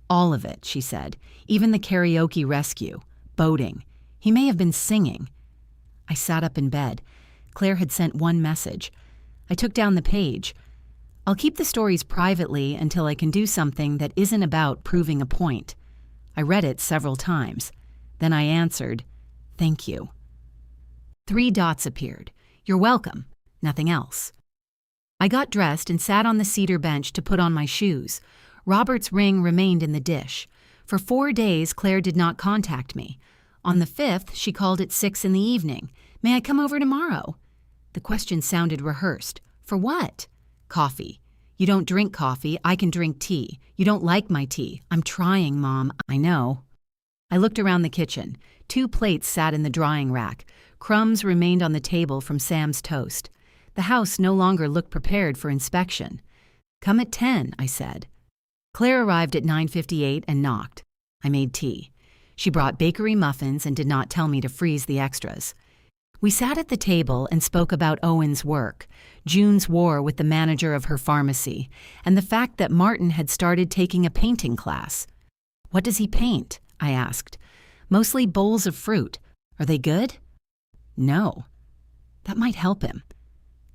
All of it, she said. Even the karaoke rescue. Boating. He may have been singing. I sat up in bed. Claire had sent one message. I took down the page. I'll keep the stories privately until I can do something that isn't about proving a point. I read it several times. Then I answered, thank you. 3 dots appeared. You're welcome. Nothing else. I got dressed and sat on the cedar bench to put on my shoes. Robert's ring remained in the dish. For 4 days, Claire did not contact me. On the 5th, she called at 6 in the evening. "May I come over tomorrow?" The question sounded rehearsed. "For what?" "Coffee." "You don't drink coffee. I can drink tea. You don't like my tea." "I'm trying, Mom. I know." I looked around the kitchen. 2 plates sat in the drying rack. Crumbs remained on the table from Sam's toast. The house no longer looked prepared for inspection. "Come at 10, I said. Claire arrived at 9:58 and knocked. I made tea. She brought bakery muffins and did not tell me to freeze the extras. We sat at the table and spoke about Owen's work, June's war with the manager of her pharmacy, and the fact that Martin had started taking a painting class. "What does he paint?" I asked. "Mostly bowls of fruit. Are they good?" "No." "That might help him."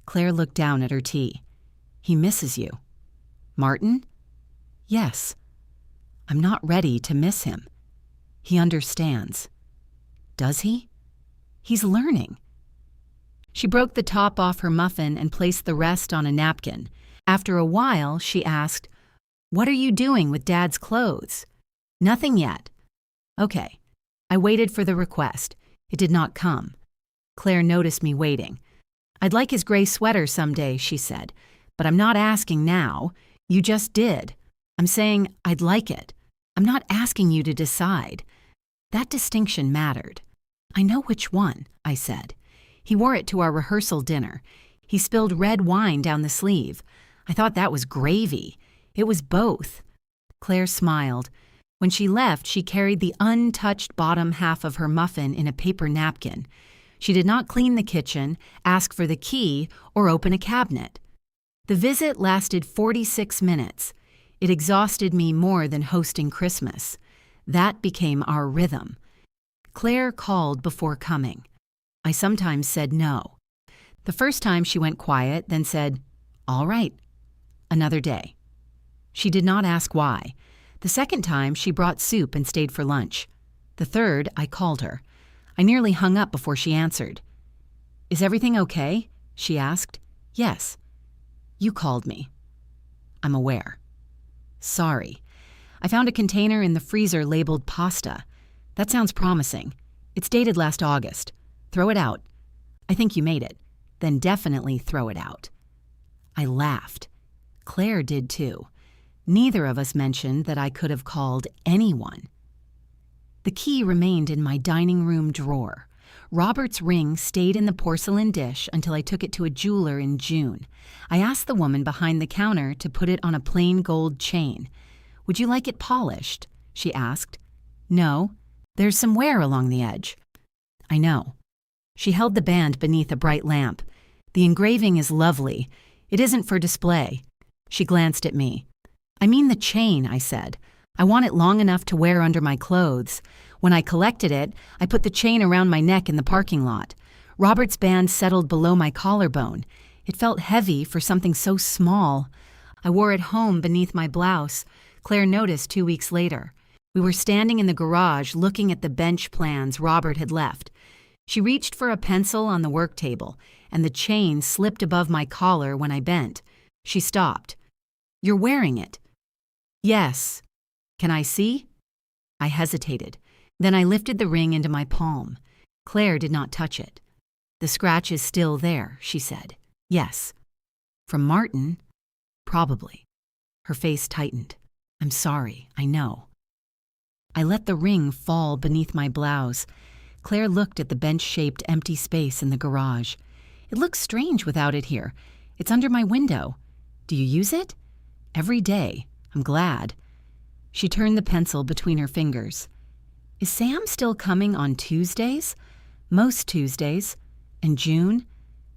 Claire looked down at her tea. "He misses you." "Martin?" "Yes." "I'm not ready to miss him." "He understands." "Does he?" "He's learning." She broke the top off her muffin and placed the rest on a napkin. After a while, she asked, "What are you doing with Dad's clothes?" "Nothing yet." "Okay." I waited for the request. It did not come. Claire noticed me waiting. "I'd like his gray sweater someday," she said. "But I'm not asking now. You just did. I'm saying I'd like it. I'm not asking you to decide." That distinction mattered. "I know which one," I said. "He wore it to our rehearsal dinner. He spilled red wine down the sleeve. I thought that was gravy. It was both." Claire smiled. When she left, she carried the untouched bottom half of her muffin in a paper napkin. She did not clean the kitchen, ask for the key, or open a cabinet. The visit lasted 46 minutes. It exhausted me more than hosting Christmas. That became our rhythm. Claire called before coming. I sometimes said no. The first time she went quiet, then said, "All right." Another day. She did not ask why. The second time, she brought soup and stayed for lunch. The third, I called her. I nearly hung up before she answered. "Is everything okay?" she asked. "Yes." "You called me." "I'm aware." "Sorry. I found a container in the freezer labeled pasta. That sounds promising. It's dated last August. Throw it out. I think you made it. Then definitely throw it out." I laughed. Claire did too. Neither of us mentioned that I could have called anyone. The key remained in my dining room drawer. Robert's ring stayed in the porcelain dish until I took it to a jeweler in June. I asked the woman behind the counter to put it on a plain gold chain. "Would you like it polished?" she asked. "No. There's some wear along the edge." "I know." She held the band beneath a bright lamp. "The engraving is lovely. It isn't for display." She glanced at me. "I mean the chain," I said. "I want it long enough to wear under my clothes. When I collected it, I put the chain around my neck in the parking lot. Robert's band settled below my collarbone. It felt heavy for something so small. I wore it home beneath my blouse. Claire noticed 2 weeks later. We were standing in the garage looking at the bench plans Robert had left. She reached for a pencil on the work table, and the chain slipped above my collar when I bent. She stopped. "You're wearing it." "Yes." "Can I see?" I hesitated. Then I lifted the ring into my palm. Claire did not touch it. "The scratch is still there," she said. "Yes." "From Martin?" "Probably." Her face tightened. "I'm sorry, I know." I let the ring fall beneath my blouse. Claire looked at the bench-shaped empty space in the garage. "It looks strange without it here. It's under my window. Do you use it?" "Every day. I'm glad." She turned the pencil between her fingers. "Is Sam still coming on Tuesdays?" "Most Tuesdays." "And June?"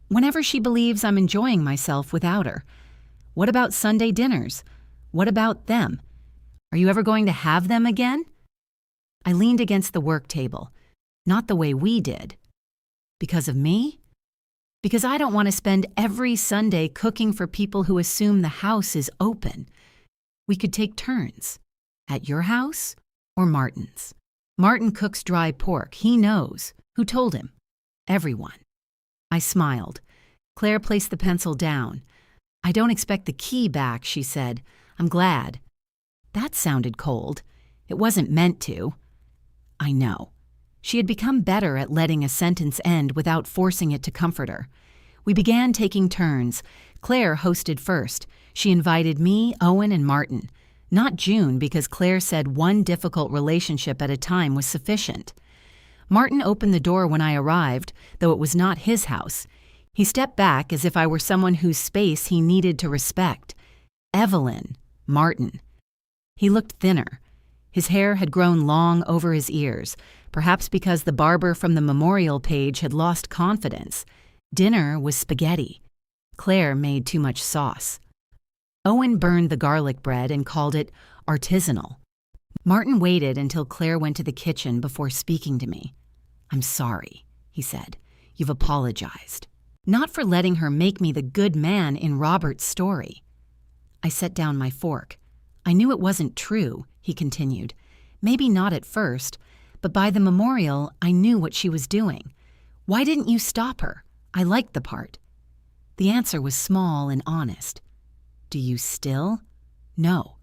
"Whenever she believes I'm enjoying myself without her." "What about Sunday dinners? What about them? Are you ever going to have them again?" I leaned against the work table. "Not the way we did." "Because of me?" "Because I don't want to spend every Sunday cooking for people who assume the house is open. We could take turns. At your house or Martin's. Martin cooks dry pork. He knows. Who told him?" "Everyone." I smiled. Claire placed the pencil down. "I don't expect the key back," she said. "I'm glad." That sounded cold. It wasn't meant to. I know. She had become better at letting a sentence end without forcing it to comfort her. We began taking turns. Claire hosted first. She invited me, Owen, and Martin. Not June, because Claire said one difficult relationship at a time was sufficient. Martin opened the door when I arrived, though it was not his house. He stepped back as if I were someone whose space he needed to respect. Evelyn. Martin. He looked thinner. His hair had grown long over his ears, perhaps because the barber from the memorial page had lost confidence. Dinner was spaghetti. Claire made too much sauce. Owen burned the garlic bread and called it artisanal. Martin waited until Claire went to the kitchen before speaking to me. "I'm sorry," he said. "You've apologized. Not for letting her make me the good man in Robert's story." I set down my fork. "I knew it wasn't true," he continued. "Maybe not at first, but by the memorial, I knew what she was doing. Why didn't you stop her? I liked the part." The answer was small and honest. "Do you still?" "No."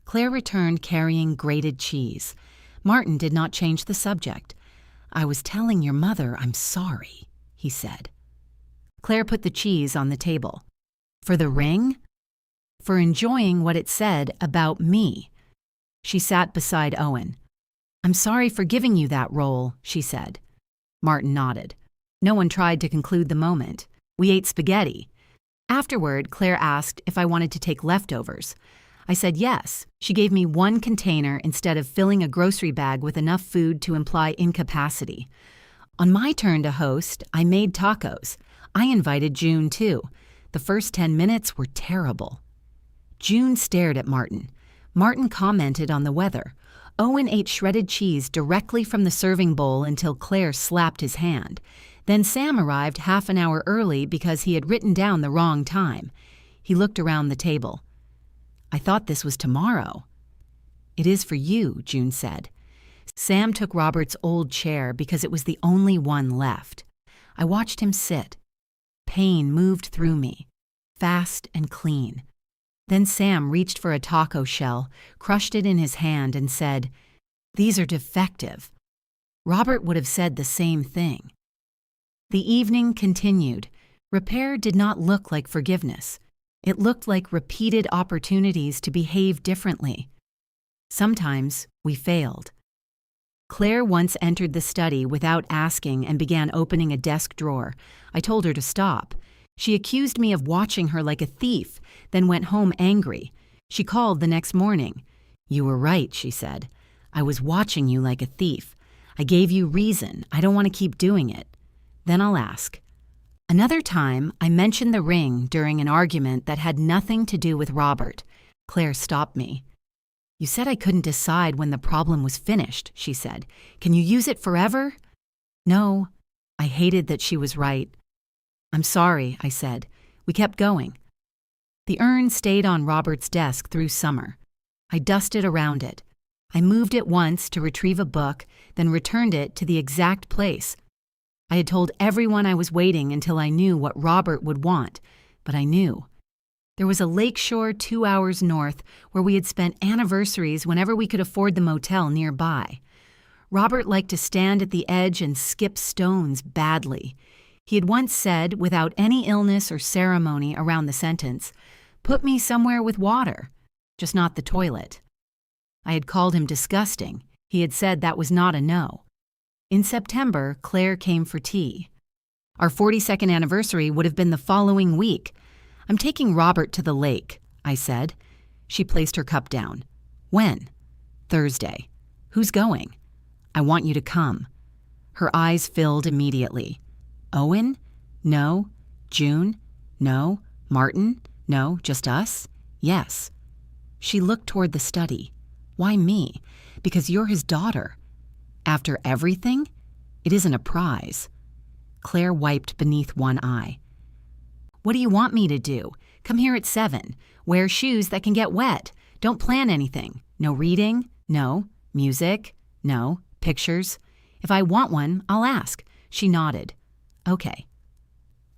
Claire returned carrying grated cheese. Martin did not change the subject. "I was telling your mother I'm sorry," he said. Claire put the cheese on the table. "For the ring?" "For enjoying what it said about me." She sat beside Owen. "I'm sorry for giving you that role," she said. Martin nodded. No one tried to conclude the moment. We ate spaghetti. Afterward, Claire asked if I wanted to take leftovers. I said yes. She gave me one container instead of filling a grocery bag with enough food to imply incapacity. On my turn to host, I made tacos. I invited June, too. The first 10 minutes were terrible. June stared at Martin. Martin commented on the weather. Owen ate shredded cheese directly from the serving bowl until Claire slapped his hand. Then Sam arrived half an hour early because he had written down the wrong time. He looked around the table. "I thought this was tomorrow." "It is for you," June said. Sam took Robert's old chair because it was the only one left. I watched him sit. Pain moved through me, fast and clean. Then Sam reached for a taco shell, crushed it in his hand, and said, "These are defective." Robert would have said the same thing. The evening continued. Repair did not look like forgiveness. It looked like repeated opportunities to behave differently. Sometimes we failed. Claire once entered the study without asking and began opening a desk drawer. I told her to stop. She accused me of watching her like a thief, then went home angry. She called the next morning. "You were right," she said. "I was watching you like a thief. I gave you reason. I don't want to keep doing it." Then I'll ask. Another time, I mentioned the ring during an argument that had nothing to do with Robert. Claire stopped me. "You said I couldn't decide when the problem was finished," she said. "Can you use it forever?" "No." I hated that she was right. "I'm sorry," I said. We kept going. The urn stayed on Robert's desk through summer. I dusted around it. I moved it once to retrieve a book, then returned it to the exact place. I had told everyone I was waiting until I knew what Robert would want, but I knew. There was a lakeshore 2 hours north where we had spent anniversaries whenever we could afford the motel nearby. Robert liked to stand at the edge and skip stones badly. He had once said, without any illness or ceremony around the sentence, "Put me somewhere with water, just not the toilet." I had called him disgusting. He had said that was not a no. In September, Claire came for tea. Our 42nd anniversary would have been the following week. "I'm taking Robert to the lake," I said. She placed her cup down. "When?" "Thursday." "Who's going?" "I want you to come." Her eyes filled immediately. "Owen? No. June? No. Martin? No. Just us?" "Yes." She looked toward the study. "Why me?" "Because you're his daughter." "After everything?" "It isn't a prize." Claire wiped beneath one eye. "What do you want me to do? Come here at 7. Wear shoes that can get wet. Don't plan anything. No reading? No. Music? No. Pictures? If I want one, I'll ask." She nodded. "Okay."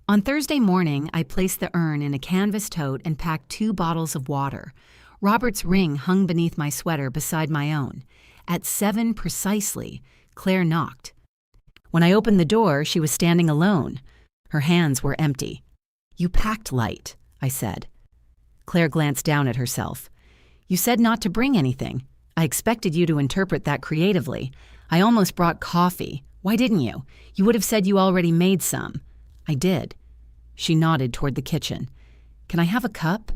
On Thursday morning, I placed the urn in a canvas tote and packed 2 bottles of water. Robert's ring hung beneath my sweater beside my own. At 7 precisely, Claire knocked. When I opened the door, she was standing alone. Her hands were empty. "You packed light," I said. Claire glanced down at herself. "You said not to bring anything. I expected you to interpret that creatively. I almost brought coffee. Why didn't you? You would have said you already made some." "I did." She nodded toward the kitchen. "Can I have a cup?"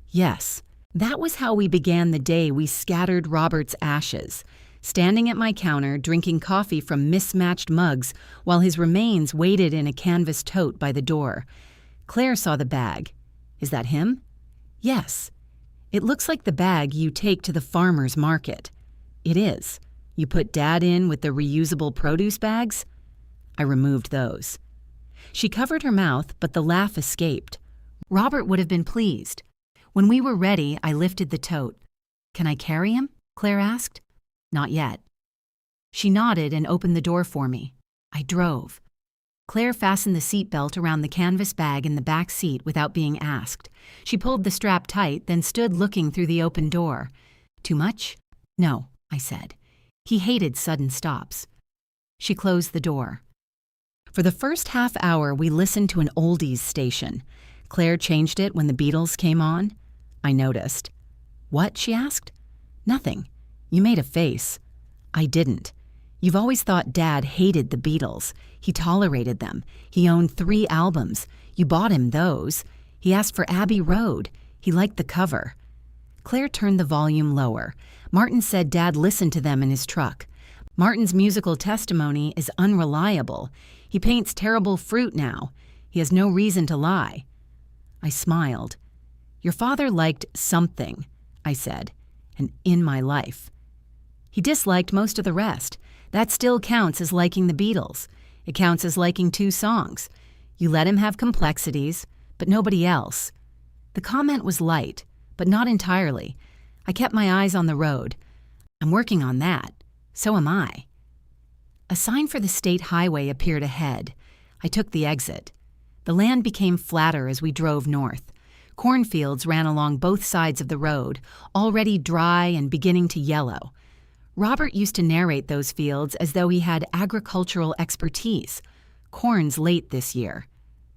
"Yes." That was how we began the day we scattered Robert's ashes, standing at my counter drinking coffee from mismatched mugs while his remains waited in a canvas tote by the door. Claire saw the bag. "Is that him?" "Yes." "It looks like the bag you take to the farmer's market." "It is. You put Dad in with the reusable produce bags?" "I removed those." She covered her mouth, but the laugh escaped. Robert would have been pleased. When we were ready, I lifted the tote. "Can I carry him?" Claire asked. "Not yet." She nodded and opened the door for me. I drove. Claire fastened the seatbelt around the canvas bag in the back seat without being asked. She pulled the strap tight, then stood looking through the open door. "Too much?" "No," I said. He hated sudden stops. She closed the door. For the first half hour, we listened to an oldies station. Claire changed it when the Beatles came on. I noticed. "What?" she asked. "Nothing. You made a face." "I didn't. You've always thought Dad hated the Beatles. He tolerated them. He owned 3 albums. You bought him those. He asked for Abbey Road. He liked the cover." Claire turned the volume lower. Martin said Dad listened to them in his truck. Martin's musical testimony is unreliable. He paints terrible fruit now. He has no reason to lie. I smiled. "Your father liked something," I said, "and in my life. He disliked most of the rest. That still counts as liking the Beatles. It counts as liking 2 songs. You let him have complexities, but nobody else." The comment was light, but not entirely. I kept my eyes on the road. "I'm working on that. So am I." A sign for the state highway appeared ahead. I took the exit. The land became flatter as we drove north. Cornfields ran along both sides of the road, already dry and beginning to yellow. Robert used to narrate those fields as though he had agricultural expertise. "Corn's late this year.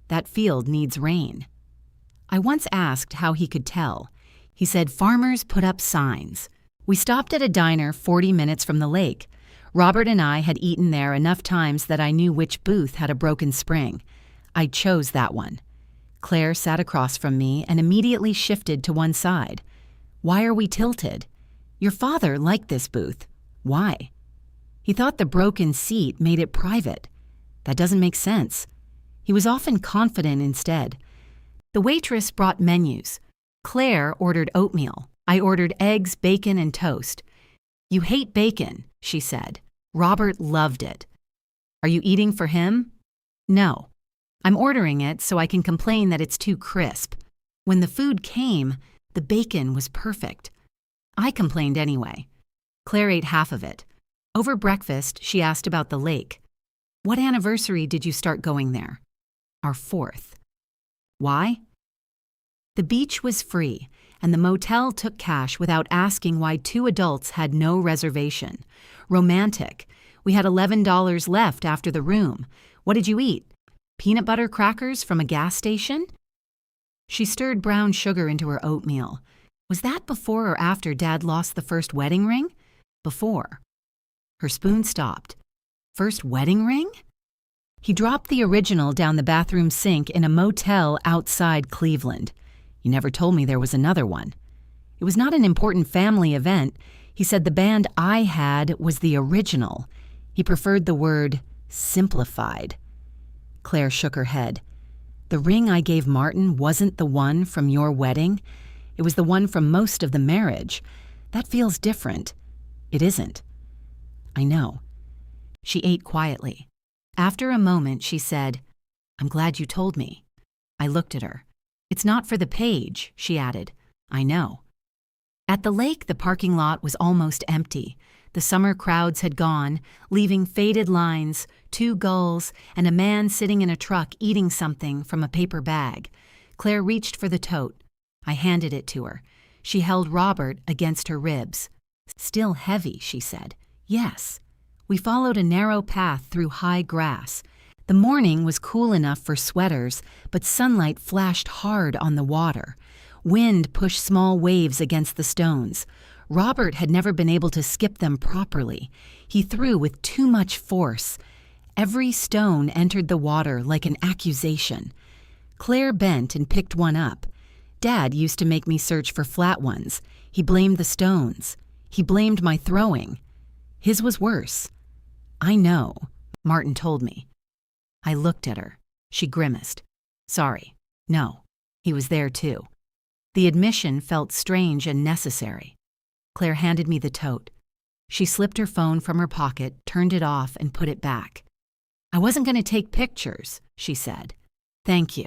That field needs rain." I once asked how he could tell. He said farmers put up signs. We stopped at a diner 40 minutes from the lake. Robert and I had eaten there enough times that I knew which booth had a broken spring. I chose that one. Claire sat across from me and immediately shifted to one side. "Why are we tilted?" "Your father liked this booth." "Why?" "He thought the broken seat made it private." "That doesn't make sense." He was often confident instead. The waitress brought menus. Claire ordered oatmeal. I ordered eggs, bacon, and toast. "You hate bacon," she said. Robert loved it. "Are you eating for him?" "No. I'm ordering it so I can complain that it's too crisp." When the food came, the bacon was perfect. I complained anyway. Claire ate half of it. Over breakfast, she asked about the lake. "What anniversary did you start going there?" "Our 4th. "Why?" The beach was free, and the motel took cash without asking why 2 adults had no reservation. Romantic. We had $11 left after the room. "What did you eat? Peanut butter crackers from a gas station?" She stirred brown sugar into her oatmeal. Was that before or after Dad lost the first wedding ring? Before. Her spoon stopped. First wedding ring? He dropped the original down the bathroom sink in a motel outside Cleveland. "You never told me there was another one." "It was not an important family event. He said the band I had was the original. He preferred the word simplified." Claire shook her head. "The ring I gave Martin wasn't the one from your wedding. It was the one from most of the marriage. That feels different." "It isn't." "I know." She ate quietly. After a moment, she said, "I'm glad you told me." I looked at her. "It's not for the page," she added. "I know." At the lake, the parking lot was almost empty. The summer crowds had gone, leaving faded lines, 2 gulls, and a man sitting in a truck eating something from a paper bag. Claire reached for the tote. I handed it to her. She held Robert against her ribs. "Still heavy," she said. "Yes." We followed a narrow path through high grass. The morning was cool enough for sweaters, but sunlight flashed hard on the water. Wind pushed small waves against the stones. Robert had never been able to skip them properly. He threw with too much force. Every stone entered the water like an accusation. Claire bent and picked one up. Dad used to make me search for flat ones. He blamed the stones. He blamed my throwing. His was worse. "I know," Martin told me. I looked at her. She grimaced. "Sorry. No. He was there too." The admission felt strange and necessary. Claire handed me the tote. She slipped her phone from her pocket, turned it off, and put it back. "I wasn't going to take pictures," she said. "Thank you."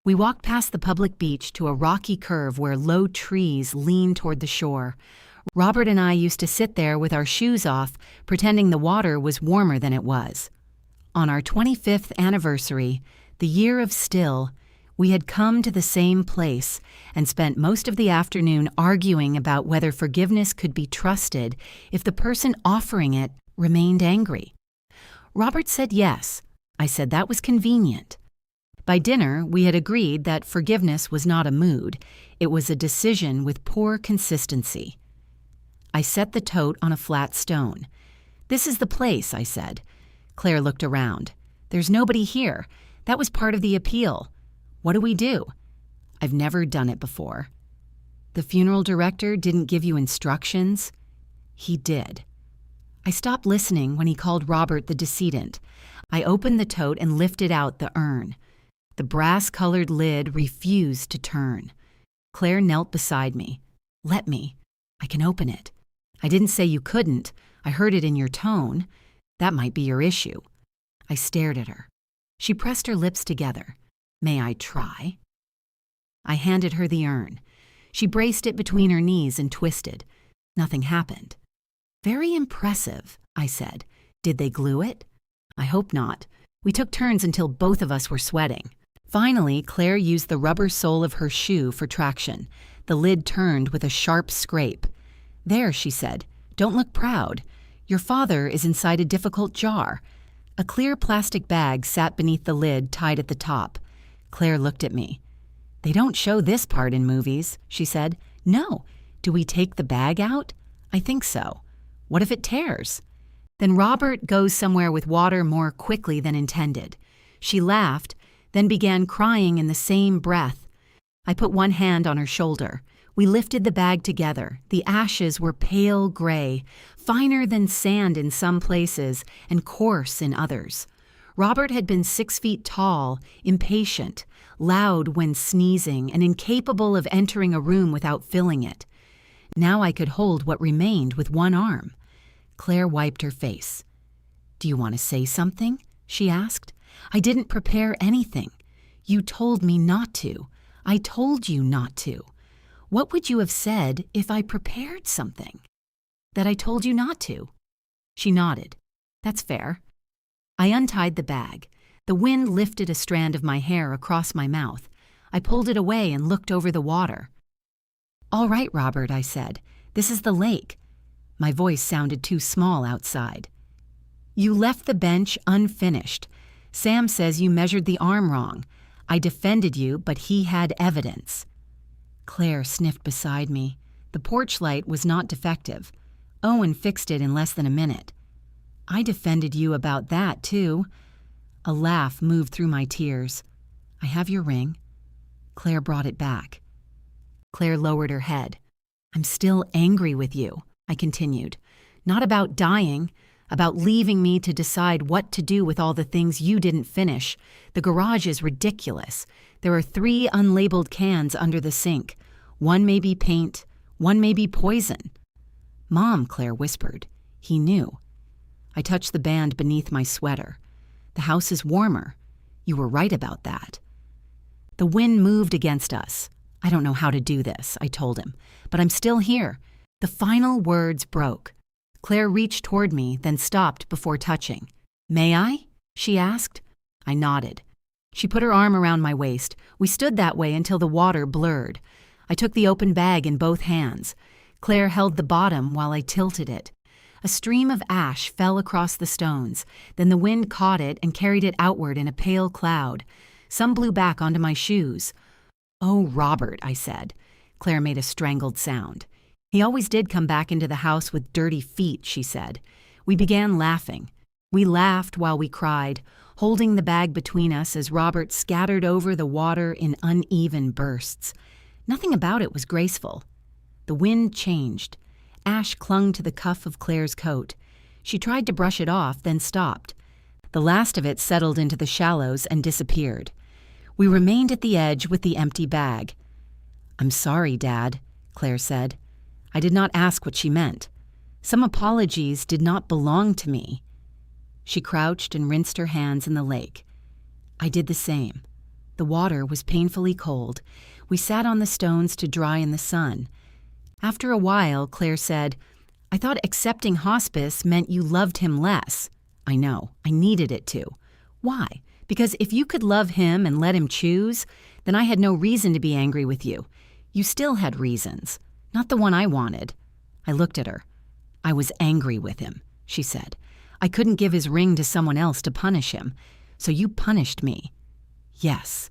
We walked past the public beach to a rocky curve where low trees leaned toward the shore. Robert and I used to sit there with our shoes off, pretending the water was warmer than it was. On our 25th anniversary, the year of still, we had come to the same place and spent most of the afternoon arguing about whether forgiveness could be trusted if the person offering it remained angry. Robert said yes. I said that was convenient. By dinner, we had agreed that forgiveness was not a mood. It was a decision with poor consistency. I set the tote on a flat stone. "This is the place," I said. Claire looked around. "There's nobody here. That was part of the appeal. What do we do?" "I've never done it before." "The funeral director didn't give you instructions?" "He did." I stopped listening when he called Robert the decedent. I opened the tote and lifted out the urn. The brass-colored lid refused to turn. Claire knelt beside me. "Let me. I can open it." "I didn't say you couldn't. I heard it in your tone. That might be your issue." I stared at her. She pressed her lips together. "May I try?" I handed her the urn. She braced it between her knees and twisted. Nothing happened. "Very impressive," I said. "Did they glue it?" "I hope not. We took turns until both of us were sweating." Finally, Claire used the rubber sole of her shoe for traction. The lid turned with a sharp scrape. "There," she said. "Don't look proud. Your father is inside a difficult jar." A clear plastic bag sat beneath the lid, tied at the top. Claire looked at me. "They don't show this part in movies," she said. "No. Do we take the bag out?" "I think so." "What if it tears?" "Then Robert goes somewhere with water more quickly than intended." She laughed, then began crying in the same breath. I put one hand on her shoulder. We lifted the bag together. The ashes were pale gray, finer than sand in some places and coarse in others. Robert had been 6 feet tall, impatient, loud when sneezing, and incapable of entering a room without filling it. Now I could hold what remained with one arm. Claire wiped her face. "Do you want to say something?" she asked. "I didn't prepare anything. You told me not to. I told you not to. What would you have said if I prepared something?" "That I told you not to." She nodded. "That's fair." I untied the bag. The wind lifted a strand of my hair across my mouth. I pulled it away and looked over the water. "All right, Robert," I said. "This is the lake." My voice sounded too small outside. "You left the bench unfinished. Sam says you measured the arm wrong. I defended you, but he had evidence." Claire sniffed beside me. The porch light was not defective. Owen fixed it in less than a minute. "I defended you about that, too." A laugh moved through my tears. "I have your ring." Claire brought it back. Claire lowered her head. "I'm still angry with you," I continued. "Not about dying, about leaving me to decide what to do with all the things you didn't finish. The garage is ridiculous. There are 3 unlabeled cans under the sink. One may be paint, one may be poison." "Mom," Claire whispered. He knew. I touched the band beneath my sweater. "The house is warmer. You were right about that." The wind moved against us. "I don't know how to do this," I told him, "but I'm still here." The final words broke. Claire reached toward me, then stopped before touching. "May I?" she asked. I nodded. She put her arm around my waist. We stood that way until the water blurred. I took the open bag in both hands. Claire held the bottom while I tilted it. A stream of ash fell across the stones. Then the wind caught it and carried it outward in a pale cloud. Some blew back onto my shoes. "Oh, Robert," I said. Claire made a strangled sound. "He always did come back into the house with dirty feet," she said. We began laughing. We laughed while we cried, holding the bag between us as Robert scattered over the water in uneven bursts. Nothing about it was graceful. The wind changed. Ash clung to the cuff of Claire's coat. She tried to brush it off, then stopped. The last of it settled into the shallows and disappeared. We remained at the edge with the empty bag. "I'm sorry, Dad," Claire said. I did not ask what she meant. Some apologies did not belong to me. She crouched and rinsed her hands in the lake. I did the same. The water was painfully cold. We sat on the stones to dry in the sun. After a while, Claire said, "I thought accepting hospice meant you loved him less." I know, I needed it to. Why? Because if you could love him and let him choose, then I had no reason to be angry with you. You still had reasons, not the one I wanted. I looked at her. "I was angry with him," she said. "I couldn't give his ring to someone else to punish him, so you punished me." "Yes."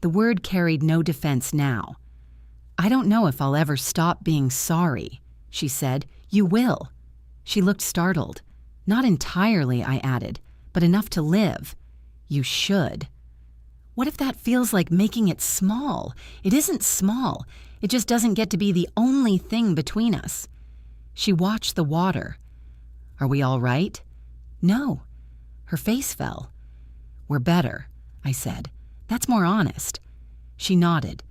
The word carried no defense now. "I don't know if I'll ever stop being sorry," she said. "You will." She looked startled. "Not entirely," I added, "but enough to live." "You should." What if that feels like making it small? It isn't small. It just doesn't get to be the only thing between us. She watched the water. "Are we all right?" "No." Her face fell. "We're better," I said. "That's more honest." She nodded.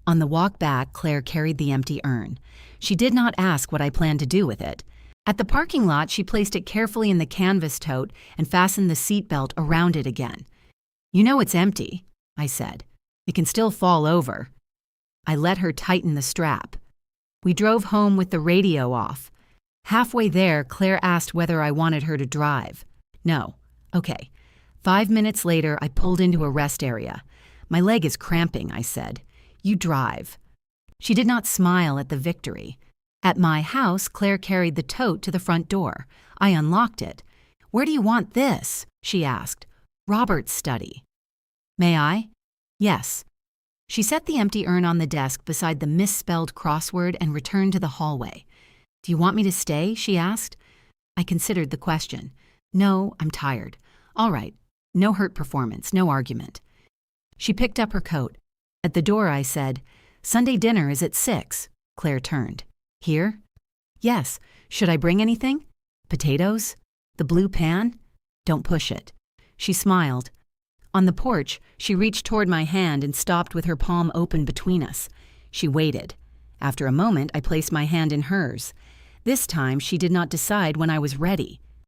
On the walk back, Claire carried the empty urn. She did not ask what I planned to do with it. At the parking lot, she placed it carefully in the canvas tote and fastened the seatbelt around it again. "You know it's empty," I said. "It can still fall over." I let her tighten the strap. We drove home with the radio off. Halfway there, Claire asked whether I wanted her to drive. "No." "Okay." 5 minutes later, I pulled into a rest area. "My leg is cramping," I said. "You drive." She did not smile at the victory. At my house, Claire carried the tote to the front door. I unlocked it. "Where do you want this?" she asked. "Robert's study." "May I?" "Yes." She set the empty urn on the desk beside the misspelled crossword and returned to the hallway. "Do you want me to stay?" she asked. I considered the question. "No, I'm tired." "All right. No hurt performance, no argument." She picked up her coat. At the door, I said, "Sunday dinner is at 6. Claire turned. "Here?" "Yes. Should I bring anything?" "Potatoes? The blue pan?" "Don't push it." She smiled. On the porch, she reached toward my hand and stopped with her palm open between us. She waited. After a moment, I placed my hand in hers. This time, she did not decide when I was ready.